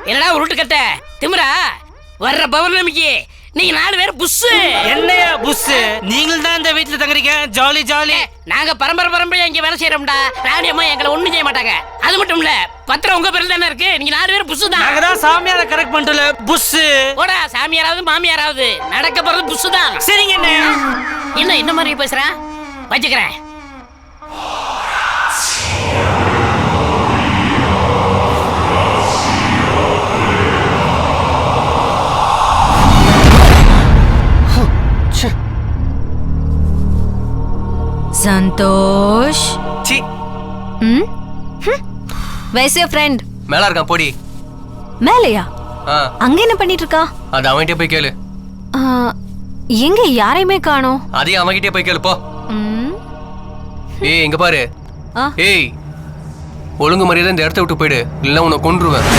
என்னடா உருட்டு கட்ட திமிரா? வர்ற பௌர்ணமிக்கு நீங்க 4 பேர் புஷ். என்னையா புஷ்? நீங்களும் தான் இந்த வீட்டுல தங்குறீங்க. Jolly jolly. நாங்க பரம்பரையா இங்க வேலை செய்யறோம்டா. ராணி அம்மா எங்களை ஒண்ணும் செய்ய மாட்டாங்க. அது மட்டும் இல்ல, பத்திரம் உங்க பேர்ல தானே இருக்கு. நீங்க 4 பேர் புஷ் தான். நாங்க தான் சாமியார கரெக்ட் பண்ணிட்டல புஷ். போடா சாமியாராவது மாமியாராவது, நடக்க போறது புஷ் தான். சரிங்க என்ன மாதிரி பேசுறேன் வச்சுக்கிறேன். Santhosh. See. Where's your friend? மேல இருக்கான் போடி. மேலையா? அங்க என்ன பண்ணிட்டு இருக்கா? அது அவன்கிட்ட போய் கேளு. எங்க யாரையுமே காணோம். அதையும் அவன்கிட்ட போய் கேளு போ. ஏய் இங்க பாரு. ஏய் ஒழுங்கு மரியாதை இந்த இடத்த விட்டு போயிடு, இல்ல உன்னை கொன்றுவேன்.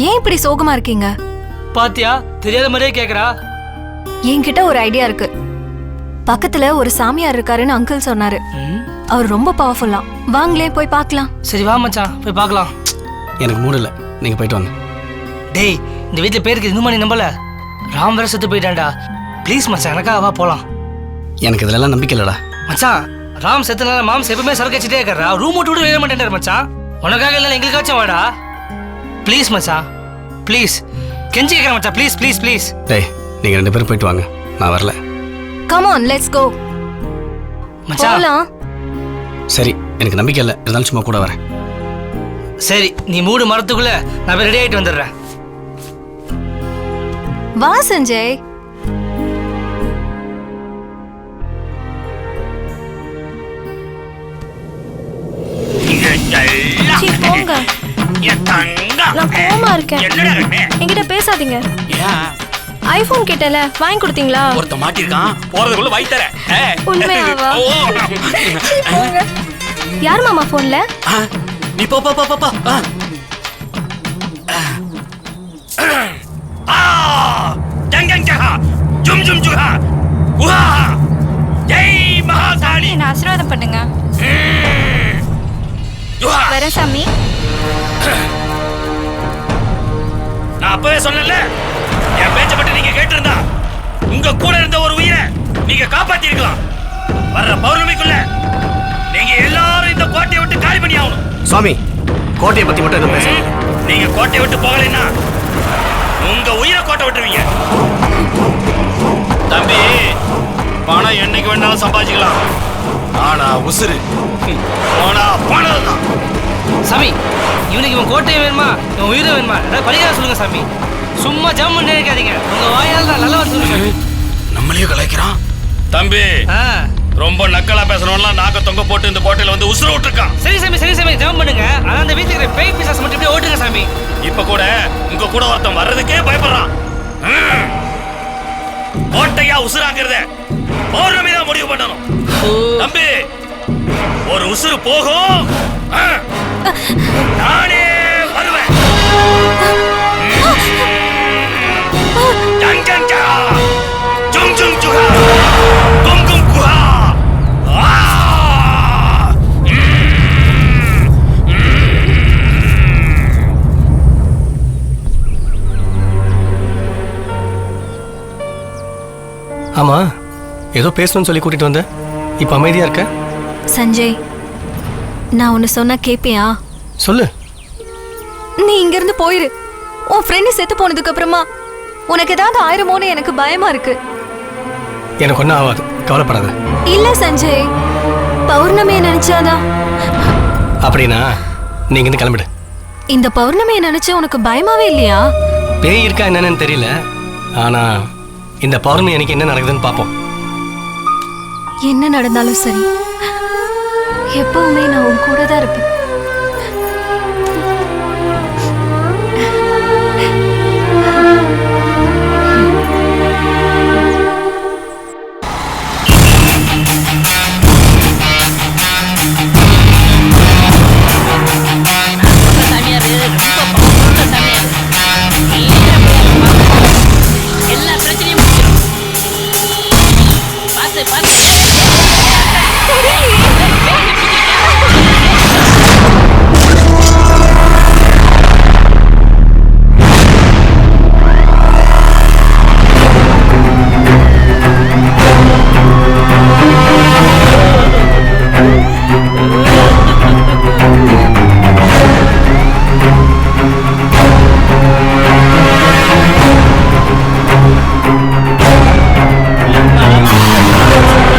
ஏன் இப்படி சோகமா இருக்கீங்க? பாத்தியா தெரியாத மாதிரியே கேக்குறா. என்கிட்ட ஒரு ஐடியா இருக்கு. பக்கத்துல ஒரு சாமியார் இருக்காருன்னு அங்கிள் சொன்னாரு. அவர் ரொம்ப பவர்ஃபுல்லா. வாங்களே போய் பார்க்கலாம். சரி வா மச்சான் போய் பார்க்கலாம். எனக்கு மூடு இல்லை, நீங்க போயிட்டு வாங்க. டேய் இந்த வீட்டுல பேருக்கு இன்னும் நீ நம்பல? ராம் வேற செத்து போயிட்டான்டா. ப்ளீஸ் மச்சான் எனக்கா வா போலாம். எனக்கு இதுல நம்பிக்கை இல்லடா மச்சான். ராம் செத்துனால மாம்ஸ் எப்பவுமே சரக்கு வச்சுட்டே இருக்கிறா. ரூம் விட்டு விட வேற மாட்டேன் மச்சான். உனக்காக இல்லை எங்களுக்காச்சும் வாடா ப்ளீஸ் மச்சான். ப்ளீஸ் கெஞ்சி கேட்குறேன் மச்சான். Please please please. டேய் நீங்க 2 பேரும் போயிட்டு வாங்க, நான் வரல. Come on let's go. மச்சான் சரி எனக்கு நம்பிக்கை இல்லை, இருந்தாலும் சும்மா கூட வரேன். சரி நீ மூடு மரத்துக்குள்ள நான் போய் ரெடி ஆயிட்டு வந்துடுறேன். வா சஞ்சய். போங்க. நான் கோவமா இருக்கேன். என்கிட்ட பேசாதீங்க. ஐபோன் கேட்டல வாங்கி கொடுத்தீங்களா? ஒருத்த மாட்டிருக்கான், போறதுக்குள்ள வாங்கி தரேன். உண்மையாவா? யார் மாமா போன்ல? நீ போ போ போ போ. ஜங்கங் ஜஹா ஜும் ஜும் ஜுஹா உஹா ஜெய் மகாகாளி. என்ன ஆசீர்வாதம் பண்ணுங்க. வர சாமி. நான் அப்பவே சொன்னேன்ல, என் பேச்ச மட்டும் நீங்க கேட்டிருந்தா உங்க கூட இருந்த ஒரு உயிரை நீங்க காப்பாத்தி இருக்கலாம். வர்ற பௌர்ணமிக்குள்ள நீங்க எல்லாரும் இந்த கோட்டையை விட்டு காலி பண்ணி ஆகணும். சுவாமி கோட்டையை பத்தி மட்டும் எதுவும் பேசுங்க. நீங்க கோட்டையை விட்டு போகலைன்னா உங்க உயிரை கோட்டை விட்டுருவீங்க. தம்பி பணம் என்னைக்கு வேணாலும் சம்பாதிக்கலாம், ஆனா உசுறு போனா போனதுதான். சாமி இவனுக்கு இவன் கோட்டையை வேணுமா இவன் உயிரை வேணுமா? ஏதாவது பரிகாரம் சொல்லுங்க சாமி. சும்மா ஜம் பண்ணி நினைக்காதீங்க. உங்க வாயால் தான் நல்லவா சொல்லுங்க. நம்மளையும் கலாய்க்கிறான். தம்பி ரொம்ப நக்கலா பேசணும்லாம் நாக்க தொங்க போட்டு இந்த கோட்டையில வந்து உசுர விட்டுருக்கான். சரி சாமி சரி சாமி ஜம் பண்ணுங்க. ஆனா அந்த வீட்டுக்கு இருக்கிற பேய் பிசாசு மட்டும் இப்படியே ஓட்டுங்க சாமி. இப்ப கூட உங்க கூட ஒருத்தன் வர்றதுக்கே பயப்படுறான். கோட்டையா உசுராங்கிறத பௌர்ணமி தான் முடிவு பண்ணணும். தம்பி ஒரு உசுறு போகும், நானே வருவேன். ஜங் ஜங் ஜா ஜுங் ஜுங் ஜுஹா கும் கும் குஹா. ஆமா ஏதோ பேசணும்னு சொல்லி கூட்டிட்டு வந்த, இப்ப அமைதியா இருக்க. சஞ்சய் நான் ஒன்னு சொன்னா கேப்பியா? சொல்லு. நீ இங்க இருந்து போயிரு. உன் ஃப்ரெண்டு செத்து போனதுக்கு அப்புறமா உனக்கு ஏதாவது ஆயிரமோன்னு எனக்கு பயமா இருக்கு. எனக்கு ஒன்றும் ஆகாது, கவலைப்படாத. இல்ல சஞ்சய், பௌர்ணமியை நினைச்சாதான். அப்படின்னா நீங்க இருந்து கிளம்பிடு. இந்த பௌர்ணமியை நினைச்சு உனக்கு பயமாவே இல்லையா? பேய் இருக்கா என்னன்னு தெரியல, ஆனா இந்த பௌர்ணமி எனக்கு என்ன நடக்குதுன்னு பார்ப்போம். என்ன நடந்தாலும் சரி, எப்பவுமே நான் உன் கூட தான் இருப்பேன். எல்லா பிரச்சனையும் பார்த்து பார்த்து Thank you.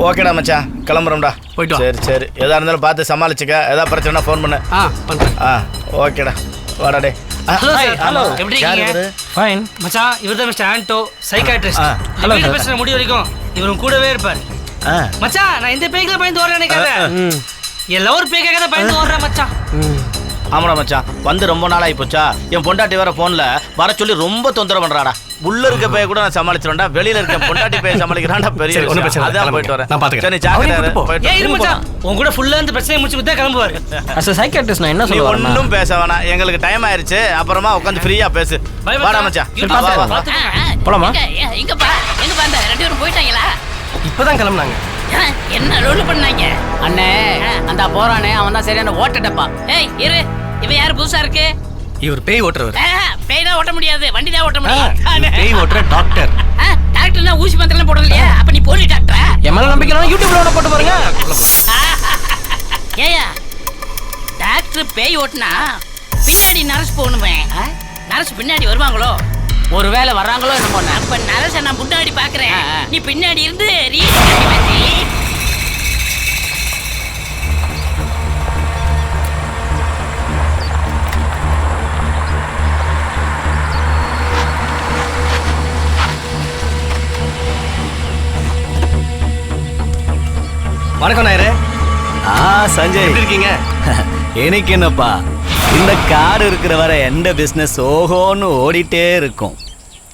ஓகேடா மச்சான், கிளம்புறோம்டா. போயிட்டு வா. சரி சரி, எதா இருந்தாலும் பார்த்து சமாளிச்சுக்க. ஏதாவது பிரச்சனைனா ஃபோன் பண்ணு. ஓகேடா, வாடா டே. ஹலோ எப்படி இருக்கீங்க? ஃபைன் மச்சான், இவர்தான் மிஸ்டர் ஆண்டோ, சைக்காட்ரிஸ்ட். ஹலோ பேசுற முடி வரைக்கும் இவரும் கூடவே இருப்பார். மச்சான், நான் இந்த பேய்க்குல பயந்து ஓடுறேன் நினைக்காத. எல்லாம் ஒரு பேய்க்காக தான் பயந்து ஓடுறேன் மச்சான். ஆமாடா மச்சான், வந்து ரொம்ப நாள் ஆகி போச்சா. என் பொண்டாட்டி வேற போன்ல வர சொல்லி ரொம்ப தொந்தரவு பண்றாடா. உள்ள இருக்க பேய கூட நான் சமாளிச்சிரேன்டா, வெளியில இருக்க பொண்டாட்டி பேய சமாளிக்கிறான்டா. பெரிய விஷயம். அதான் போயிட்டு வரேன். நான் பாத்துக்கிறேன். சரி ஜாக்கிரதை. ஏய் இரு மச்சான், உன் கூட ஃபுல்லா இந்த பிரச்சனை முடிச்சு விட்டா கிளம்புவாரு. அஸ் எ சைக்காட்ரிஸ்ட் நான் என்ன நீ சொல்றேன்? ஒண்ணும் பேச வேணாம், எங்களுக்கு டைம் ஆயிருச்சு. அப்புறமா உட்காந்து ஃப்ரீயா பேசு. வாடா மச்சான். போலாமா? எங்கப்பா அந்த 2 பேரும் போயிட்டாங்களா? இப்பதான் கிளம்புனாங்க. என்ன ரோல் பண்ணாங்க? அண்ணே அந்த போறானே அவன் தான் சரியான ஓட்டடப்பா. ஏய் இரு, இவன் யாரு புதுசா இருக்கு? இவர் பேய் ஓட்டுறவர். பேய் தான் ஓட்ட முடியாது, வண்டி தான் ஓட்ட முடியும். பேய் ஓட்டுற டாக்டர். டாக்டர்னா ஊசி மந்திரம் போடலையா? அப்ப நீ போலி டாக்டரா? என் மேல நம்பிக்கை இல்லைனா யூடியூப்ல ஒண்ணு போட்டு பாருங்க. ஏயா டாக்டர் பேய் ஓட்டுனா பின்னாடி நர்ஸ் போகணுமே. நர்ஸ் பின்னாடி வருவாங்களோ? ஒருவேளை வர்றாங்களோ என்னமோ. அப்ப நர்ஸை நான் முன்னாடி பாக்குறேன், நீ பின்னாடி இருந்து வணக்கம் நாயரே. சஞ்சய் எப்படி இருக்கீங்க? எனக்கு என்னப்பா, இந்த காடு இருக்கிற வர எந்த பிஸ்னஸ் ஓஹோன்னு ஓடிட்டே இருக்கும்.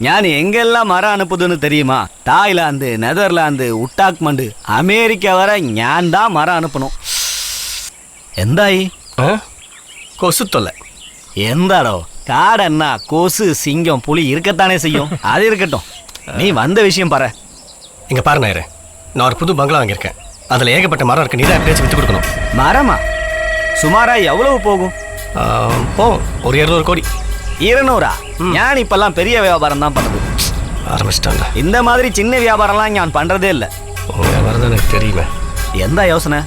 ഞാൻ എങ്കെല്ലാം മരം അനുപ്പുതെന്ന് தெரியுமா? தாய்லாந்து, நெதர்லாந்து, உட்டாக்மண்டு, அமெரிக்கா வர ഞാൻ தான் மரம் அனுப்பணும். എന്തായി? கொசு தொல்லை. എന്താടോ காடன்னா கொசு, சிங்கம், புலி இருக்கத்தானே செய்யும். அது இருக்கட்டும், நீ வந்த விஷயம் பாரு. இங்க பாரு நாயரே, நான் ஒரு புது பங்களா வாங்கியிருக்கேன். அதுல ஏகப்பட்ட மரம் இருக்கு. நீ தான் எப்படியாச்சும் வித்து கொடுக்கணும். மரமா? சுமாரா எவ்வளவு போகும்? போகும் ஒரு 200 கோடி. 200? ஞான் இப்பெல்லாம் பெரிய வியாபாரம் தான் பண்ணுது. ஆரம்பிச்சிட்டாங்க. இந்த மாதிரி சின்ன வியாபாரம்லாம் ஞான் பண்றதே இல்லை. வியாபாரம் தான் எனக்கு தெரியுமே. எந்த யோசனை?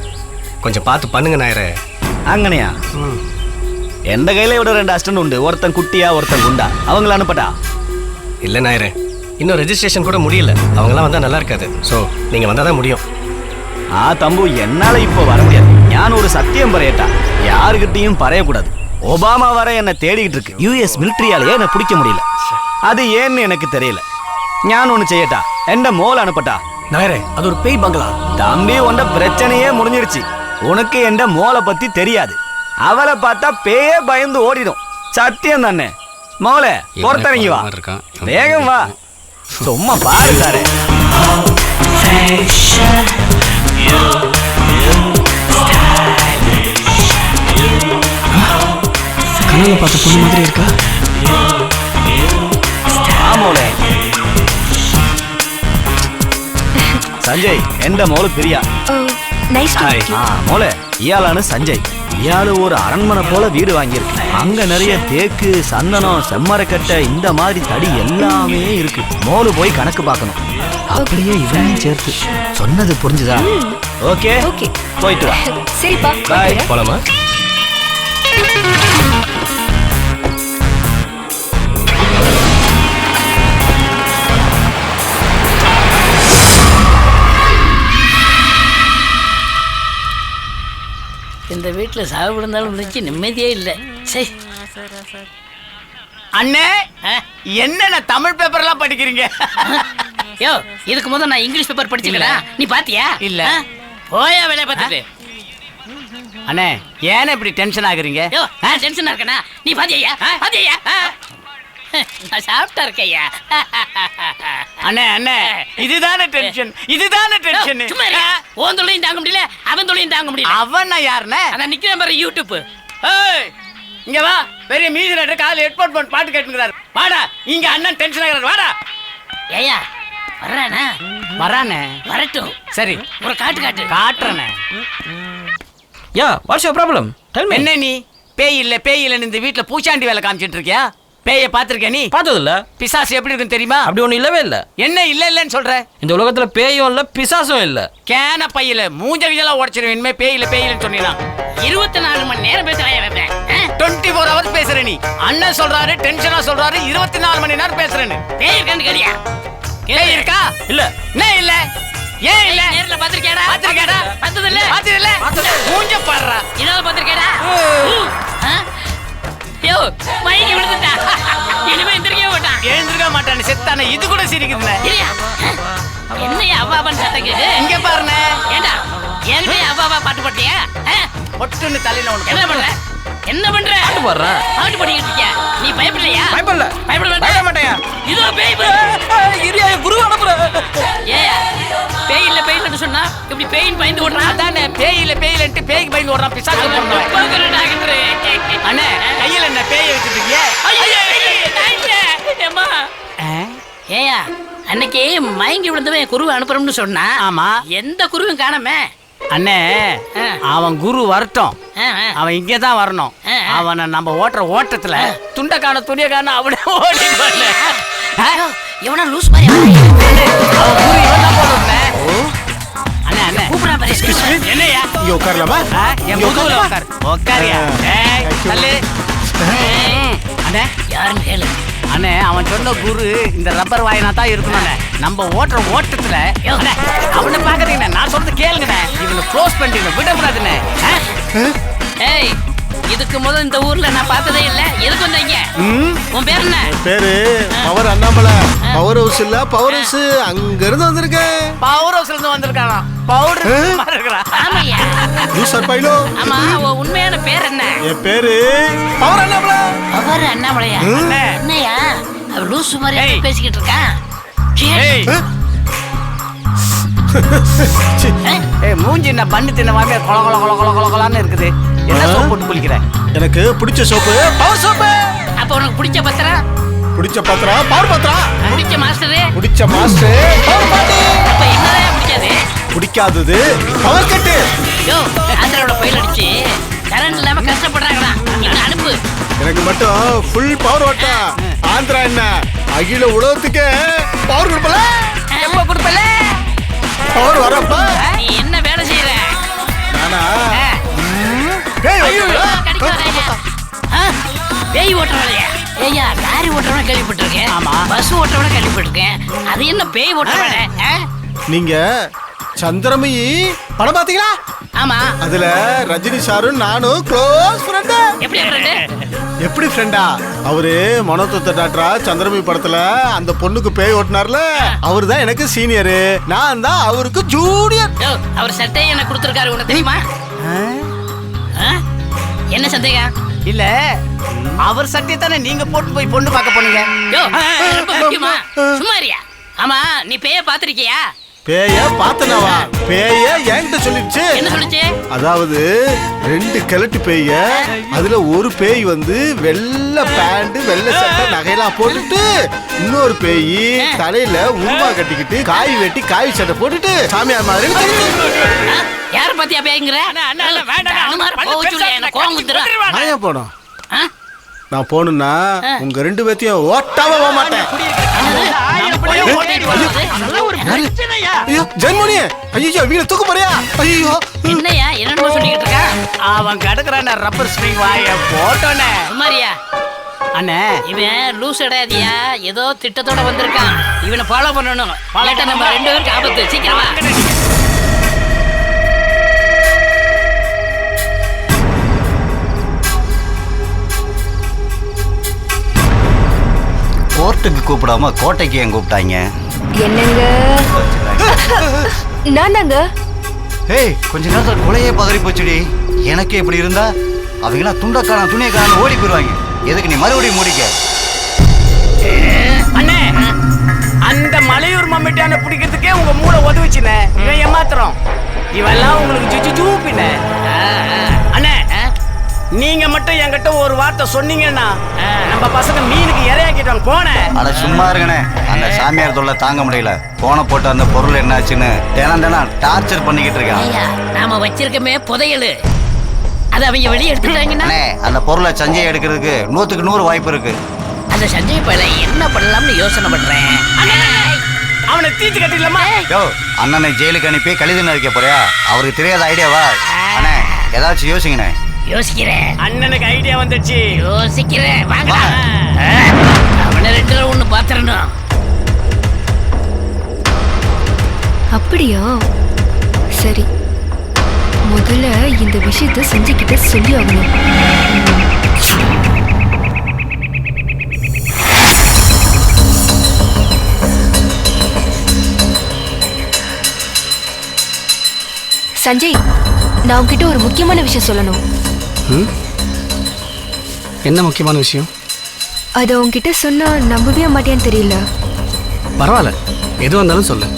கொஞ்சம் பார்த்து பண்ணுங்க நாயரே. അങ്ങനെയാ? எந்த கையில இவட 2 அசிஸ்டன்ட் உண்டு. ஒருத்தன் குட்டியா, ஒருத்தன் குண்டா. அவங்கள அனுப்பட்டா? இல்லை நாயரே, இன்னும் ரெஜிஸ்ட்ரேஷன் கூட முடியல. அவங்களாம் வந்தால் நல்லா இருக்காது. ஸோ நீங்கள் வந்தால் தான் முடியும். தம்பு, என்னால இப்போ வர முடியாது. ஞான் ஒரு சத்தியம் பறையட்டா, யாருக்கிட்டையும் பறையக்கூடாது. ஒபாமா வர என்னை தேடிக்கிட்டு இருக்கு. யூஎஸ் மிலிட்ரியாலேயே என்னை பிடிக்க முடியல. அது ஏன்னு எனக்கு தெரியல. ஞான் ஒன்று செய்யட்டா, எந்த மோல் அனுப்பட்டா? நாயரே, அது ஒரு பேய் பங்களா. தம்பி, உண்ட பிரச்சனையே முடிஞ்சிருச்சு. உனக்கு எந்த மோலை பத்தி தெரியாது. அவளை பார்த்தா பேயே பயந்து ஓடிடும். சத்தியம் தானே. மோலே பொறுத்தவங்க வா, வேகம் வா. சும்மா பாரு சாரே. கனவுல பார்த்த பொண்ணு மாதிரி இருக்கா? ஆமோலே. சஞ்சய், எந்த மோளு பிரியா. மோலே, இயாளானு சஞ்சய். இயாளு ஒரு அரண்மனை போல வீடு வாங்கியிருக்கு. அங்க நிறைய தேக்கு, சந்தனம், செம்மரக்கட்டை, இந்த மாதிரி தடி எல்லாமே இருக்கு. மோளு போய் கணக்கு பார்க்கணும். அப்படியே இவனையும் சேர்த்து. சொன்னது புரிஞ்சுதா? ஓகே போயிட்டு வா. சரிப்பா, பாய். போலாமா? இந்த வீட்டில் சாவு விழுந்தாலும் இருந்துச்சு, நிம்மதியே இல்லை. சரி அண்ணே, என்ன தமிழ் பேப்பர்லாம் படிக்கிறீங்க? யோ, இதுக்கு முதல்ல நான் இங்கிலீஷ் பேப்பர் படிச்சுக்கிறேன். நீ பாத்தியா? இல்ல. போயா வேலையை பார்த்துட்டு. அண்ணே, ஏன் இப்படி டென்ஷன் ஆகுறீங்க? யோ, டென்ஷனா இருக்கனா? நீ பாத்தியா? பாத்தியா? நான் சாப்பிட்டா இருக்கையா? அண்ணே அண்ணே, இதுதானே டென்ஷன், இதுதானே டென்ஷன். சும்மா இரு. உன் தொழிலையும் தாங்க முடியல, அவன் தொழிலையும் தாங்க முடியல. அவன் யாருண்ணே? அதான் நிக்கிறேன் பாரு, யூடியூப். ஏய், இங்க வா. பெரிய மியூசிக் காலையில் ஹெட்போன் போட்டு பாட்டு கேட்டுக்கிறாரு. வாடா, இங்க அண்ணன் டென்ஷன் ஆகிறாரு. வாடா. ஏயா வர்றானே? வரானே, வரட்டும். சரி, ஒரு காட்டு காட்டுறேனே. Yeah, what's your problem? Tell me. என்ன நீ பேய் இல்லைன்னு இந்த வீட்டுல பூச்சாண்டி வேலை காமிச்சிட்டு இருக்கியா? பேயை பாத்திருக்க நீ? பார்த்தது இல்ல. பிசாசு எப்படி இருக்குன்னு தெரியுமா? அப்படி ஒண்ணு இல்லவே இல்ல. என்ன இல்லன்னு சொல்ற? இந்த உலகத்துல பேயும் இல்ல, பிசாசும் இல்ல. கேன பையில மூஞ்செல்லாம் உடைச்சிருவேன். இனிமே பேயிலன்னு சொன்னீனா 24 மணி நேரம் பேசுறேன். 24 hours பேசுற நீ. அண்ணன் சொல்றாரு, டென்ஷனா சொல்றாரு, 24 மணி நேரம் பேசுறேன்னு. பேய் இருக்கான்னு கேளியா? பேய் இருக்கா? இல்ல. என்ன இல்ல? ஏன் இல்ல நேர்ல பாத்திருக்கேடா பாத்திருக்கேடா பார்த்ததில்ல மூஞ்ச பாடுறா இதாவது பாத்திருக்கேடா யோ மயங்கி விழுந்துட்டா இனிமே எந்திரிக்கவே மாட்டான் எழுந்திருக்க மாட்டானே செத்தானே இது கூட சிரிக்குதுண்ணே இல்லையா என்னையா அவ்வாபான்னு சத்தம் கேக்கு இங்க பாருண்ணே ஏண்டா ஏற்கனவே அவ்வாபா பாட்டு பாட்டியா ஒட்டுன்னு தலையில ஒண்ணு என்ன பண்ற என்ன பண்ற பாட்டு பாடுறேன் பாட்டு பாடிக்கிட்டு இருக்கியா நீ பயப்படலையா பயப்படல பயப்பட மாட்டேன் இதோ பேய் இரியா குரு அனுப்புற ஏயா பேய் இல்ல சொன்னா இப்படி பேயின் பயந்து ஓடுறான் அதானே பேயிலன்ட்டு பேய்க்கு பயந்து ஓடுறான் பிசாசு போடுறான் அண்ணே கையில என்ன பேய் வச்சிருக்கீங்க ஏயா அன்னைக்கு மயங்கி விழுந்தவன் குருவை அனுப்புறோம்னு சொன்னா ஆமா எந்த குருவும் காணாமே அண்ணே அவன் குரு வரட்டும் அவன் இங்கே தான் வரணும் அவனை நம்ம ஓட்டுற ஓட்டத்துல துண்டை காண துணியை காண அவனே ஓடி எவனா லூஸ் மாதிரி அண்ணே அண்ணே என்னையா இங்க உட்காரலாமா என் முதுகுல உட்கார் உட்காரியா தள்ளு அண்ணே யாருன்னு கேளு அண்ணே அவன் சொன்ன குரு இந்த ரப்பர் வாயினா தான் இருக்கணும் நம்ம ஓட்டுற ஓட்டத்துல அவனை பாக்குறீங்க நான் சொல்றது கேளுங்கண்ணே இவனை க்ளோஸ் பண்ணிட்டு விடக்கூடாதுண்ணே ஏய் இதுக்கு முதல் இந்த ஊர்ல நான் பார்த்ததே இல்ல எதுக்கு வந்தீங்க உன் பேர் என்ன பேரு பவர் அண்ணாமலை பவர் ஹவுஸ் இல்ல பவர் ஹவுஸ் அங்க இருந்து வந்திருக்கேன் பவர் ஹவுஸ்ல இருந்து வந்திருக்கானா பவுடர் ஆமாய்யா லூசர் பைலோ ஆமா உன் உண்மையான பேர் என்ன என் பேரு பவர் அண்ணாமலை பவர் அண்ணாமலையா என்னையா அவ லூசு மாதிரி பேசிக்கிட்டு இருக்கான் ஏய் மூஞ்சி என்ன பண்ணு தின்ன மாதிரி கொல கொல கொல கொல கொல கொலான்னு இருக்குது என்ன சோப்பு போட்டு குளிக்கிறேன் எனக்கு பிடிச்ச சோப்பு பவர் சோப்பு அப்ப உனக்கு பிடிச்ச பத்திரம் பிடிச்ச பத்திரம் பவர் பத்திரம் பிடிச்ச மாஸ்டர் பிடிச்ச மாஸ்டர் பவர் பாட்டி அப்ப என்னதான் பிடிக்காது பிடிக்காதது பவர் கட்டு யோ ஆந்திராவோட பயில் அடிச்சு கரண்ட் இல்லாம கஷ்டப்படுறாங்களா இங்க அனுப்பு எனக்கு மட்டும் ஃபுல் பவர் ஓட்டா ஆந்திரா என்ன அகில உலகத்துக்கு பவர் கொடுப்பல எப்ப கொடுப்பல பவர் வரப்ப நீ என்ன வேலை செய்யற நானா பேய் ஓட்டுறவளையா ஏய்யா லாரி ஓட்டுறவன கேள்விப்பட்டிருக்கேன் ஆமா பஸ் ஓட்டுறவன கேள்விப்பட்டிருக்கேன் அது என்ன பேய் ஓட்டுறவன நீங்க சந்திரமயி படம் பாத்தீங்களா ஆமா அதுல ரஜினி சாரும் நானும் க்ளோஸ் ஃப்ரெண்ட் எப்படி ஃப்ரெண்டா அவரு மனோதத்துவ டாக்டரா சந்திரமயி படத்துல அந்த பொண்ணுக்கு பேய் ஓட்டினார்ல அவரு தான் எனக்கு சீனியரு நான் தான் அவருக்கு ஜூனியர் அவர் சட்டையை எனக்கு கொடுத்துருக்காரு உனக்கு தெரியுமா என்ன சந்தேகம் இல்ல அவர் சட்டை தானே நீங்க போட்டு போய் பொண்ணு பார்க்க போனீங்க சும்மாரியா ஆமா நீ பேய பாத்திருக்கியா பேய பாத்தனவா பேய என்கிட்ட சொல்லிடுச்சு என்ன சொல்லுச்சு அதாவது 2 கிழட்டு பேய அதுல ஒரு பேய் வந்து வெள்ளை பேண்ட் வெள்ளை சட்டை நகையெல்லாம் போட்டுட்டு இன்னொரு பேய் தலையில உருவா கட்டிக்கிட்டு காய் வெட்டி காய் சட்டை போட்டுட்டு சாமியார் மாதிரி யார பத்தியா பேய்ங்கற நான் போனோம் நான் போகணும்னா உங்க 2 பேத்தையும் ஓட்டாம போக மாட்டேன் ஜென்மணி ஐயோ வீட தூக்க போறியா ஐயோ என்னையா என்னன்னு சொல்லிக்கிட்டு இருக்கா அவன் கடக்குறான ரப்பர் ஸ்ப்ரிங் வாய போட்டோனே சுமாரியா அண்ணே இவன் லூஸ் அடையாதியா ஏதோ திட்டத்தோட வந்திருக்கான் இவனை ஃபாலோ பண்ணணும் பாலட்ட நம்ம 2 பேருக்கு ஆபத்து சீக்கிரமா கோர்ட்டுக்கு கூப்பிடாம கோட்டைக்கு ஏன் கூப்பிட்டாங்க? என்னங்க நானாங்க ஏய் கொஞ்ச நேரத்துல கொலையே பதறி போச்சுடி. எனக்கு இப்படி இருந்தா அவங்களாம் துண்டக்காரன் துணியக்காரன் ஓடி போயிடுவாங்க. எதுக்கு நீ மறுபடியும் மூடிக்க? அண்ணே அந்த மலையூர் மம்மிட்டான பிடிக்கிறதுக்கே உங்க மூளை உதவிச்சுனே. இவன் ஏமாத்துறோம். இவெல்லாம் உங்களுக்கு ஜுஜு ஜூப்பினே. அண்ணே நீங்க மட்டும் என்கிட்ட ஒரு வார்த்தை சொன்னீங்கன்னா நம்ம பசங்க மீனுக்கு இரையாக்கிட்டாங்க போனேன். அட சும்மா இருங்கண்ணே, அந்த சாமியார் தொல்லை தாங்க முடியல. போன போட்டு அந்த பொருள் என்னாச்சுன்னு தினம் டார்ச்சர் பண்ணிக்கிட்டு இருக்கான். நாம வச்சிருக்கமே புதையலு அது அவங்க வெளியே எடுத்துட்டாங்கன்னா அந்த பொருளை சஞ்சய் எடுக்கிறதுக்கு 100க்கு 100 வாய்ப்பு இருக்கு. அந்த சஞ்சய் பையல என்ன பண்ணலாம்னு யோசனை பண்றேன். அவனை தீத்து கட்டிடலாமா? யோ அண்ணனை ஜெயிலுக்கு அனுப்பி கழிதுன்னு இருக்க போறியா? அவருக்கு தெரியாத ஐடியாவா? அண்ணே ஏதாச்சும் யோசிங்கண்ணே. யோசிக்கிறேன். அண்ணனுக்கு ஐடியா வந்துச்சு. யோசிக்கிறேன். வாங்க அவனை 2ல 1 பாத்துறணும். அப்படியா? சரி, முதல்ல இந்த விஷயத்தை செஞ்சுக்கிட்ட சொல்லி ஆகணும். சஞ்சய், நான் உன்கிட்ட ஒரு முக்கியமான விஷயம் சொல்லணும். என்ன முக்கியமான விஷயம்? அதை உன்கிட்ட சொன்னா நம்பவே மாட்டேன்னு தெரியல. பரவாயில்ல, எதுவாக இருந்தாலும் சொல்லு.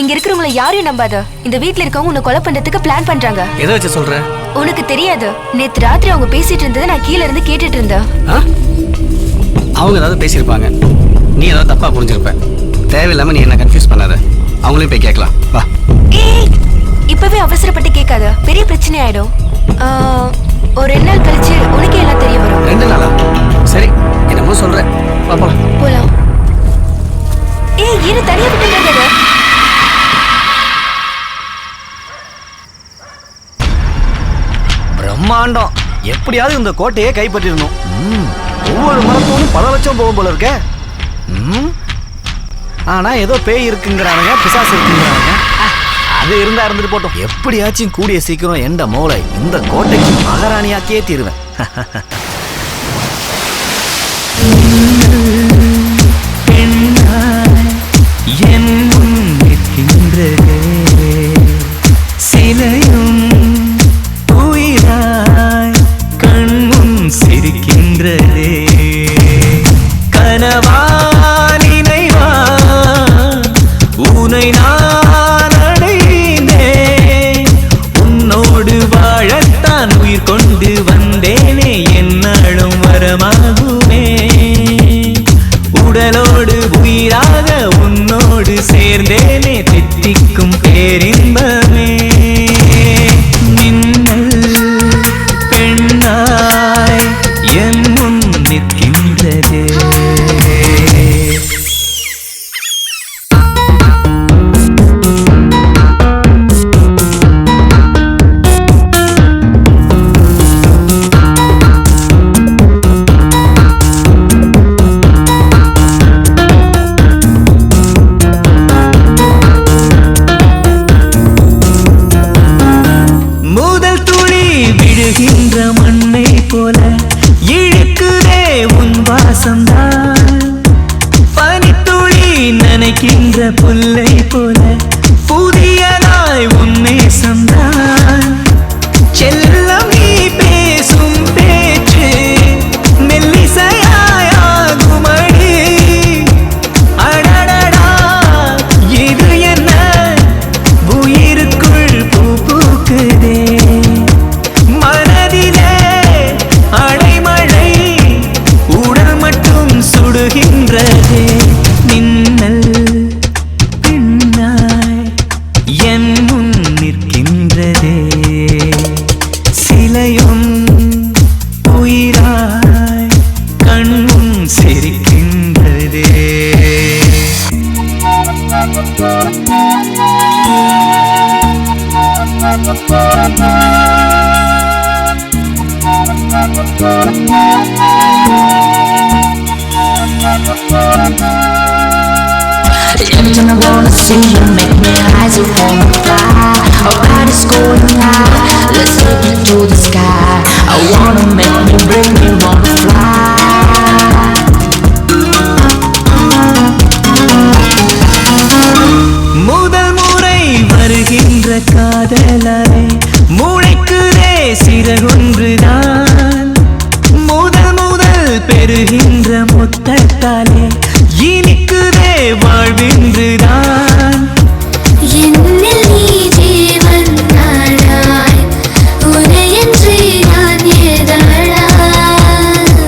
இங்க இருக்கிறவங்கள யாரையும் நம்பாத. இந்த வீட்ல இருக்கவங்க உன்னை கொலை பண்றதுக்கு பிளான் பண்றாங்க. எதை வச்சு சொல்ற? உனக்கு தெரியாது, நேத்து ராத்திரி அவங்க பேசிட்டு இருந்ததை நான் கீழே இருந்து கேட்டுட்டு இருந்தேன். அவங்க ஏதாவது பேசியிருப்பாங்க, நீ ஏதாவது தப்பா புரிஞ்சிருப்ப. தேவையில்லாம நீ என்ன கன்ஃபியூஸ் பண்ணாத. அவங்களையும் போய் கேட்கலாம் வா. இப்பவே அவசரப்பட்டு கேட்காத, பெரிய பிரச்சனை ஆயிடும். ஒரு 2 நாள் கழிச்சு உனக்கே எல்லாம் தெரிய வரும். 2 நாளா? சரி, என்னமோ சொல்றேன். பாப்போம். போலாம். ஏன் தனியா விட்டுறாத? பிரம்மாண்டம். எப்படியாவது இந்த கோட்டையை கைப்பற்றிடணும். ஒவ்வொரு மரத்தோடும் பல லட்சம் போகும் போல இருக்க. ஆனா ஏதோ பேய் இருக்குங்கிறானுங்க, பிசாசு இருக்குங்கிறானுங்க. அது இருந்தா இருந்துட்டு போட்டோம். எப்படியாச்சும் கூடிய சீக்கிரம் எந்த மூளை இந்த கோட்டைக்கு மகாராணியாக்கியே தீருவேன். சிலையும் உயிராய் கண்முன் சிரிக்கின்றதே, கனவா நினைவா உனை நான் அடைந்தேன், உன்னோடு வாழத்தான் உயிர் கொண்டு வந்தேனே, என்னாலும் வரமாகுமே, உடலோடு உயிராக உன்னோடு சேர்ந்தேனே, தித்திக்கும் பேரின்பமே, மின்னல் பெண்ணாய் என் முன் நிற்கின்றதே. மண்ணை போல இழுக்குதே உன் வாசம்தான், பனித்துளி நனைக்கின்ற புல்லை போல புதியதாய் உன் நேசம்தான், செல்லம் நீ பேசும் பேச்சு மெல்லிசையாகுமடி, அடடடா இது என்ன உயிருக்குள் பூ பூக்குதே, அடைமழை உடல் மட்டும் சுடுகின்றதே, மின்னல் பின்னாய் என் முன் நிற்கின்றதே, சிலையும் உயிராய் கண்முன் சிரிக்கின்றதே. Every time I wanna see you, make me rise and wanna fly. Our body's going high, let's take it to the sky. I wanna make me, bring me, wanna fly. முதல் முறை வருகின்ற காதலாலே முளைக்குதே சிறகொன்றுதான், முதல் பெறுகின்ற முத்தத்தாலே இனிக்குதே வாழ்வின்றுதான், என்னில் நீ ஜீவன் தானாய், உனையின்றி நான் ஏதடா,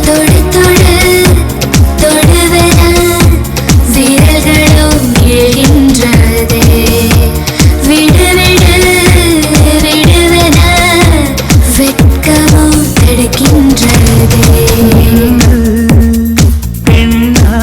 தொடு தொடு தொடுவென விரல்களும் எழுகின்றதே, விடு விடு விடுவென வெட்கமும் தடுக்கின்றதே, பெண்ணா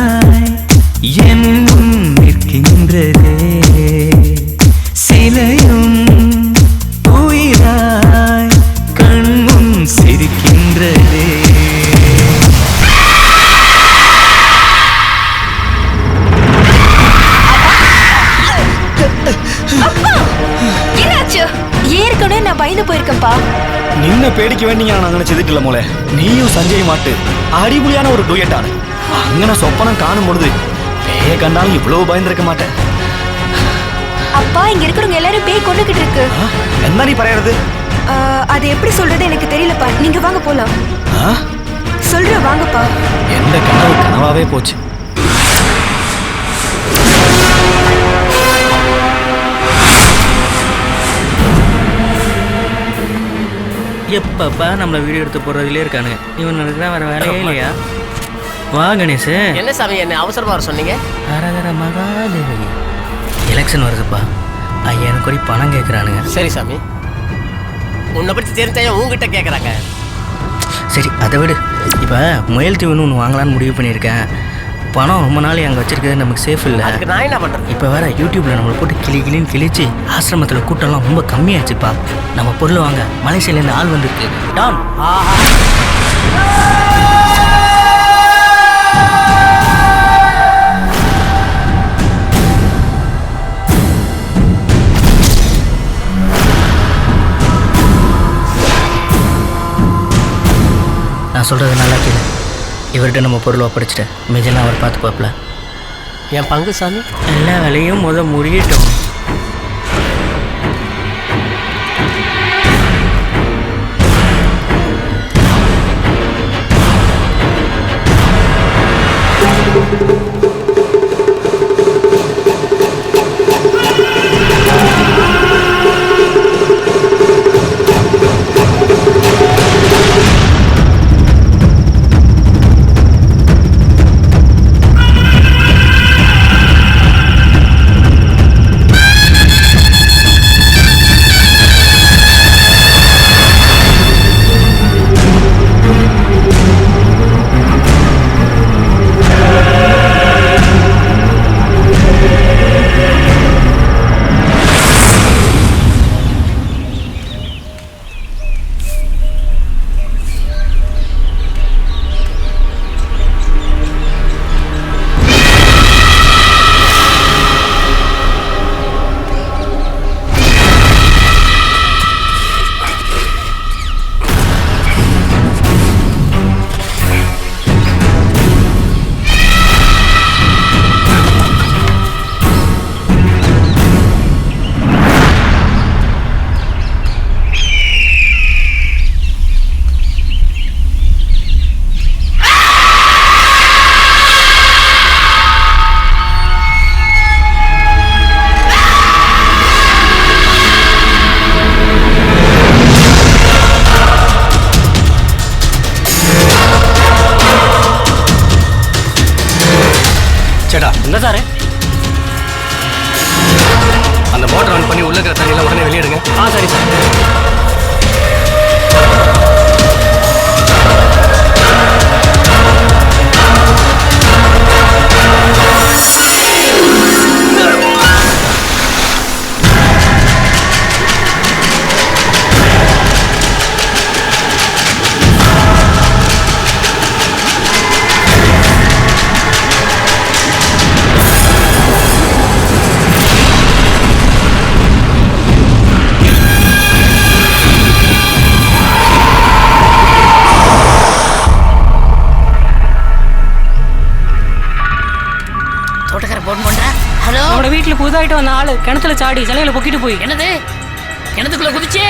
என்ன பேடிக்க வேண்டிங்க நான் അങ്ങനെ ചെയ്തിട്ടില്ല മോളെ നീയും സഞ്ജയുമായിട്ട് അടിപൊളിயான ஒரு ഡുയറ്റ് ആണ് അങ്ങനെ സ്വപ്നം കാണും பொழுது பேய கண்டாலும் இவ்வளவு பயந்திருக்க மாட்டேன் அப்பா இங்க இருக்கிறவங்க எல்லாரும் பேய் கொண்டுகிட்டு இருக்கு என்ன நீ பரையறது அது எப்படி சொல்றது எனக்கு தெரியலப்பா நீங்க வாங்க போலாம் சொல்ற வாங்கப்பா எந்த கனவு கனவாவே போச்சு எப்பப்பா நம்மள வீடியோ எடுத்து போறதுலயே இருக்கானுங்க இவனுக்கு வேற வேலையே இல்லையா வா கணேஷ் என்ன சாமி என்ன அவசரமா வர சொன்னீங்க அரகர மகாதேவி எலெக்ஷன் வருதுப்பா 5000 கோடி பணம் கேட்குறானுங்க சரி சாமி உன்னை பற்றி தெரிஞ்சாயும் உங்ககிட்ட கேட்குறாங்க சரி அதை விடு இப்போ முயல் தீவனு ஒன்று வாங்கலான்னு முடிவு பண்ணியிருக்கேன் பணம் ரொம்ப நாள் அங்கே வச்சிருக்கிறது நமக்கு சேஃப் இல்லை அதுக்கு நான் என்ன பண்ணுறேன் இப்போ வேற யூடியூப்ல நம்மளை போட்டு கிளின்னு கிழிச்சு ஆசிரமத்தில் கூட்டம்லாம் ரொம்ப கம்மியாச்சுப்பா நம்ம பொருள் வாங்க மலேசியாலேருந்து ஆள் வந்துருக்கு டான் நான் சொல்கிறது நல்லா கேளு இவர்கிட்ட நம்ம பொருள் ஒப்படைச்சிட்டேன் மிதெல்லாம் அவர் பார்த்து பார்ப்பல என் பங்கு சாமி எல்லா வேலையும் முடியட்டும் சேடா என்ன சார் அந்த மோட்டர் ஆன் பண்ணி உள்ள இருக்கிற தண்ணியெல்லாம் உடனே வெளியிடுங்க சரி சார் வீட்டுல புதுதாயிட்டு வந்த ஆளு கிணத்துல சாடி சிலையில பொக்கிட்டு போய் என்னது கிணத்துக்குள்ள குதிச்சு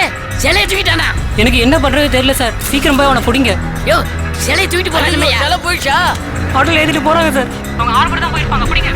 சிலையை தூக்கிட்டானா எனக்கு என்ன பண்றது தெரியல சார் சீக்கிரம் போய் அவனை பிடிங்க யோ சிலையை தூக்கிட்டு போறாங்க சிலை போயிடுச்சா ஆட்டோல ஏத்திட்டு போறாங்க சார் அவங்க 6 பேர் தான் போயிருப்பாங்க பிடிங்க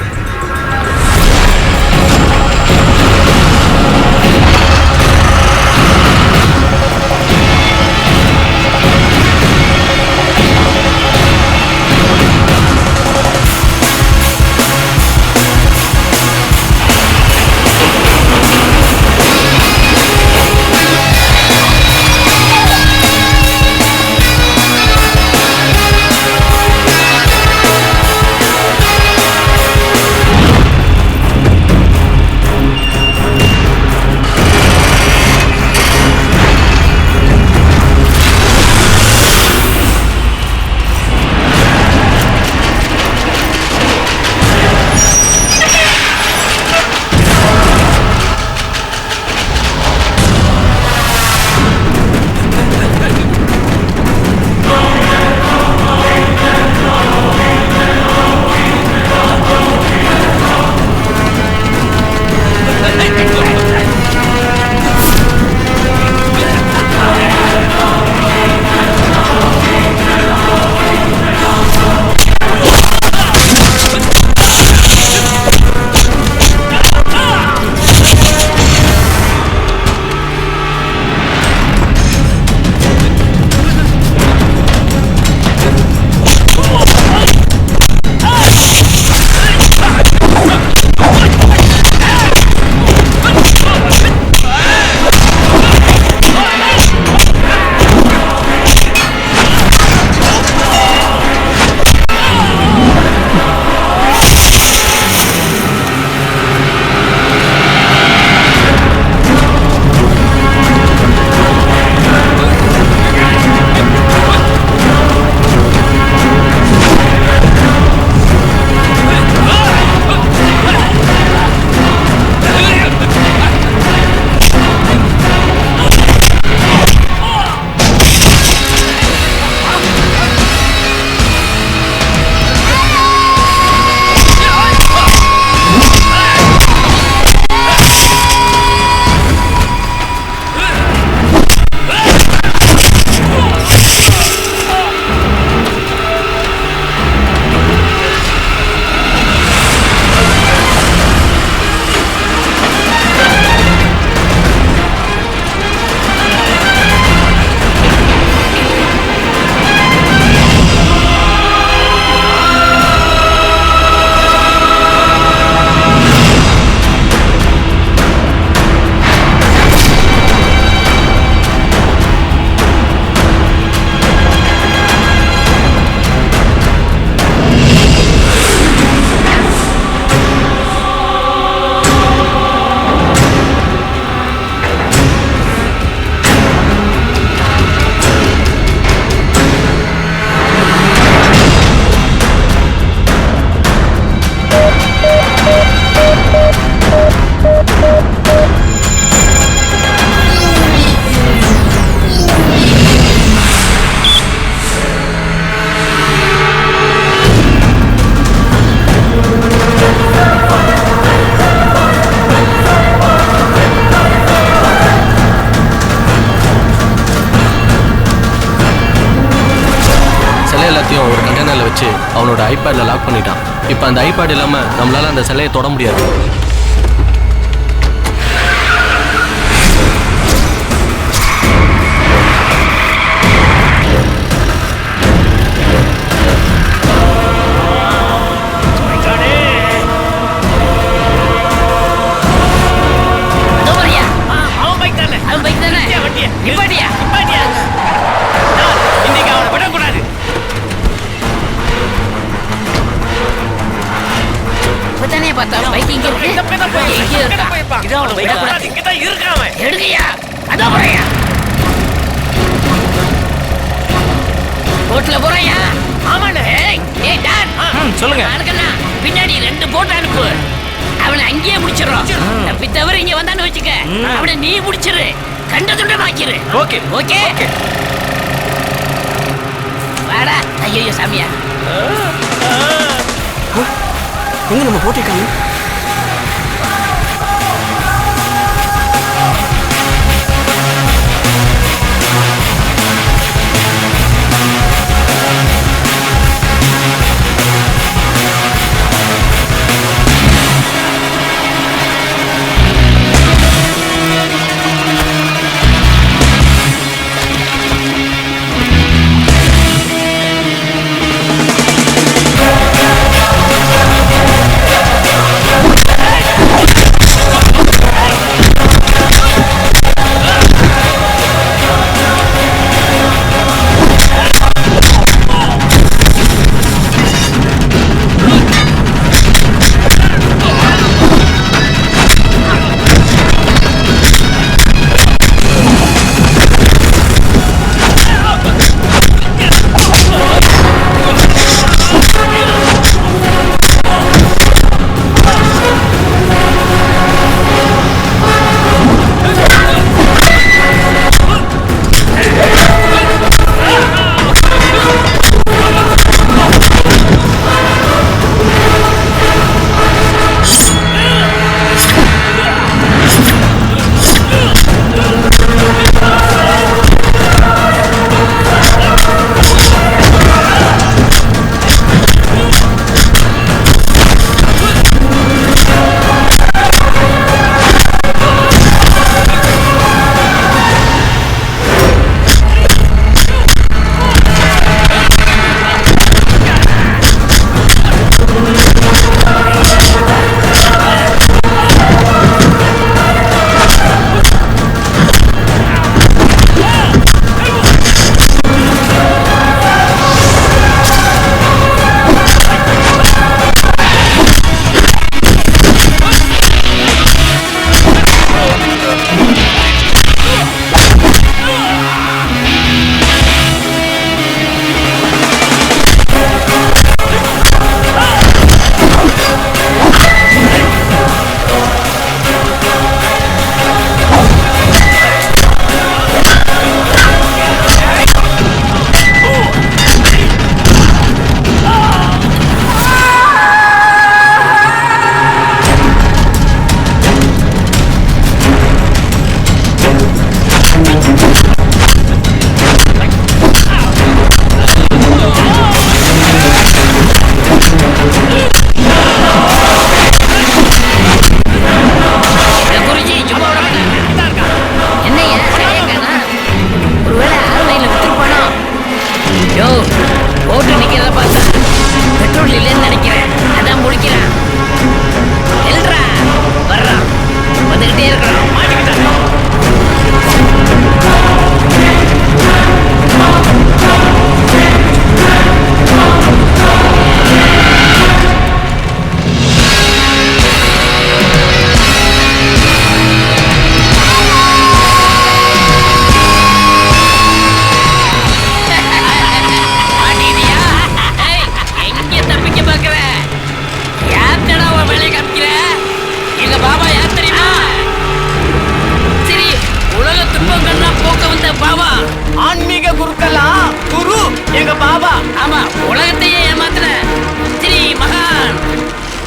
லாக் பண்ணிட்டான். இப்போ அந்த ஐபேட் இல்லாம நம்மளால அந்த சிலையை தொட முடியாது. சொல்லுங்க. பின்னாடி 2 போட் அனுப்பு. அவனை அங்கேயே முடிச்சிடறோம். தப்பி தவிர இங்க வந்தான்னு வச்சுக்க, அவனை நீ முடிச்சிரு, கண்ட துண்டமாக்கிரு. Okay okay. வாடா. ஐயோ சாமியா, எங்க நம்ம போட்டிருக்காங்க?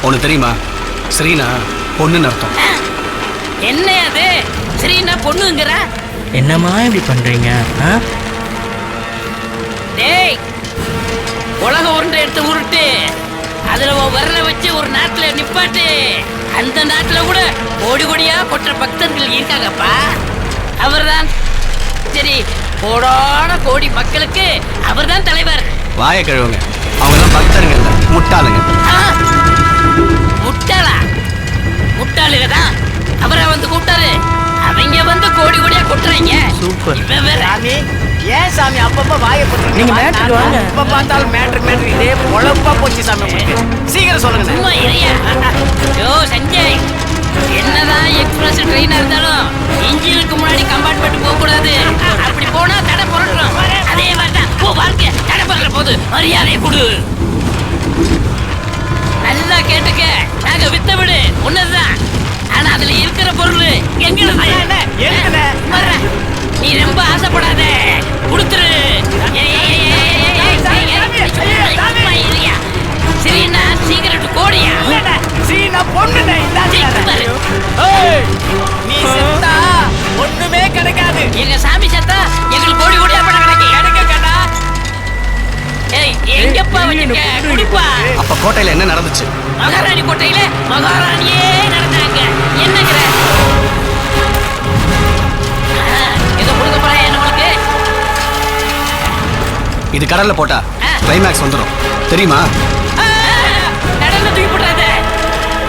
உனக்கு தெரியுமா ஸ்ரீனா பொண்ணுன்னு அர்த்தம். என்ன அது ஸ்ரீனா பொண்ணுங்கற? என்னம்மா இப்படி பண்றீங்க? டேய் உலக உருண்டை எடுத்து உருட்டு. அதுல விரல வச்சு ஒரு நாட்டுல நிப்பாட்டு. அந்த நாட்டுல கூட கோடி கோடியா கொற்ற பக்தர்கள் இருக்காங்கப்பா. அவர்தான் சரி, கோடான கோடி மக்களுக்கு அவர்தான் தலைவர். வாயை கழுவுங்க. அவங்க தான் பக்தருங்க இல்ல, முட்டாளுங்க. முட்டாளா? முட்டாளுங்க தான் அவரை வந்து கூப்பிட்டாரு. அவங்க வந்து கோடி கோடியா கொட்டுறாங்க. சூப்பர். சாமி, ஏன் சாமி அப்பப்ப வாயை போட்டு நீங்க மேட்ருக்கு வாங்க. எப்ப பார்த்தாலும் மேட்ரு இதே பொழப்பா போச்சு சாமி உங்களுக்கு. சீக்கிரம் சொல்லுங்க. சும்மா இறையா. யோ சஞ்சய், என்னதான் எக்ஸ்பிரஸ் ட்ரெயினா இருந்தாலும் இன்ஜினுக்கு முன்னாடி கம்பார்ட்மெண்ட் போக கூடாது. அப்படி போனா தடை புரட்டுறோம். அதே மாதிரி தான் போ வாழ்க்கை தடை புரட்டுற போது மரியாதையை கொடு. நல்லா கேட்டுக்க, நாங்க வித்த விடு ஒன்னதுதான். ஆனா அதுல இருக்கிற பொருள் எங்களுக்கு நீ ரொம்ப ஆசைப்படாத, கொடுத்துரு. சரிண்ணா, சீக்கிரம் கோடியா நீ செத்தா ஒண்ணுமே கிடைக்காது. எங்க சாமி செத்தா எங்களுக்கு கோடி கோடியா பணம் கிடைக்கா. ஏய், எங்கப்பா வச்சிருக்க? குடிப்பா. அப்ப கோட்டையில என்ன நடந்துச்சு? மகாராணி கோட்டையில மகாராணியே நடந்தாங்க. என்னங்கிற ஏதோ கொடுக்க போறேன் உங்களுக்கு. இது கடல்ல போட்டா கிளைமேக்ஸ் வந்துடும் தெரியுமா? கடல்ல தூக்கி போடுறாத.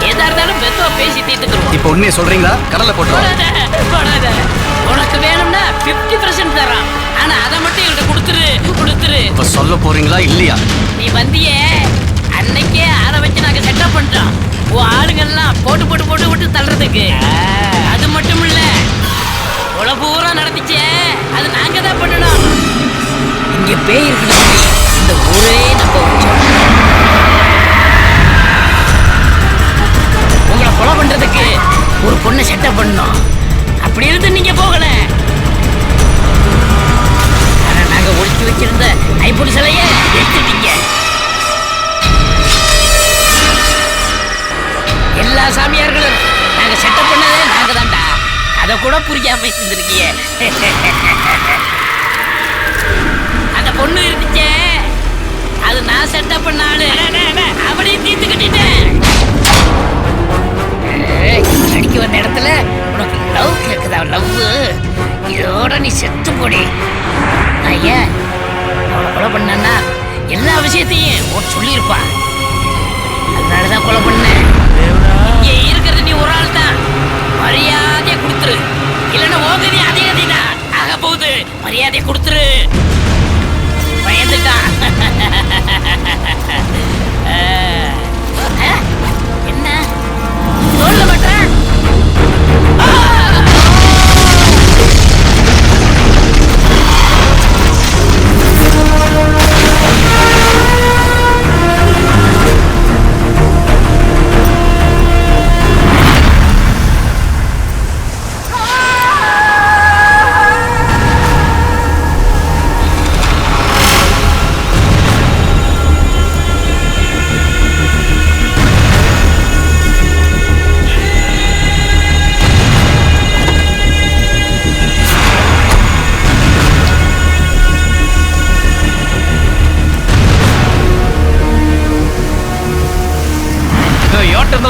எதா இருந்தாலும் மெதுவா பேசி தீர்த்துக்கிறோம். இப்போ உண்மையை சொல்றீங்களா? கடல்ல போட்டுருவோம். உனக்கு வேணும்னா 50% தரான். ஆனா அதை மட்டும் என்கிட்ட கொடுத்துரு. இப்ப சொல்ல போறீங்களா இல்லையா? நீ வந்தியே அன்னைக்கே ஆற வச்சு நாங்க செட்டப் பண்ணிட்டோம். உன் ஆளுங்கெல்லாம் போட்டு போட்டு போட்டு விட்டு தள்ளுறதுக்கு. அது மட்டும் இல்ல, உலகூரா நடந்துச்சே அது நாங்க தான் பண்ணணும். இங்க பேய் இருக்கு, இந்த ஊரே நம்ப வச்சோம். உங்களை கொலை பண்றதுக்கு ஒரு பொண்ணை செட்டப் பண்ணோம். அப்படி இருந்து நீங்க போகல. ஆனா நாங்க ஒழிச்சு வச்சிருந்த ஐம்பொடி சிலைய எடுத்துட்டீங்க. எல்லா சாமியார்களும் நாங்க செட்டப் பண்ணதே நாங்க தான்டா. அத கூட புரியாம இருந்திருக்கீங்க. அந்த பொண்ணு இருந்துச்சே, அது நான் செட்டப் பண்ண ஆளு. அவனையும் தீர்த்து கட்டிட்டேன். அடிக்க வந்த இடத்துல உனக்கு லவ் கேக்குதா? லவ் இதோட நீ செத்து போடி. ஐயா, அவளை கொலை பண்ணா எல்லா விஷயத்தையும் உனக்கு சொல்லியிருப்பா. அதனாலதான் கொலை பண்ண. இங்க இருக்கிறது நீ ஒரு ஆள் தான். மரியாதையை கொடுத்துரு, இல்லைன்னா ஓகதி அதே கதி தான் ஆக போகுது. மரியாதையை கொடுத்துரு. பயந்துட்டான். என்ன சொல்ல மாட்டேன்.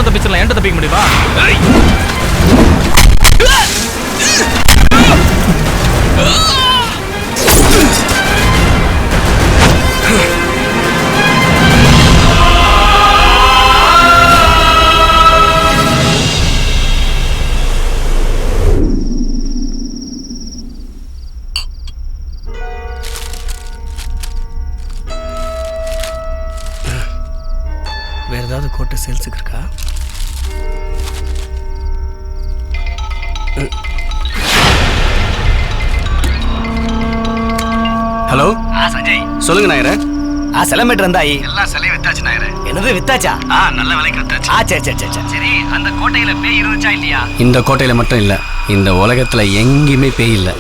தப்பிச்சிடலாம். என்கிட்ட தப்பிக்க முடியுமா? வேற ஏதாவது கோட்டை சேல்ஸுக்கு இருக்கா? ஹலோ சஞ்சய் சொல்லுங்க நாயரே. சில மீட்டர் இருந்தாயி எல்லாம் சிலையை வித்தாச்சு நாயரே. என்னது வித்தாச்சா? நல்ல விலைக்கு வித்தாச்சு. சரி சரி, அந்த கோட்டையில பேய் இருந்துச்சா இல்லையா? இந்த கோட்டையில மட்டும் இல்ல, இந்த உலகத்துல எங்கேயுமே பேய் இல்ல.